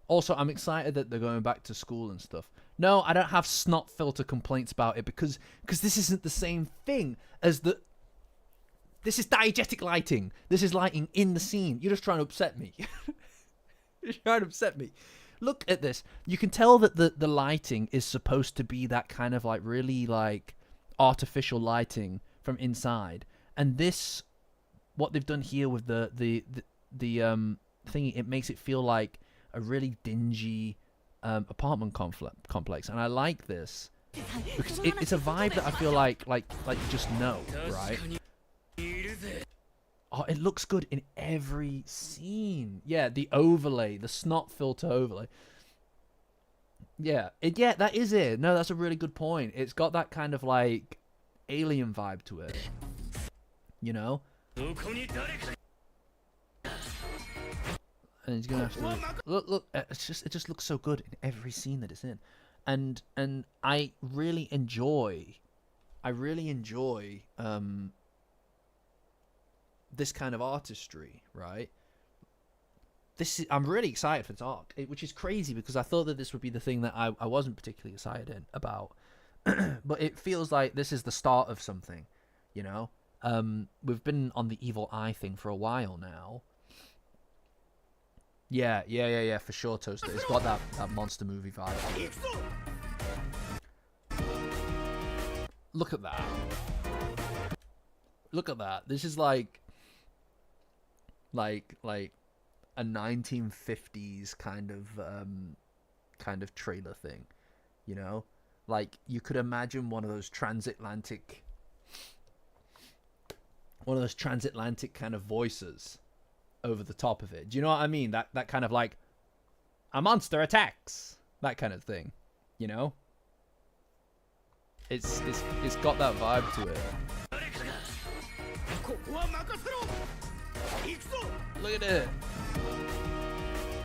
Also, I'm excited that they're going back to school and stuff. No, I don't have snot filter complaints about it because this isn't the same thing as the. This is diegetic lighting. This is lighting in the scene. You're just trying to upset me. You're trying to upset me. Look at this. You can tell that the lighting is supposed to be that kind of like really like artificial lighting from inside. And this, what they've done here with the thingy, it makes it feel like a really dingy apartment complex, and I like this because it's a vibe that I feel like you just know, right? Oh, it looks good in every scene. Yeah, the overlay, the snot filter overlay. Yeah, that is it. No, that's a really good point. It's got that kind of like alien vibe to it, you know? And he's gonna have to look. It just looks so good in every scene that it's in, and I really enjoy this kind of artistry, right? I'm really excited for this arc, which is crazy because I thought that this would be the thing that I wasn't particularly excited about, but it feels like this is the start of something, you know. We've been on the evil eye thing for a while now. Yeah, for sure, Toaster. It's got that monster movie vibe. Look at that. Look at that. This is like a 1950s kind of trailer thing, you know? Like, you could imagine one of those transatlantic kind of voices over the top of it. Do you know what I mean? That kind of like, a monster attacks, that kind of thing, you know? It's got that vibe to it. Look at it.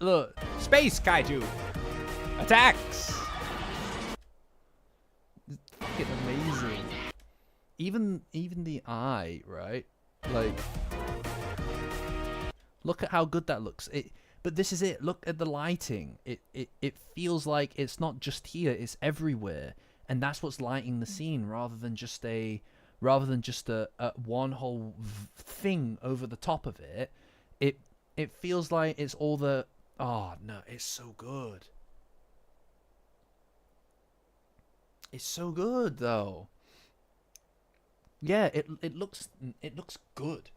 Look, space kaiju attacks. It's fucking amazing. even the eye, right? Like, look at how good that looks. But this is it. Look at the lighting. It feels like it's not just here, it's everywhere. And that's what's lighting the scene rather than just a one whole thing over the top of it. It feels like it's all the oh no, it's so good. It's so good though. Yeah, it looks good.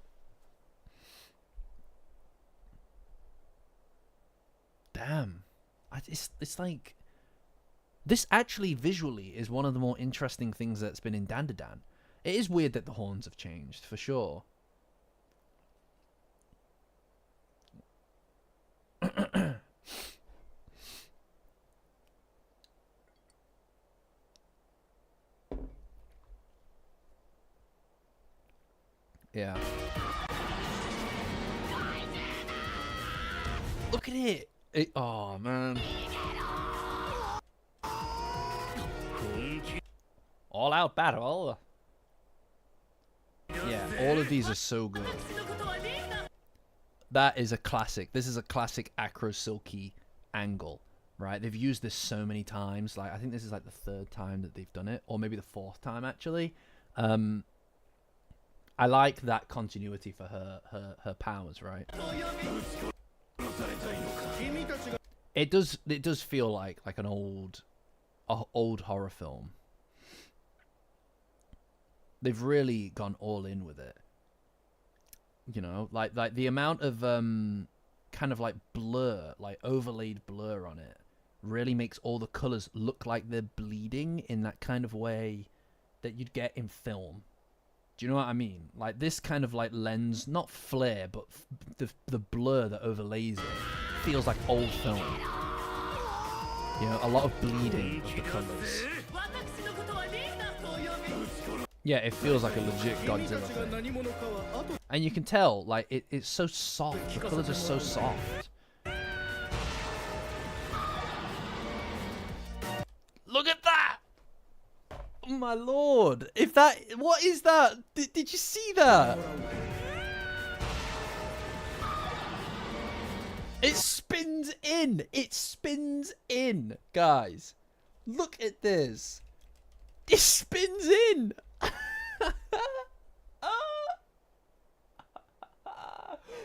Damn. It's like this actually visually is one of the more interesting things that's been in Dandadan. It is weird that the horns have changed, for sure. Yeah. Look at it. Oh, man. All out battle. Yeah, all of these are so good. That is a classic. This is a classic Acro Silky angle, right? They've used this so many times. Like, I think this is like the 3rd time that they've done it, or maybe the 4th time actually. I like that continuity for her powers, right? It does feel like an old horror film. They've really gone all in with it. You know, like the amount of kind of like blur, like overlaid blur on it really makes all the colors look like they're bleeding in that kind of way that you'd get in film. Do you know what I mean? Like this kind of like lens, not flare, but the blur that overlays it feels like old film. You know, a lot of bleeding of the colors. Yeah, it feels like a legit Godzilla thing. And you can tell, like, it's so soft. The colors are so soft. Look at that! Oh my lord! What is that? Did you see that? It spins in! It spins in, guys. Look at this. It spins in!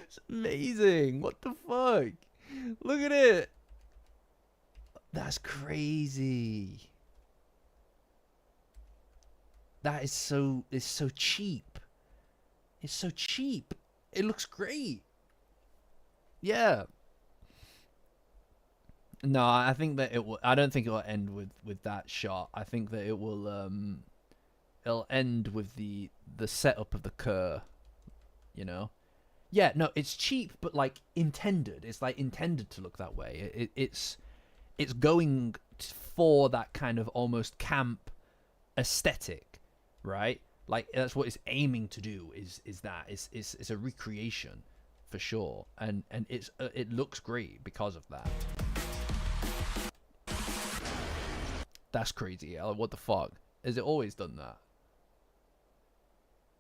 It's amazing. What the fuck? Look at it. That's crazy. That is so cheap. It's so cheap. It looks great. Yeah. No, I think that it will. I don't think it will end with that shot. I think that it will. It'll end with the setup of the Kerr. You know. Yeah. No, it's cheap, but like intended. It's like intended to look that way. It's going for that kind of almost camp aesthetic, right? Like that's what it's aiming to do. Is that it's a recreation for sure, and it looks great because of that. That's crazy. What the fuck? Has it always done that?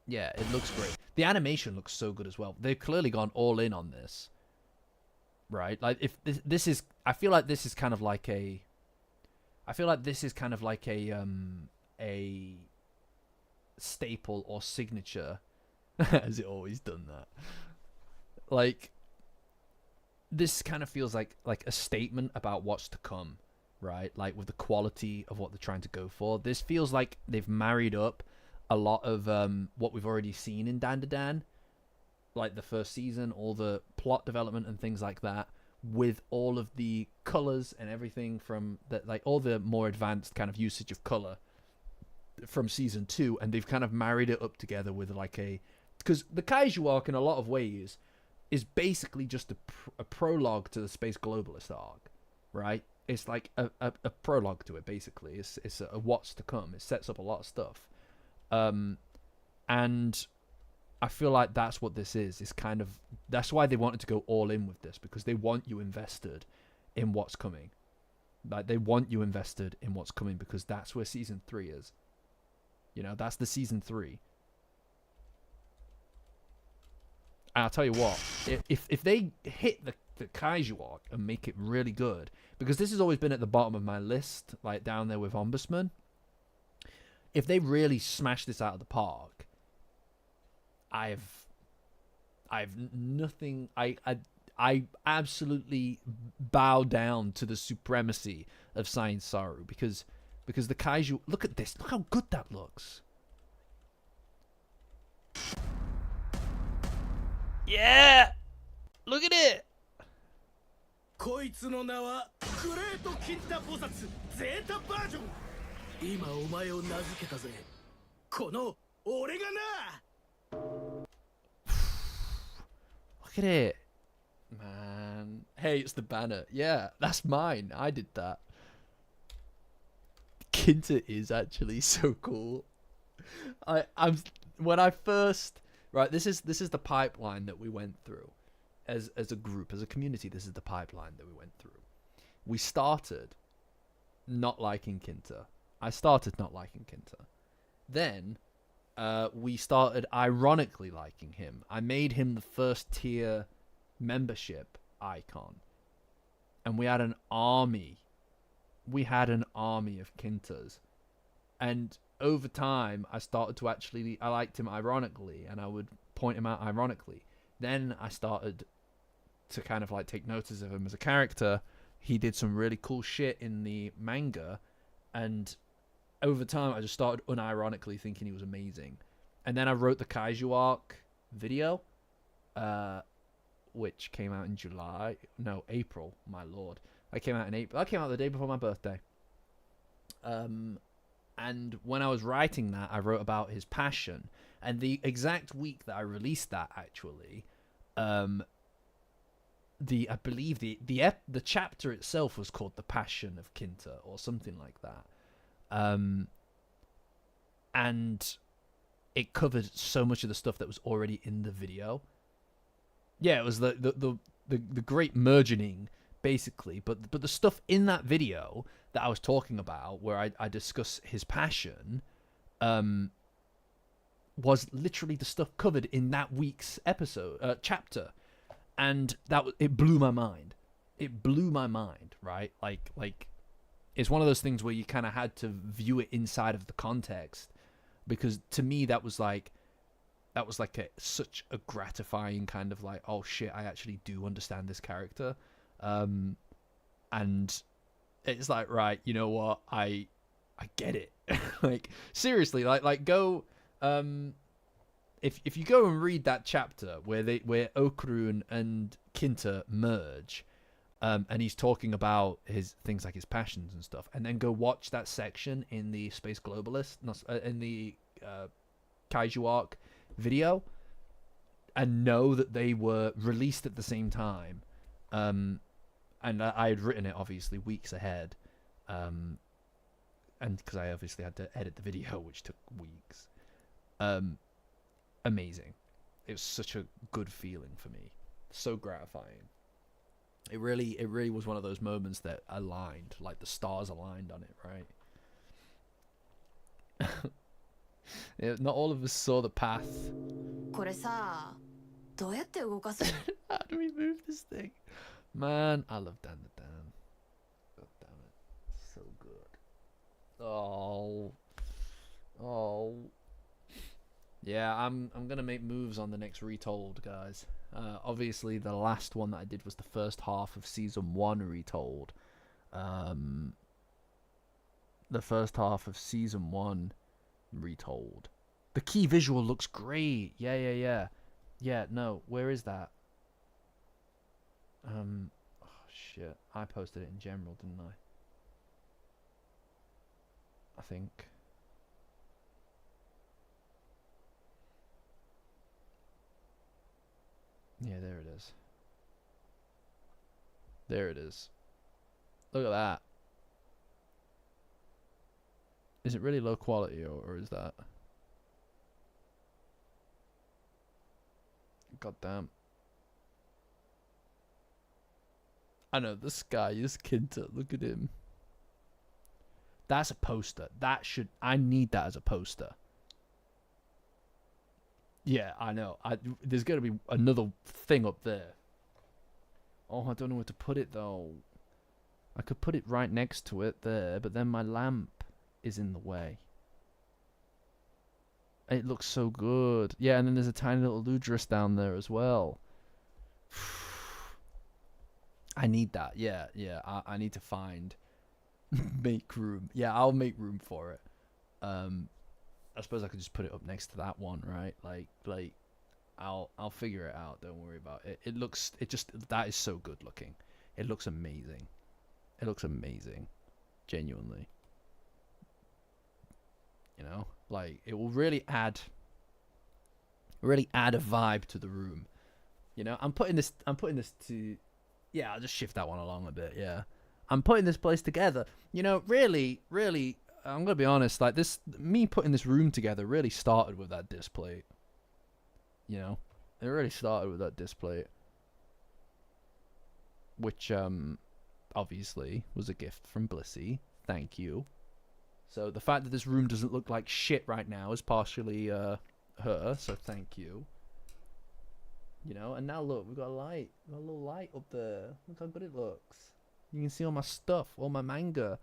Yeah, it looks great. The animation looks so good as well. They've clearly gone all in on this. Right? Like if this is I feel like this is kind of like a a staple or signature. Has it always done that? Like this kind of feels like a statement about what's to come. Right, like with the quality of what they're trying to go for. This feels like they've married up a lot of what we've already seen in Dandadan, like the first season, all the plot development and things like that, with all of the colors and everything from that, like all the more advanced kind of usage of color from season 2, and they've kind of married it up together with like because the Kaiju arc in a lot of ways is basically just a prologue to the Space Globalist arc, right? It's like a prologue to it, basically. It's a what's to come. It sets up a lot of stuff. And I feel like that's what this is. It's kind of... That's why they wanted to go all in with this, because they want you invested in what's coming. Like, they want you invested in what's coming, because that's where Season 3 is. You know, that's the season 3. And I'll tell you what, if they hit the kaiju arc and make it really good, because this has always been at the bottom of my list, like down there with Ombudsman. If they really smash this out of the park, I've nothing. I absolutely bow down to the supremacy of Science Saru, because the kaiju. Look at this. Look how good that looks. Yeah! Look at it! こいつの名はグレートキンタ菩薩ゼータバージョン。今お前を名付けたぜ。この俺がな。Look at it, man. Hey, it's the banner. Yeah, that's mine. I did that. Kinta is actually so cool. I'm when I first right. This is the pipeline that we went through. As a group, as a community, this is the pipeline that we went through. We started not liking Kinta. I started not liking Kinta. Then we started ironically liking him. I made him the first tier membership icon. And we had an army. We had an army of Kintas. And over time, I started to actually... I liked him ironically, and I would point him out ironically. Then I started to kind of like take notice of him as a character. He did some really cool shit in the manga, and over time I just started unironically thinking he was amazing. And then I wrote the Kaiju arc video, which came out in April. My lord, I came out in April. I came out the day before my birthday. And when I was writing that, I wrote about his passion, and the exact week that I released that, actually, I believe the chapter itself was called "The Passion of Kinta" or something like that, and it covered so much of the stuff that was already in the video. Yeah, it was the great merging, basically, but the stuff in that video that I was talking about, where I discuss his passion, was literally the stuff covered in that week's chapter. And it blew my mind. It blew my mind, right? Like, it's one of those things where you kind of had to view it inside of the context, because to me that was like such a gratifying kind of like, oh shit, I actually do understand this character, and it's like, right, you know what, I get it. Like, seriously, like go. If you go and read that chapter where Okuru and Kinta merge, and he's talking about his things like his passions and stuff, and then go watch that section in the Space Globalist, in the Kaiju arc video, and know that they were released at the same time, and I had written it obviously weeks ahead, and because I obviously had to edit the video, which took weeks. Amazing. It was such a good feeling for me. So gratifying. It really was one of those moments that aligned, like the stars aligned on it, right? Yeah, not all of us saw the path. これさ、どうやって動かすの? How do we move this thing? Man, I love Dandadan. God damn it. So good. Oh. Yeah, I'm gonna make moves on the next Retold, guys. Obviously, the last one that I did was the first half of Season 1 Retold. The first half of Season 1 Retold. The key visual looks great. Yeah. Yeah, no, where is that? Oh, shit. I posted it in general, didn't I think. Yeah, there it is. There it is. Look at that. Is it really low quality, or is that? God damn. I know, this guy, this Kinta, look at him. That's a poster. I need that as a poster. Yeah, I know. There's gonna be another thing up there. Oh, I don't know where to put it though. I could put it right next to it there, but then my lamp is in the way. It looks so good. Yeah, and then there's a tiny little Ludris down there as well. I need that. Yeah. I need to find make room. Yeah, I'll make room for it. I suppose I could just put it up next to that one, right? Like I'll figure it out. Don't worry about it. That is so good looking. It looks amazing. It looks amazing. Genuinely. You know, like it will really add a vibe to the room. You know, I'm putting this to, yeah, I'll just shift that one along a bit. Yeah, I'm putting this place together. You know, really, I'm gonna be honest. Like me putting this room together really started with that disc plate. You know, it really started with that disc plate, which obviously was a gift from Blissy. Thank you. So the fact that this room doesn't look like shit right now is partially her, so thank you. You know, and now look, we've got a light. We've got a little light up there. Look how good it looks. You can see all my stuff, all my manga.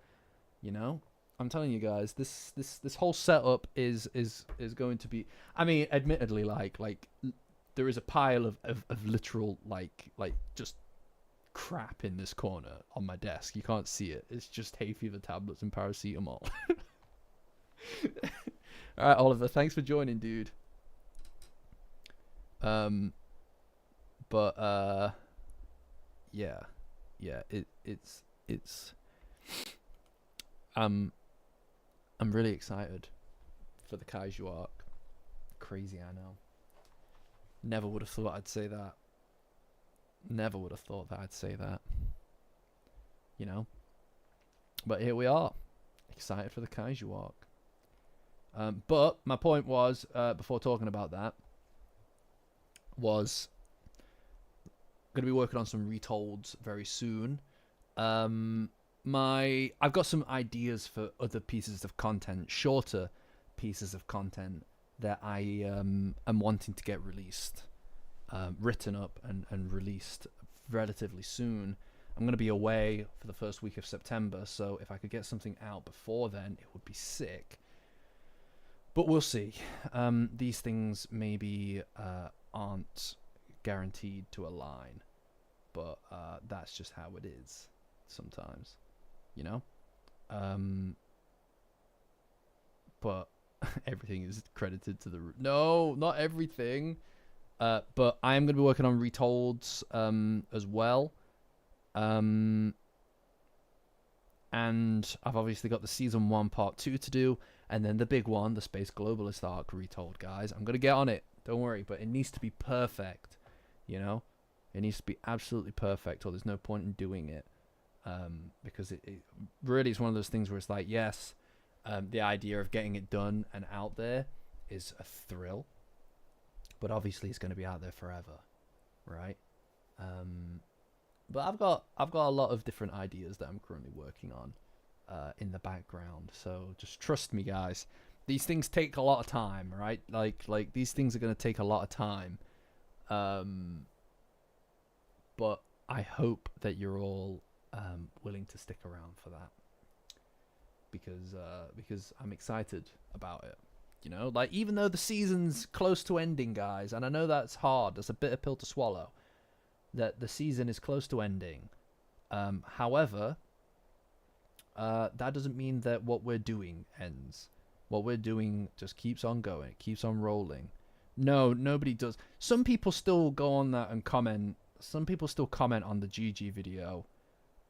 You know? I'm telling you guys, this whole setup is going to be, I mean, admittedly, like there is a pile of literal like just crap in this corner on my desk. You can't see it. It's just hay fever tablets and paracetamol. All right, Oliver, thanks for joining, dude. Yeah, it's I'm really excited for the Kaiju arc. Crazy, I know. Never would have thought I'd say that. Never would have thought that I'd say that. You know? But here we are. Excited for the Kaiju arc. But my point was, before talking about that, was going to be working on some retolds very soon. I've got some ideas for other pieces of content, shorter pieces of content that I am wanting to get released. Written up and released relatively soon. I'm going to be away for the first week of September, so if I could get something out before then, it would be sick. But we'll see. These things maybe aren't guaranteed to align, but that's just how it is sometimes, you know? But everything is credited to the... No, not everything. But I am going to be working on retolds as well. And I've obviously got the Season 1 Part 2 to do. And then the big one, the Space Globalist arc retold, guys. I'm going to get on it. Don't worry. But it needs to be perfect. You know? It needs to be absolutely perfect or there's no point in doing it. Because it really is one of those things where it's like, yes, the idea of getting it done and out there is a thrill. But obviously it's going to be out there forever, right? But I've got a lot of different ideas that I'm currently working on in the background. So just trust me, guys. These things take a lot of time, right? Like these things are going to take a lot of time. But I hope that you're all willing to stick around for that, because I'm excited about it. You know, like, even though the season's close to ending, guys, and I know that's hard, that's a bitter pill to swallow, that the season is close to ending. However, that doesn't mean that what we're doing ends. What we're doing just keeps on going, keeps on rolling. No, nobody does. Some people still go on that and comment. Some people still comment on the GG video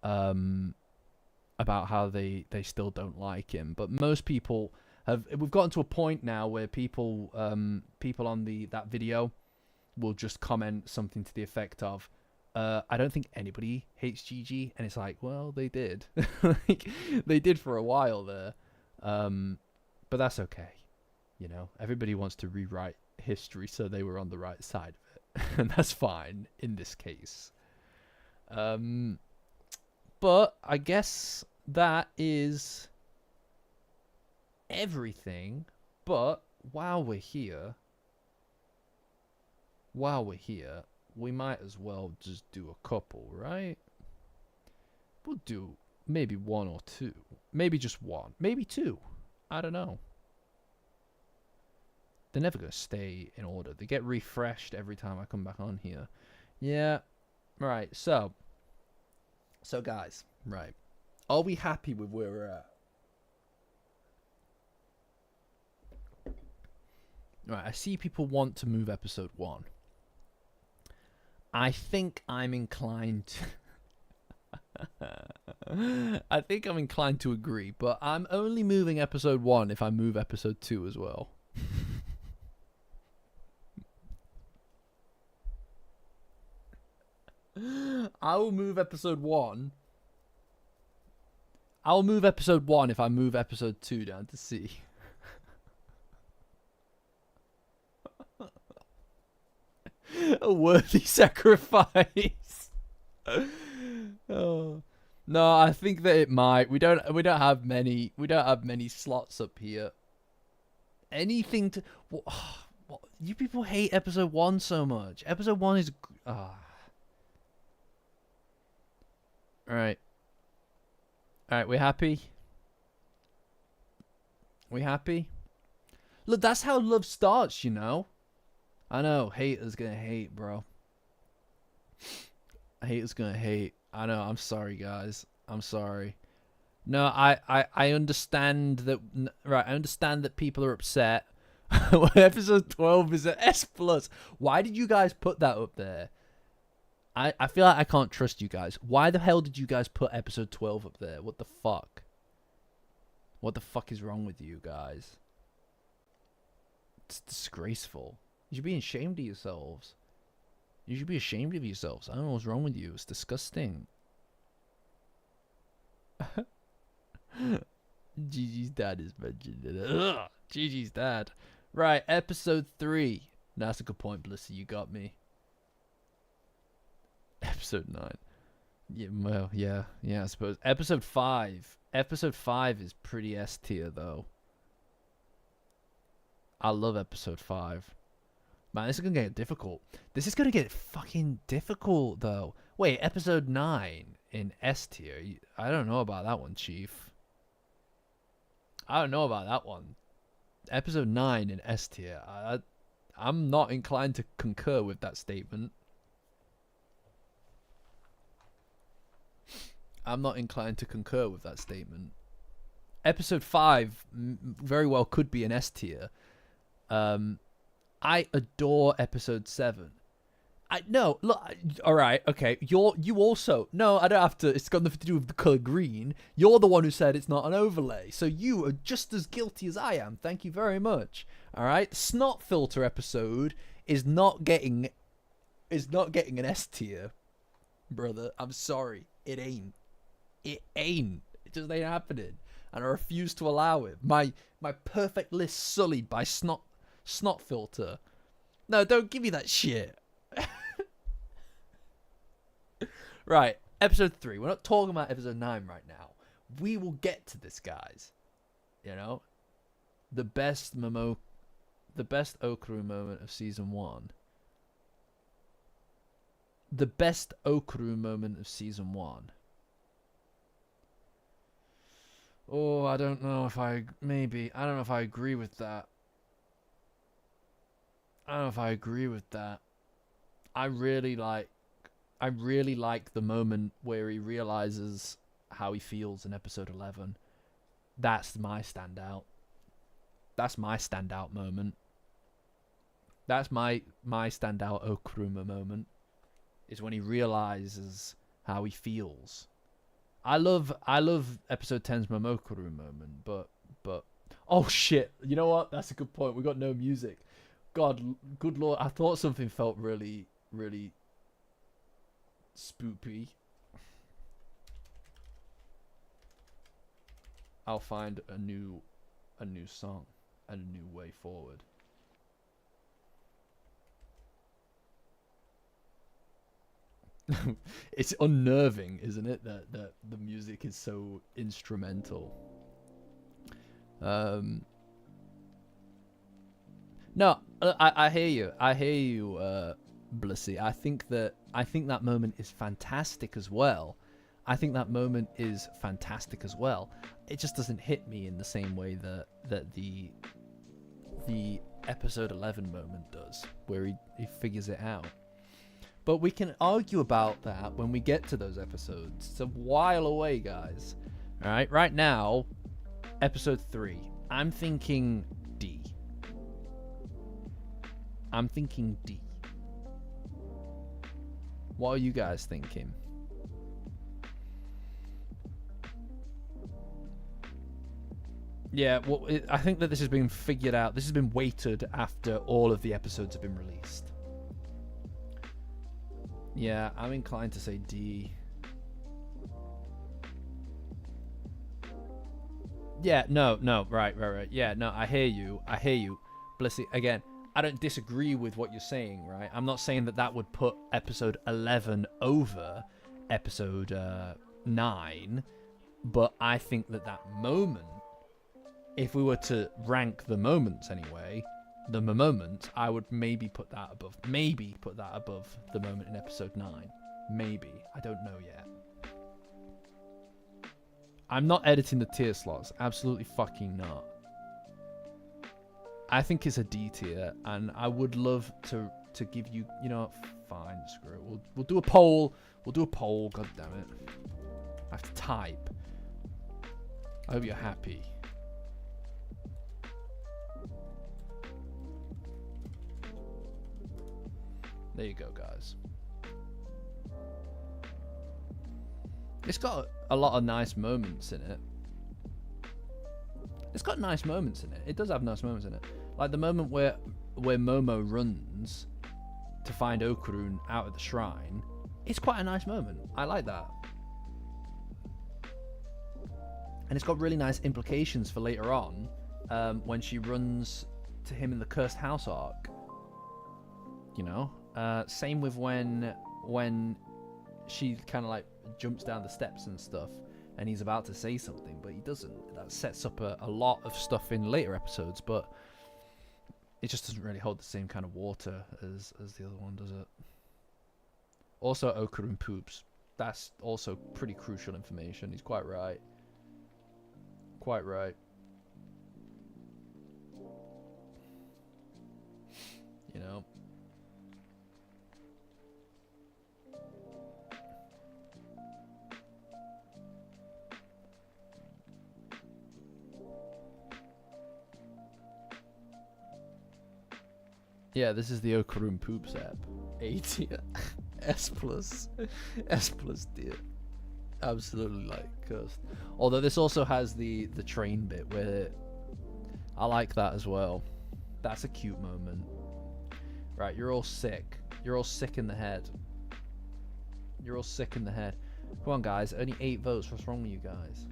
about how they still don't like him. But most people... We've gotten to a point now where people on that video will just comment something to the effect of, I don't think anybody hates GG, and it's like, well, they did. Like, they did for a while there. But that's okay. You know, everybody wants to rewrite history so they were on the right side of it. And that's fine in this case. But I guess that is everything. But while we're here, while we're here, we might as well just do a couple, right? We'll do maybe one or two. Maybe just one. Maybe two. I don't know. They're never going to stay in order. They get refreshed every time I come back on here. Yeah. Right. So guys, right. Are we happy with where we're at? Right. I see people want to move episode 1. I think I'm inclined to I think I'm inclined to agree, but I'm only moving episode 1 if I move episode 2 as well. I will move episode 1. I'll move episode 1 if I move episode 2 down to C. A worthy sacrifice. Oh. No, I think that it might. We don't have many slots up here. Anything to what, you people hate episode 1 so much. Episode 1 is Alright, we happy? We happy? Look, that's how love starts, you know? I know, haters gonna hate, bro. Haters gonna hate. I know, I'm sorry, guys. I'm sorry. No, I understand that, right, I understand that people are upset when episode 12 is an S+. Why did you guys put that up there? I feel like I can't trust you guys. Why the hell did you guys put episode 12 up there? What the fuck? What the fuck is wrong with you guys? It's disgraceful. You should be ashamed of yourselves. You should be ashamed of yourselves. I don't know what's wrong with you. It's disgusting. Gigi's dad is mentioned. Ugh, Gigi's dad. Right, episode 3. That's a good point, Blissy. You got me. Episode 9. Yeah, well, yeah, I suppose. Episode 5. Episode 5 is pretty S tier, though. I love episode 5. Man, this is gonna get difficult. This is gonna get fucking difficult, though. Wait, episode 9 in S tier. I don't know about that one, Chief. I don't know about that one. Episode 9 in S tier. I'm not inclined to concur with that statement. I'm not inclined to concur with that statement. Episode 5 very well could be an S tier. I adore episode 7. No, look, all right, okay. You also, no, I don't have to. It's got nothing to do with the color green. You're the one who said it's not an overlay, so you are just as guilty as I am. Thank you very much. All right, snot filter episode is not getting an S tier, brother. I'm sorry, it ain't. It ain't. It just ain't happening, and I refuse to allow it. My perfect list sullied by snot filter. No, don't give me that shit. Right, episode 3. We're not talking about episode 9 right now. We will get to this, guys. You know, the best Okuru moment of season 1. The best Okuru moment of season 1. Oh, I don't know if I agree with that. I really like the moment where he realizes how he feels in episode 11. That's my standout. That's my standout moment. That's my standout Okuruma moment. Is when he realizes how he feels. I love episode 10's Momokuru moment, but oh shit! You know what? That's a good point. We got no music. God, good lord! I thought something felt really spoopy. I'll find a new song and a new way forward. It's unnerving, isn't it, that the music is so instrumental. No, I hear you. Blissy. I think that moment is fantastic as well. I think that moment is fantastic as well. It just doesn't hit me in the same way that the episode 11 moment does, where he figures it out. But we can argue about that when we get to those episodes. It's a while away, guys. All right, right now, episode 3. I'm thinking D. I'm thinking D. What are you guys thinking? Yeah, well, I think that this has been figured out. This has been weighted after all of the episodes have been released. Yeah, I'm inclined to say D. Yeah, no, right. Yeah, no, I hear you. Blissy, again, I don't disagree with what you're saying, right? I'm not saying that would put episode 11 over episode 9, but I think that moment, if we were to rank the moments anyway, the moments, I would maybe put that above the moment in episode 9. Maybe. I don't know yet. I'm not editing the tier slots. Absolutely fucking not. I think it's a D tier, and I would love to give you, you know, fine, screw it. We'll do a poll. God damn it. I have to type. I hope you're happy. There you go, guys. It's got a lot of nice moments in it. It's got nice moments in it. It does have nice moments in it. Like the moment where Momo runs to find Okurun out at the shrine. It's quite a nice moment. I like that. And it's got really nice implications for later on, when she runs to him in the Cursed House arc. You know? Same with when she kind of like jumps down the steps and stuff, and he's about to say something, but he doesn't. That sets up a lot of stuff in later episodes, but it just doesn't really hold the same kind of water as the other one, does it? Also, Okurun poops. That's also pretty crucial information. He's quite right. Quite right. You know? Yeah, this is the Okurun Poops app. A tier. S plus tier. Absolutely like cursed. Although this also has the train bit where I like that as well. That's a cute moment. Right, you're all sick. You're all sick in the head. You're all sick in the head. Come on, guys. Only 8 votes. What's wrong with you guys?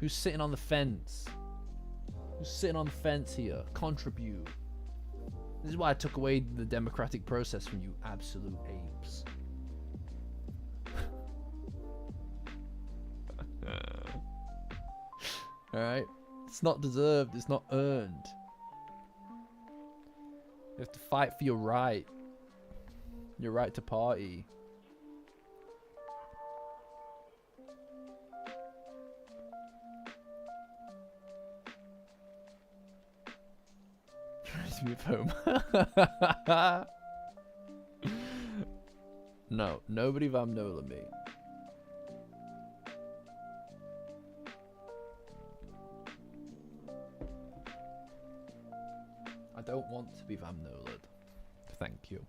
Who's sitting on the fence? Who's sitting on the fence here? Contribute. This is why I took away the democratic process from you absolute apes. Alright? It's not deserved. It's not earned. You have to fight for your right. Your right to party. Move home. No, nobody Vamnola me. I don't want to be Vamnola'd. Thank you.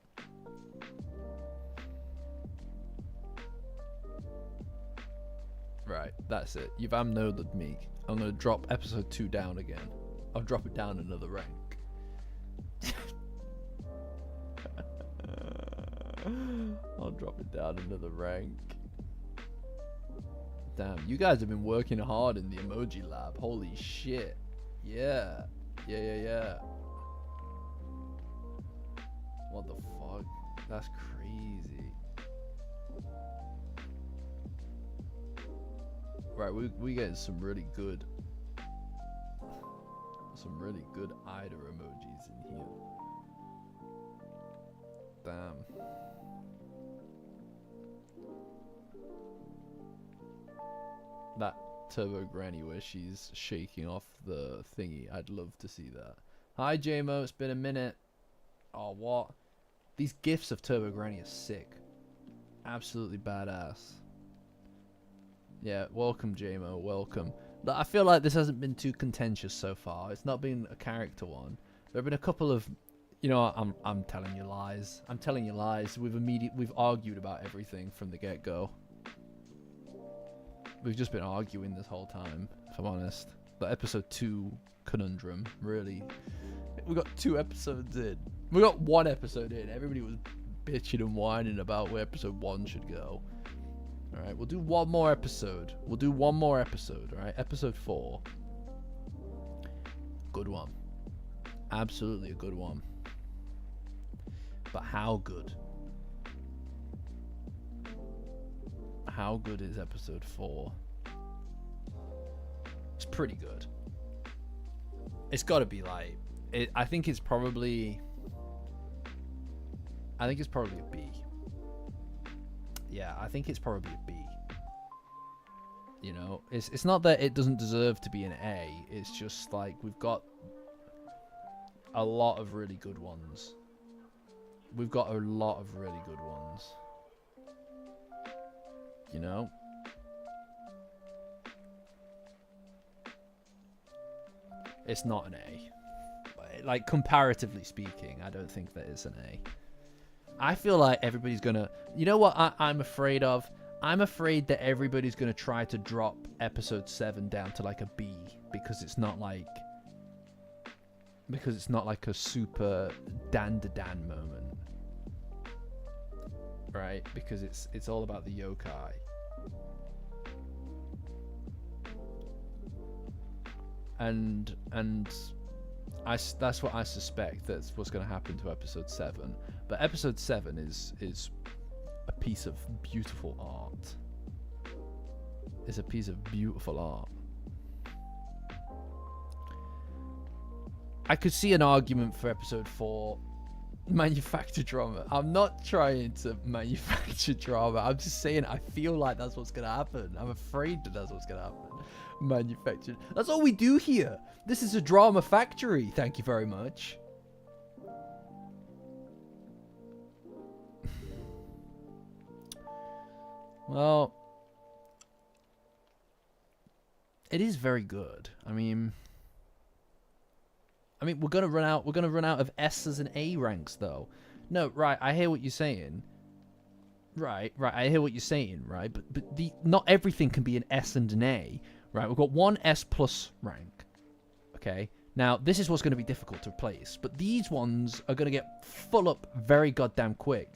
Right, that's it. You've Vamnola'd me. I'm gonna drop episode 2 down again. I'll drop it down another rank. I'll drop it down another rank. Damn, you guys have been working hard in the emoji lab. Holy shit. Yeah. Yeah. What the fuck? That's crazy. Right, we getting some really good Ida emojis in here. Damn. That Turbo Granny where she's shaking off the thingy. I'd love to see that. Hi, JMO. It's been a minute. Oh, what? These gifs of Turbo Granny are sick. Absolutely badass. Yeah, welcome, JMO. Welcome. But I feel like this hasn't been too contentious so far. It's not been a character one. There have been a couple of, you know, I'm telling you lies. I'm telling you lies. We've argued about everything from the get-go. We've just been arguing this whole time, if I'm honest. The episode 2 conundrum, really. We got 2 episodes in. We got 1 episode in. Everybody was bitching and whining about where episode 1 should go. Alright, we'll do one more episode. We'll do one more episode, alright? Episode 4. Good one. Absolutely a good one. But how good? How good is episode 4? It's pretty good. It's got to be like... I think it's probably a B. Yeah, I think it's probably a B. You know, it's not that it doesn't deserve to be an A. It's just like we've got a lot of really good ones. We've got a lot of really good ones. You know? It's not an A. Like, comparatively speaking, I don't think that it's an A. I feel like everybody's gonna... You know what I'm afraid of? I'm afraid that everybody's gonna try to drop episode 7 down to like a B. Because it's not like... Because it's not like a super Dandadan moment. Right? Because it's all about the yokai. And that's what I suspect that's what's going to happen to episode 7. But episode 7 is a piece of beautiful art. It's a piece of beautiful art. I could see an argument for episode 4, manufacture drama. I'm not trying to manufacture drama. I'm just saying I feel like that's what's going to happen. I'm afraid that that's what's going to happen. Manufactured. That's all we do here. This is a drama factory. Thank you very much. Well, it is very good. I mean, we're gonna run out. We're gonna run out of S's and A ranks, though. No, right. I hear what you're saying. Right. I hear what you're saying. Right, but not everything can be an S and an A. Right, we've got one S plus rank. Okay, now this is what's going to be difficult to replace, but these ones are going to get full up very goddamn quick.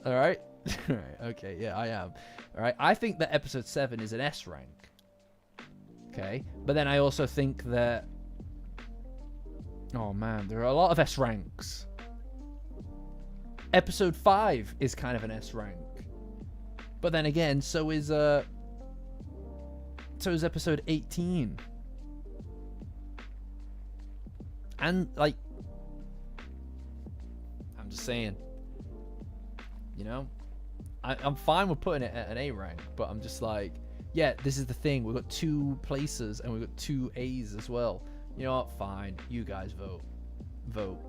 All right, all right, okay, yeah, I am. All right, I think that episode 7 is an S rank. Okay, but then I also think that, oh man, there are a lot of S ranks. Episode 5 is kind of an S rank, but then again, so is episode 18. And, like, I'm just saying, you know, I'm fine with putting it at an A rank, but I'm just like, yeah, this is the thing. We've got 2 places and we've got 2 A's as well. You know what? Fine. You guys vote. Vote.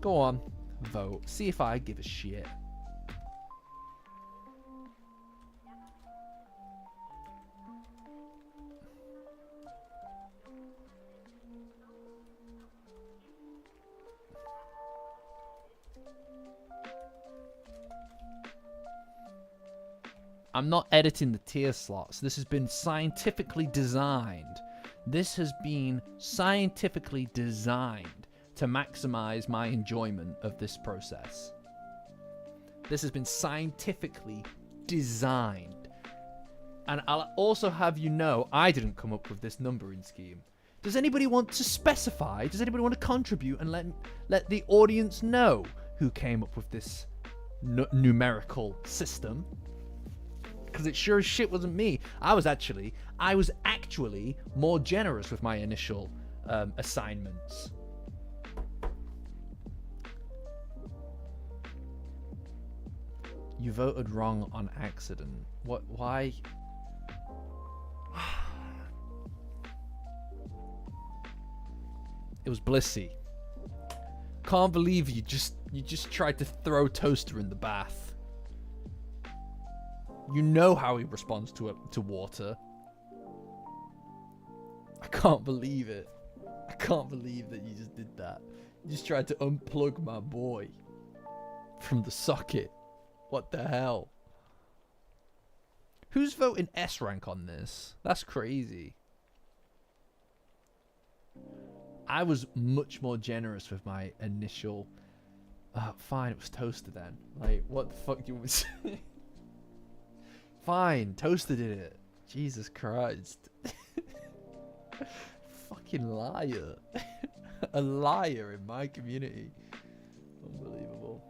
Go on. Vote. See if I give a shit. I'm not editing the tier slots. This has been scientifically designed. This has been scientifically designed to maximize my enjoyment of this process. This has been scientifically designed. And I'll also have you know, I didn't come up with this numbering scheme. Does anybody want to specify? Does anybody want to contribute and let the audience know who came up with this numerical system? Because it sure as shit wasn't me. I was actually more generous with my initial assignments. You voted wrong on accident. What? Why? It was Blissey. Can't believe you just tried to throw Toaster in the bath. You know how he responds to water. I can't believe it. I can't believe that you just did that. You just tried to unplug my boy from the socket. What the hell? Who's voting S rank on this? That's crazy. I was much more generous with my initial... fine, it was Toaster then. Like, what the fuck do you want me to say? Fine, Toaster did it. Jesus Christ. Fucking liar. A liar in my community. Unbelievable.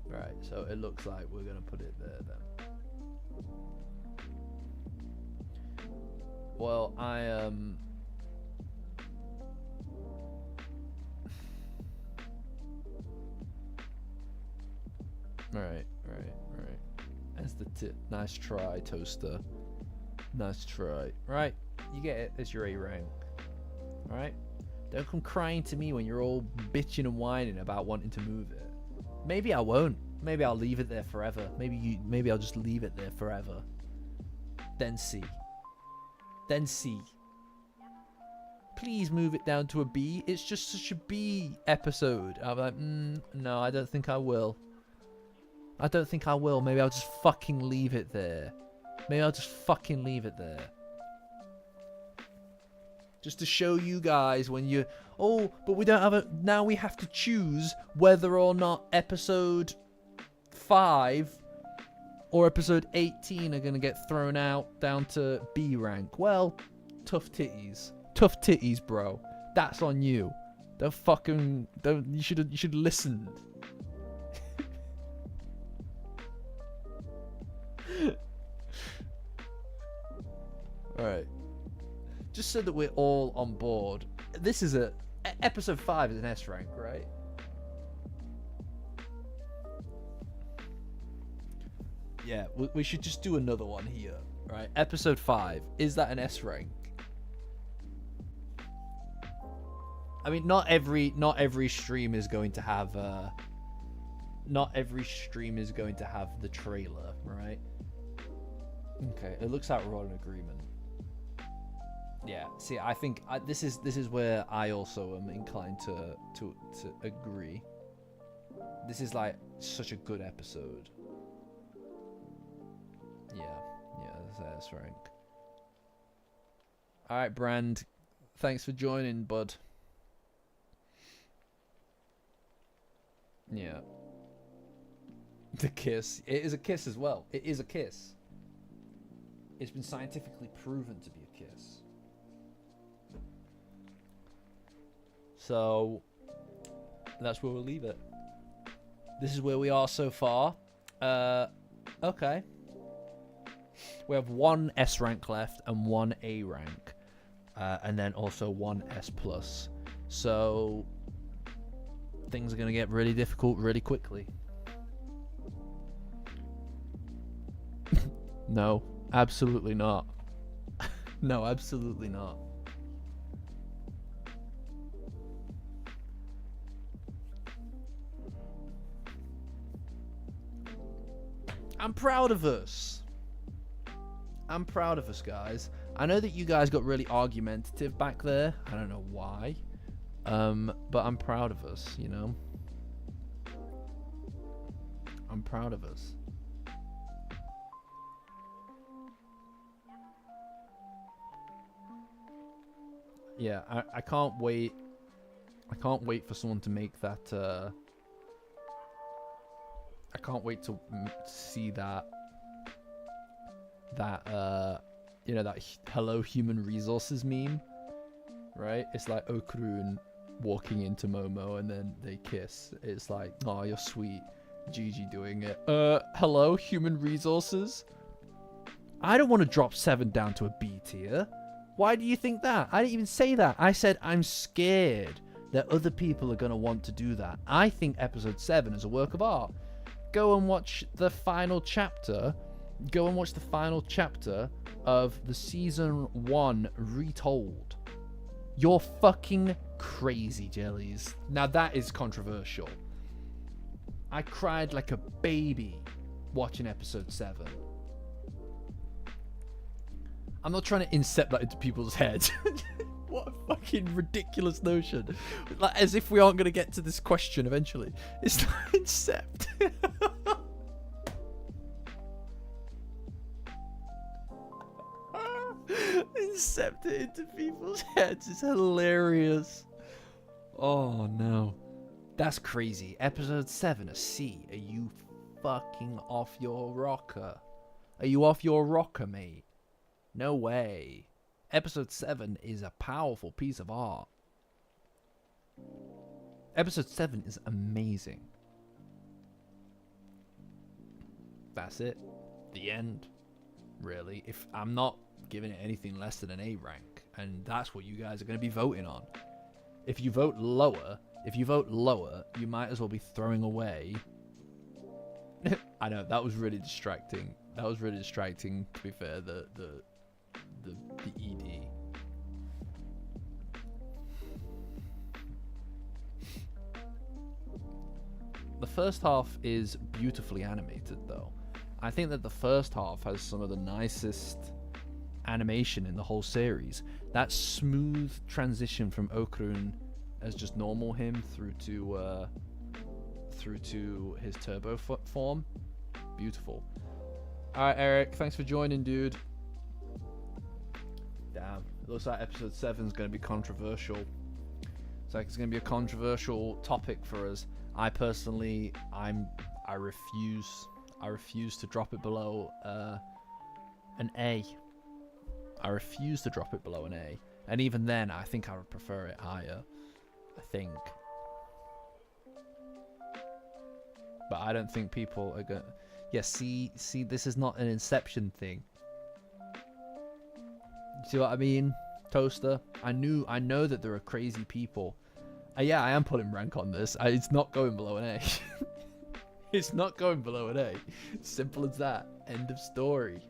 Right, so it looks like we're gonna put it there then. Well, Right. That's the tip. Nice try, Toaster. Nice try. Right, you get it. It's your A rank. Alright? Don't come crying to me when you're all bitching and whining about wanting to move it. Maybe I won't. Maybe I'll leave it there forever. Maybe I'll just leave it there forever. Then see. Then see. Please move it down to a B. It's just such a B episode. I'm like, no, I don't think I will. I don't think I will. Maybe I'll just fucking leave it there. Maybe I'll just fucking leave it there. Just to show you guys when you... Oh, but we don't have a... Now we have to choose whether or not episode 5 or episode 18 are going to get thrown out down to B rank. Well, tough titties. Tough titties, bro. That's on you. Don't fucking... Don't... You should listen. Alright. Just so that we're all on board. This is episode 5 is an S rank, right? Yeah, we should just do another one here, right? Episode 5, is that an S rank? I mean, not every stream is going to have not every stream is going to have the trailer, right? Okay, it looks like we're on an agreement. Yeah, see, I think this is where I also am inclined to agree. This is like such a good episode. Yeah, that's rank. All right, Brand, thanks for joining, bud. Yeah. The kiss. It is a kiss as well. It is a kiss. It's been scientifically proven to be a kiss. So that's where we'll leave it. This is where we are so far. Okay. We have 1 S rank left and 1 A rank. And then also 1 S plus. So things are going to get really difficult really quickly. No, absolutely not. No, absolutely not. I'm proud of us. I'm proud of us, guys. I know that you guys got really argumentative back there. I don't know why. But I'm proud of us, you know? I'm proud of us. Yeah, I can't wait. I can't wait for someone to make that, I can't wait to see that, you know, that hello human resources meme, right? It's like Okurun walking into Momo and then they kiss. It's like, oh, you're sweet. Gigi doing it. Hello human resources? I don't want to drop 7 down to a B tier. Why do you think that? I didn't even say that. I said I'm scared that other people are going to want to do that. I think episode 7 is a work of art. Go and watch the final chapter. Go and watch the final chapter of the season 1 retold. You're fucking crazy, Jellies. Now that is controversial. I cried like a baby watching episode 7. I'm not trying to incept that into people's heads. What a fucking ridiculous notion. Like, as if we aren't going to get to this question eventually. It's not incept. Incept it into people's heads is hilarious. Oh no. That's crazy. Episode 7, a C. Are you fucking off your rocker? Are you off your rocker, mate? No way. Episode 7 is a powerful piece of art. Episode 7 is amazing. That's it. The end. Really. If I'm not giving it anything less than an A rank, and that's what you guys are going to be voting on. If you vote lower, you might as well be throwing away. I know, that was really distracting. To be fair, the ED. The first half is beautifully animated, though. I think that the first half has some of the nicest animation in the whole series. That smooth transition from Okarun as just normal him through to his turbo form, beautiful. All right, Eric, thanks for joining, dude. Damn, it looks like episode 7 is going to be controversial. It's like it's going to be a controversial topic for us. I personally, I refuse to drop it below an A. I refuse to drop it below an A. And even then, I think I would prefer it higher. I think. But I don't think people are going to... Yeah, see, this is not an Inception thing. You see what I mean, Toaster? I know that there are crazy people. Yeah, I am putting rank on this. It's not going below an A. It's not going below an A. Simple as that. End of story.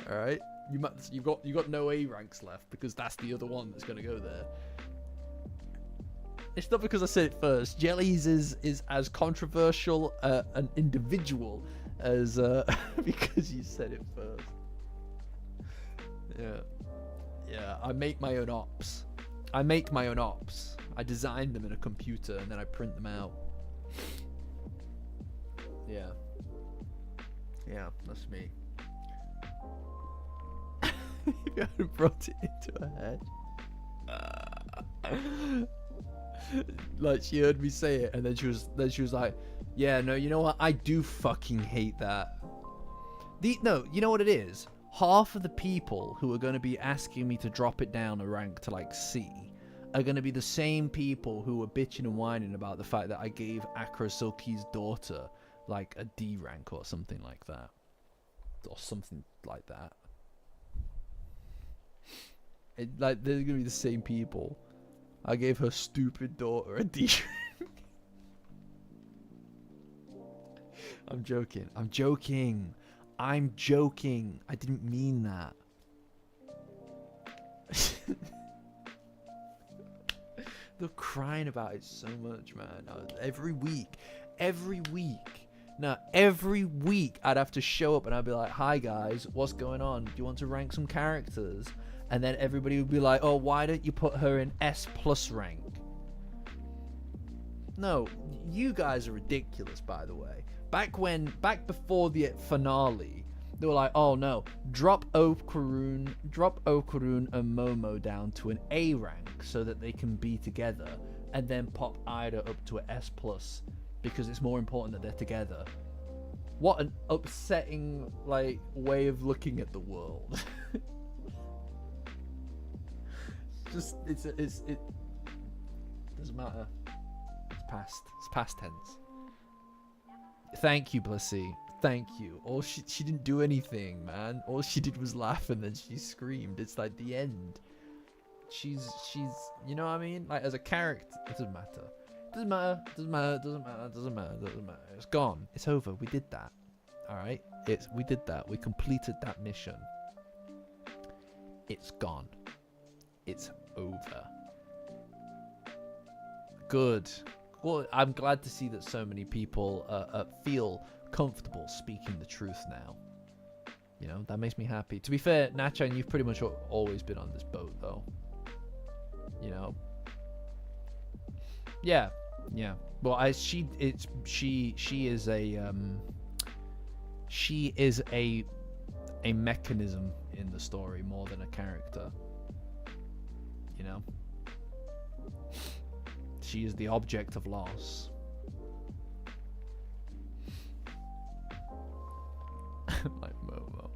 All right. You got no A ranks left because that's the other one that's gonna go there. It's not because I said it first. Jellies is as controversial an individual as because you said it first. Yeah. I make my own ops. I design them in a computer and then I print them out. Yeah, that's me. You hadn't brought it into her head. Like she heard me say it, and then she was like, "Yeah, no, you know what? I do fucking hate that." No, you know what it is? Half of the people who are going to be asking me to drop it down a rank to like C are going to be the same people who were bitching and whining about the fact that I gave Akra Silky's daughter like a D rank or something like that, or something like that. Like they're gonna be the same people. I gave her stupid daughter a D rank. I'm joking. I didn't mean that. They're crying about it so much, man. Every week. Now, every week I'd have to show up and I'd be like, "Hi guys, what's going on? Do you want to rank some characters?" And then everybody would be like, "Oh, why don't you put her in S+ rank?" No, you guys are ridiculous, by the way. Back before the finale, they were like, "Oh no, drop Okarun and Momo down to an A rank so that they can be together, and then pop Ida up to an S+ because it's more important that they're together." What an upsetting way of looking at the world. It doesn't matter. It's past tense. Thank you, Blissy. Thank you. She didn't do anything, man. All she did was laugh and then she screamed. It's like the end. she's, you know what I mean? Like, as a character, it doesn't matter. Doesn't matter. It's gone. It's over. We did that. All right. We did that. We completed that mission. It's gone. It's over. Good. Well, I'm glad to see that so many people feel comfortable speaking the truth now. You know, that makes me happy. To be fair, Nachan, you've pretty much always been on this boat, though. You know. Yeah. Well, she is a mechanism in the story more than a character. You know. She is the object of loss. Like Momo.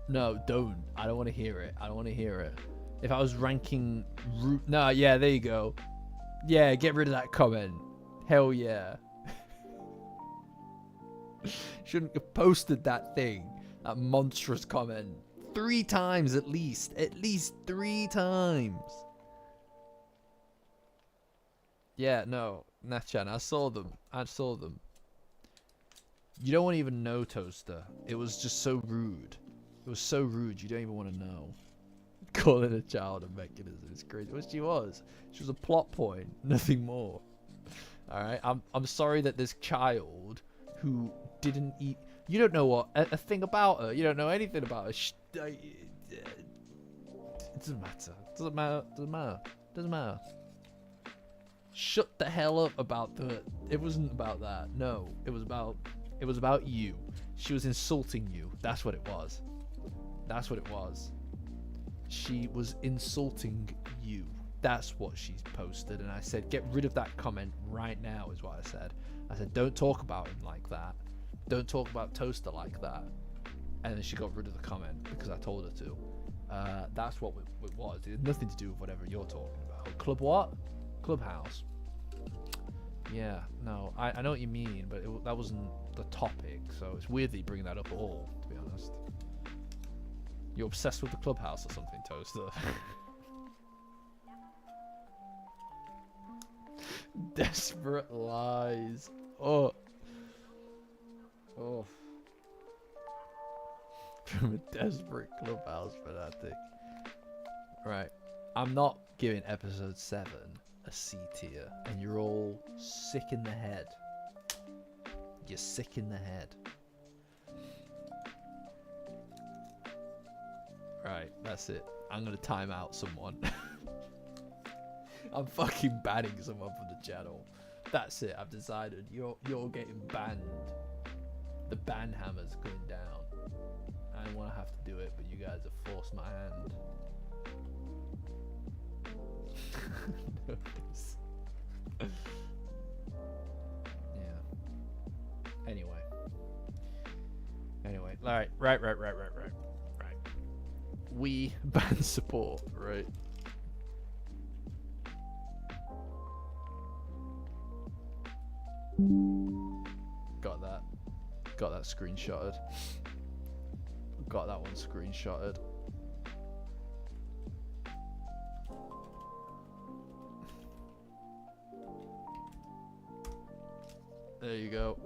No, don't. I don't want to hear it. If I was ranking no, yeah, there you go. Yeah, get rid of that comment. Hell yeah. Shouldn't have posted that thing. That monstrous comment. 3 times at least. At least 3 times. Yeah, no. Nachan, I saw them. You don't even know, Toaster. It was just so rude. It was so rude, you don't even want to know. Calling a child a mechanism is crazy. Well, she was. She was a plot point. Nothing more. Alright? I'm sorry that this child who didn't eat... You don't know a thing about her. You don't know anything about her. It doesn't matter. Doesn't matter. Shut the hell up about the... It wasn't about that. No. It was about you. She was insulting you. That's what it was. She was insulting you. That's what she's posted. And I said, get rid of that comment right now, is what I said. I said, don't talk about him like that. Don't talk about Toaster like that. And then she got rid of the comment because I told her to. That's what it was. It had nothing to do with whatever you're talking about. Club what? Clubhouse. Yeah, no, I know what you mean, but that wasn't the topic. So it's weird that you bring that up at all, to be honest. You're obsessed with the Clubhouse or something, Toaster. Desperate lies. Oh. From a desperate Clubhouse fanatic. Right. I'm not giving episode 7 a C tier, and you're all sick in the head. You're sick in the head. Right, that's it. I'm gonna time out someone. I'm fucking banning someone from the channel. That's it. I've decided. You're getting banned. The ban hammer's going down. I don't want to have to do it, but you guys have forced my hand. Yeah. Anyway. Right. We ban support, right? Got that screenshotted. Got that one screenshotted. There you go.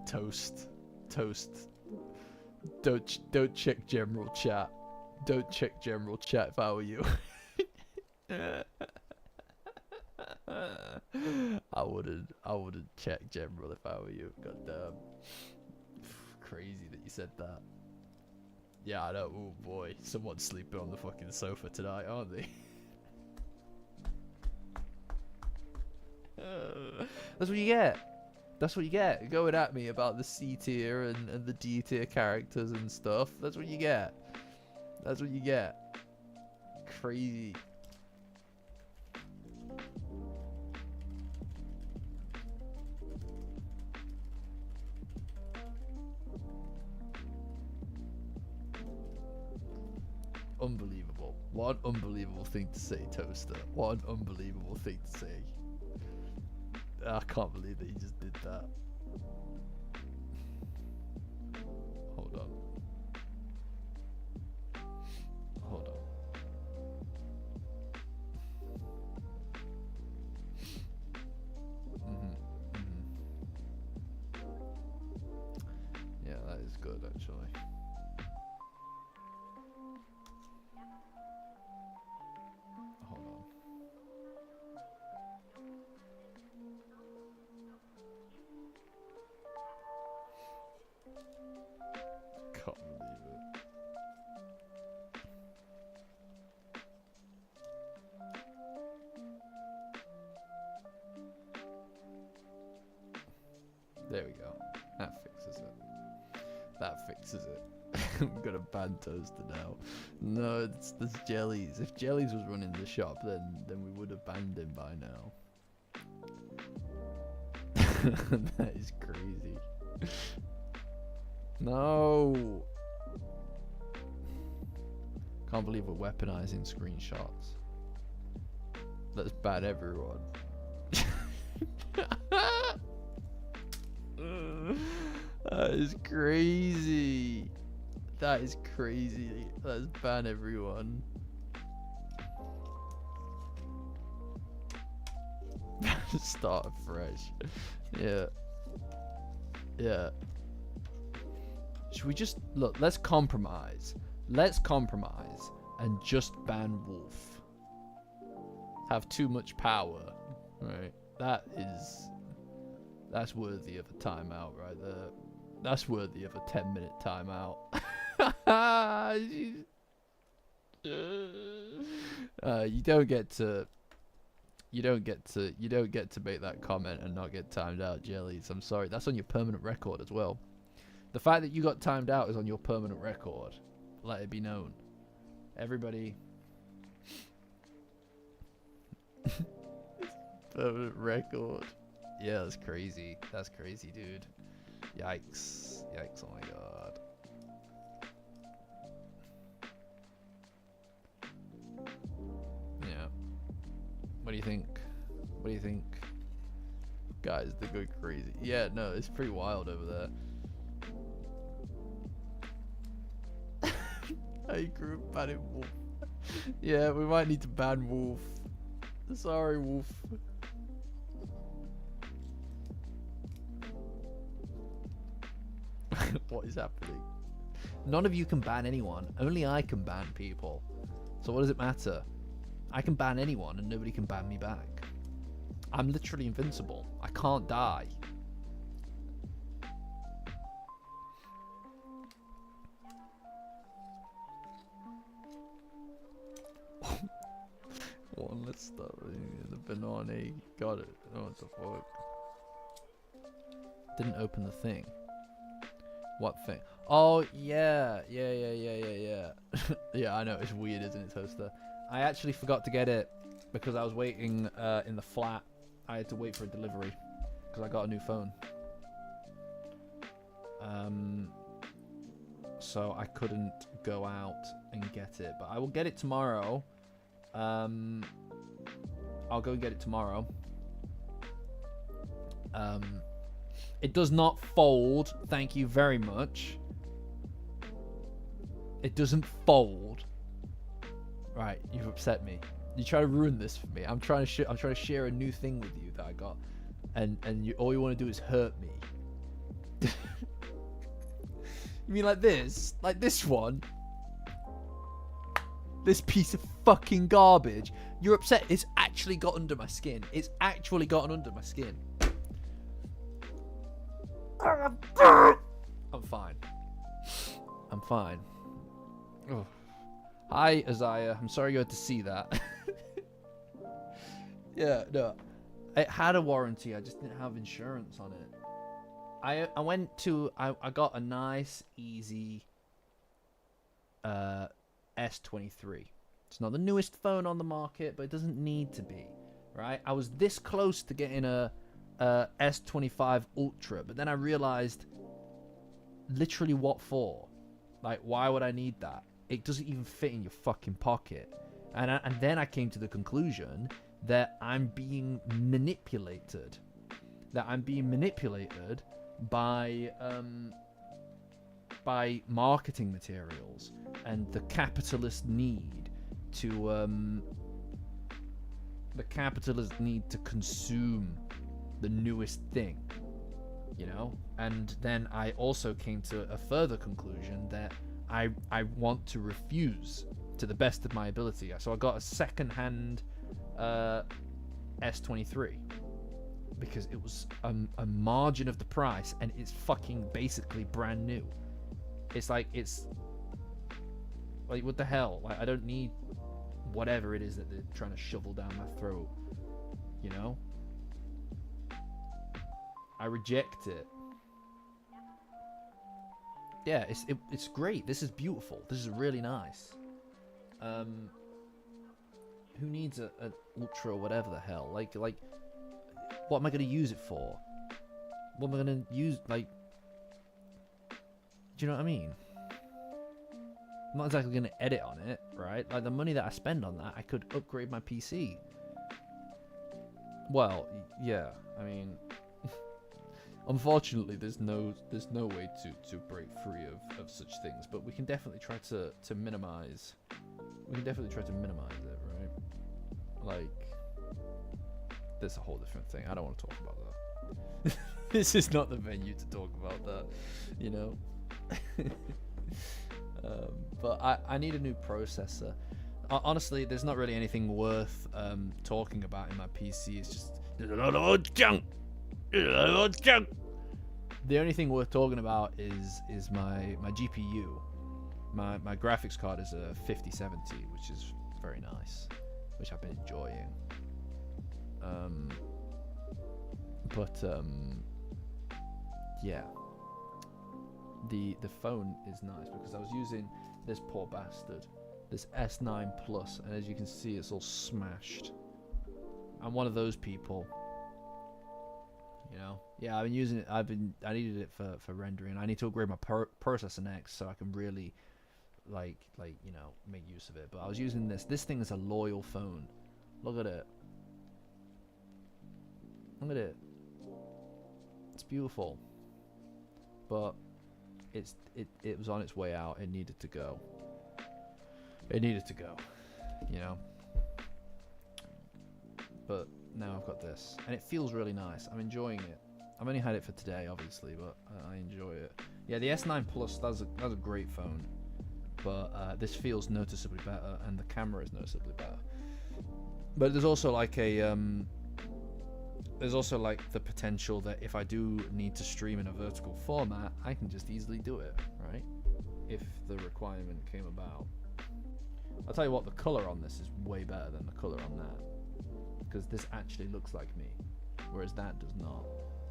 Toast. Don't check general chat. Don't check general chat if I were you. I wouldn't check general if I were you. Goddamn. Crazy that you said that. Yeah, I know. Oh boy, someone's sleeping on the fucking sofa tonight, aren't they? That's what you get. That's what you get. Going at me about the C tier and the D tier characters and stuff. That's what you get. That's what you get. Crazy. Unbelievable. What an unbelievable thing to say, Toaster. What an unbelievable thing to say. I can't believe that he just did that. Hold on. That fixes it. I'm gonna ban Toaster now. No, it's Jellies. If Jellies was running the shop, then we would have banned him by now. That is crazy. No. Can't believe we're weaponizing screenshots. Let's ban everyone. That is crazy. That is crazy. Let's ban everyone. Start fresh. Yeah. Yeah. Should we just look? Let's compromise. Let's compromise and just ban Wolf. Have too much power, right? That's worthy of a timeout right there. That's worthy of a 10-minute timeout. You don't get to make that comment and not get timed out, Jellies. I'm sorry. That's on your permanent record as well. The fact that you got timed out is on your permanent record. Let it be known. Everybody. Permanent record. Yeah, that's crazy. That's crazy, dude. Yikes. Yikes, oh my god. Yeah. What do you think? What do you think? Guys, they're going crazy. Yeah, no, it's pretty wild over there. Hey group, banning Wolf. Yeah, we might need to ban Wolf. Sorry, Wolf. What is happening? None of you can ban anyone. Only I can ban people. So what does it matter? I can ban anyone and nobody can ban me back. I'm literally invincible. I can't die. One, let's start with the banana. Got it. Oh, what the fuck? Didn't open the thing. What thing? Oh, yeah. Yeah, I know. It's weird, isn't it, Toaster? I actually forgot to get it because I was waiting in the flat. I had to wait for a delivery because I got a new phone. So I couldn't go out and get it. But I will get it tomorrow. I'll go get it tomorrow. It does not fold. Thank you very much. It doesn't fold. Right, you've upset me. You try to ruin this for me. I'm trying to share a new thing with you that I got, and all you want to do is hurt me. You mean like this? Like this one? This piece of fucking garbage. You're upset. It's actually got under my skin. It's actually gotten under my skin. I'm fine. I'm fine. Ugh. Hi, Isaiah. I'm sorry you had to see that. Yeah, no. It had a warranty. I just didn't have insurance on it. I got a nice, easy S23. It's not the newest phone on the market, but it doesn't need to be, right? I was this close to getting a S25 Ultra, but then I realized literally what for? Like, why would I need that? It doesn't even fit in your fucking pocket. And then I came to the conclusion that I'm being manipulated. That I'm being manipulated by marketing materials and the capitalist need to consume the newest thing, you know. And then I also came to a further conclusion that I want to refuse to the best of my ability. So I got a second-hand S23 because it was a margin of the price, and it's fucking basically brand new. It's like what the hell? Like, I don't need whatever it is that they're trying to shovel down my throat, you know. I reject it. yeah, it's great. This is beautiful. This is really nice. Who needs a ultra or whatever the hell? Like, what am I gonna use it for? What am I gonna use? Like, do you know what I mean? I'm not exactly gonna edit on it, right? Like the money that I spend on that, I could upgrade my PC. Well, yeah. I mean, unfortunately, there's no way to break free of such things. But we can definitely try to minimize. We can definitely try to minimize it, right? Like, there's a whole different thing. I don't want to talk about that. This is not the venue to talk about that, you know. But I need a new processor. Honestly, there's not really anything worth talking about in my PC. It's just there's a lot of junk. The only thing worth talking about is my GPU. My graphics card is a 5070, which is very nice, which I've been enjoying. Yeah. The phone is nice because I was using this poor bastard, this S9 Plus, and as you can see, it's all smashed. I'm one of those people. You know, yeah, I've been using it. I needed it for rendering. I need to upgrade my processor next so I can really, like you know, make use of it. But I was using this. This thing is a loyal phone. Look at it. Look at it. It's beautiful. But it was on its way out. It needed to go. It needed to go. You know. But now I've got this, and it feels really nice. I'm enjoying it. I've only had it for today, obviously, but I enjoy it. Yeah, the S9 Plus, that's a great phone, but this feels noticeably better, and the camera is noticeably better. But there's also like the potential that if I do need to stream in a vertical format, I can just easily do it, right? If the requirement came about. I'll tell you what, the color on this is way better than the color on that. Because this actually looks like me, whereas that does not.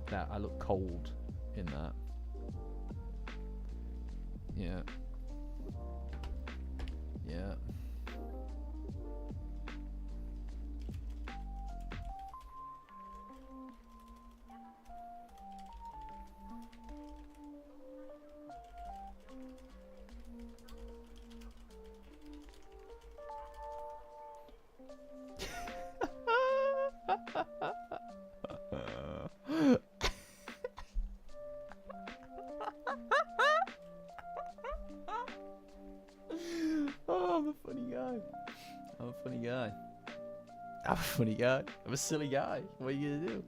That I look cold in that. Yeah. Yeah. Oh, I'm a funny guy. I'm a funny guy. I'm a funny guy. I'm a silly guy. What are you gonna do?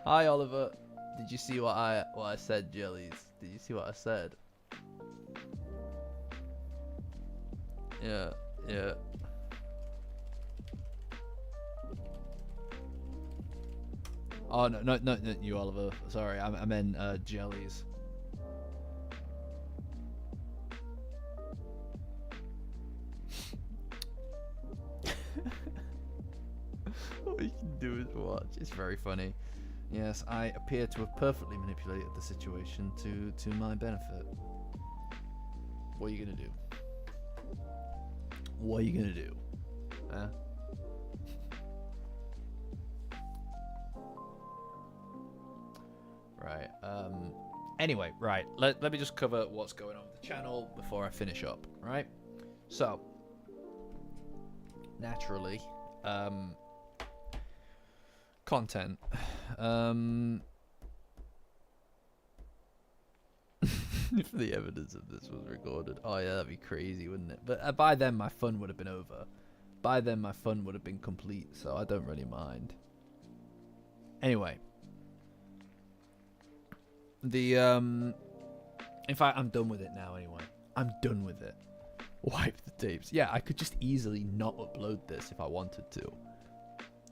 Hi, Oliver. Did you see what I said, Jellies? Did you see what I said? Yeah, yeah. Oh no, not you, Oliver. Sorry, I meant Jellies. All you can do is watch. It's very funny. Yes, I appear to have perfectly manipulated the situation to my benefit. What are you gonna do? What are you gonna do? Huh? Right. Anyway, right. Let me just cover what's going on with the channel before I finish up. Right. So, naturally, content. If the evidence of this was recorded, oh yeah, that'd be crazy, wouldn't it? But by then my fun would have been over. By then my fun would have been complete, so I don't really mind. Anyway. In fact, I'm done with it now anyway. I'm done with it. Wipe the tapes. Yeah, I could just easily not upload this if I wanted to.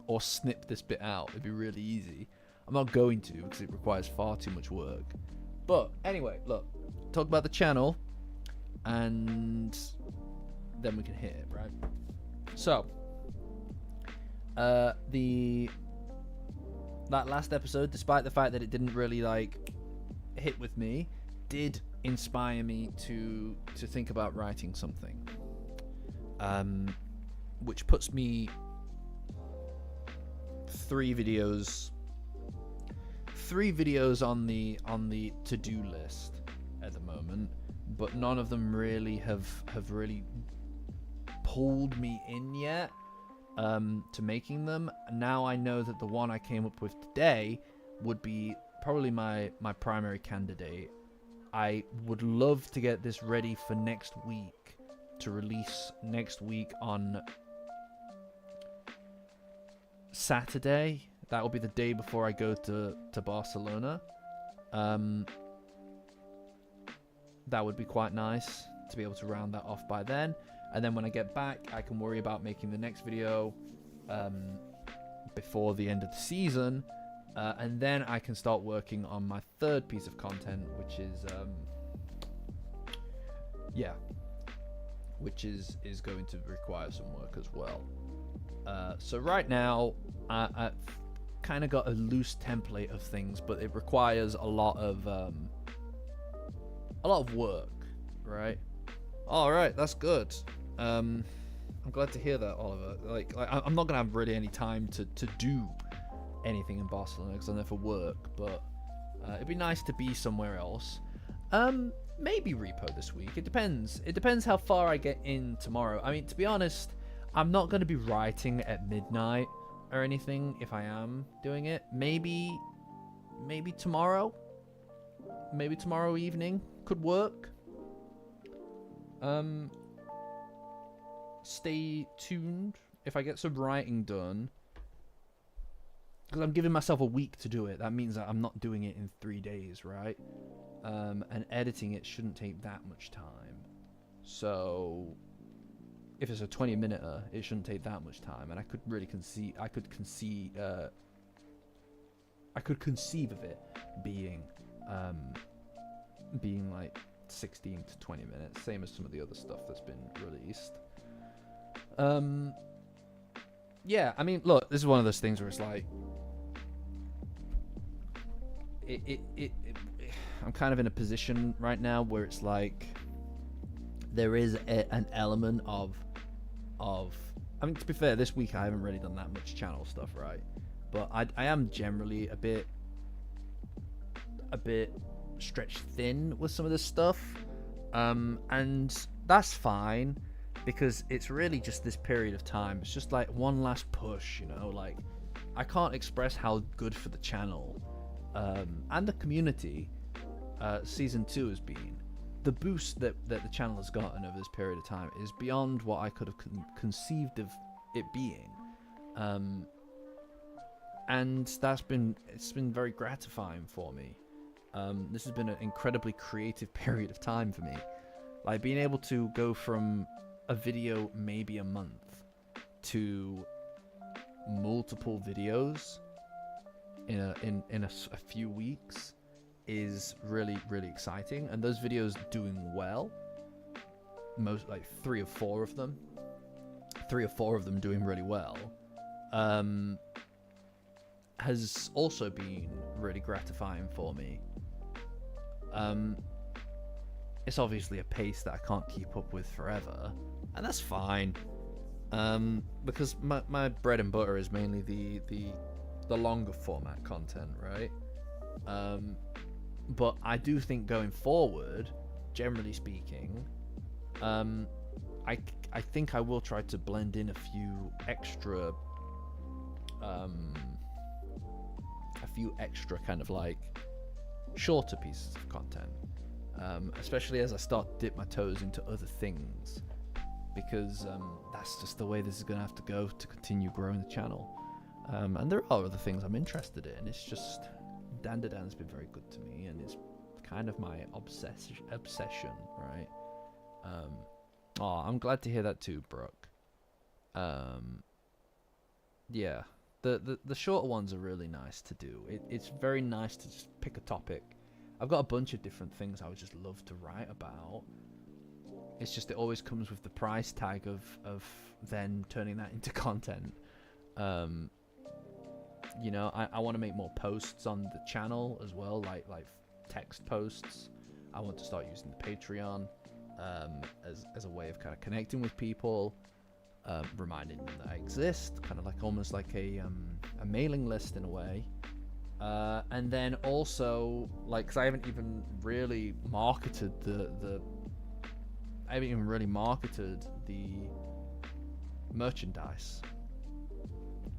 Or snip this bit out. It'd be really easy. I'm not going to because it requires far too much work. But anyway, look. Talk about the channel. And then we can hit it, right? So. That last episode, despite the fact that it didn't really, like, hit with me, did inspire me to think about writing something. Which puts me 3 videos on the to-do list at the moment, but none of them really have really pulled me in yet to making them. Now I know that the one I came up with today would be probably my primary candidate. I would love to get this ready for next week, to release next week on Saturday. That will be the day before I go to Barcelona. That would be quite nice to be able to round that off by then. And then when I get back, I can worry about making the next video before the end of the season. And then I can start working on my 3rd piece of content, which is going to require some work as well. So right now, I've kind of got a loose template of things, but it requires a lot of work, right? All right, that's good. I'm glad to hear that, Oliver. Like I'm not gonna have really any time to do anything in Barcelona because I'm there for work, but it'd be nice to be somewhere else. Maybe repo this week. It depends how far I get in tomorrow. I mean, to be honest, I'm not going to be writing at midnight or anything if I am doing it. Maybe tomorrow. Maybe tomorrow evening could work. Stay tuned if I get some writing done, because I'm giving myself a week to do it. That means that I'm not doing it in 3 days, right? And editing it shouldn't take that much time. So if it's a 20-minute, it shouldn't take that much time, and I could really conceive of it being like 16 to 20 minutes, same as some of the other stuff that's been released. Yeah, I mean, look, this is one of those things where it's like, I'm kind of in a position right now where it's like there is an element of I mean, to be fair, this week I haven't really done that much channel stuff, right? But I am generally a bit stretched thin with some of this stuff, and that's fine, because it's really just this period of time. It's just like one last push, you know. Like, I can't express how good for the channel and the community season 2 has been. The boost that the channel has gotten over this period of time is beyond what I could have conceived of it being, and it's been very gratifying for me. This has been an incredibly creative period of time for me. Like, being able to go from a video maybe a month to multiple videos in a few weeks is really, really exciting. And those videos doing well, most, like 3 or 4 of them doing really well, has also been really gratifying for me. It's obviously a pace that I can't keep up with forever, and that's fine, because my bread and butter is mainly the longer format content, right? But I do think going forward, generally speaking, I think I will try to blend in a few extra kind of like shorter pieces of content, especially as I start to dip my toes into other things, because that's just the way this is going to have to go to continue growing the channel. And there are other things I'm interested in. It's just Dandadan's been very good to me, and it's kind of my obsession, right? I'm glad to hear that too, Brooke. Yeah, the shorter ones are really nice to do. It's very nice to just pick a topic. I've got a bunch of different things I would just love to write about. It's just it always comes with the price tag of then turning that into content. You know, I want to make more posts on the channel as well, like text posts. I want to start using the Patreon as a way of kind of connecting with people, reminding them that I exist, kind of like almost like a mailing list in a way. And then also, like, because I haven't even really marketed the merchandise.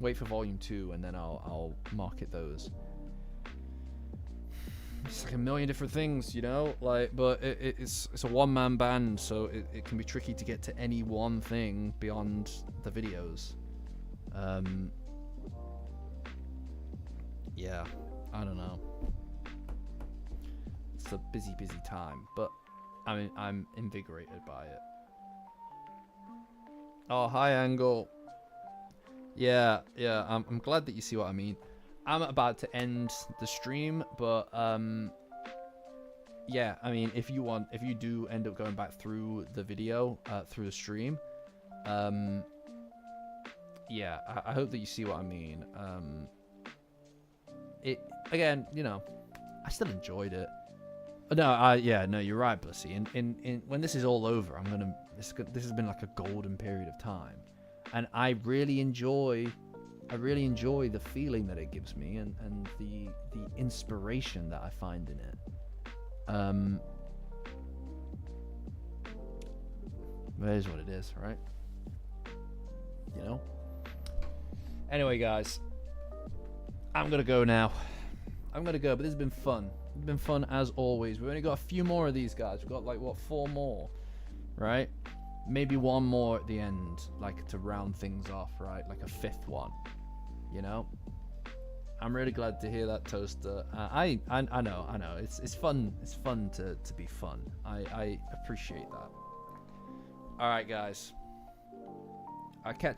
Wait for volume 2 and then I'll market those. It's like a million different things, you know, like, but it's a one-man band, so it can be tricky to get to any one thing beyond the videos. Yeah, I don't know. It's a busy time, but I mean, I'm invigorated by it. Oh, hi, Angle. Yeah, I'm glad that you see what I mean. I'm about to end the stream, but yeah, I mean, if you do end up going back through the video, through the stream, yeah, I hope that you see what I mean. It again, you know, I still enjoyed it. No, yeah, no, you're right, Blissy. In when this is all over, this has been like a golden period of time, and I really enjoy the feeling that it gives me and the inspiration that I find in it. It is what it is, right? You know? Anyway, guys, I'm gonna go now. I'm gonna go, but this has been fun. It's been fun as always. We've only got a few more of these guys. We've got like, what, 4 more, right? Maybe 1 more at the end, like to round things off, right? Like a 5th one, you know? I'm really glad to hear that, Toaster. I know. It's fun. It's fun to be fun. I appreciate that. All right, guys. I'll catch you.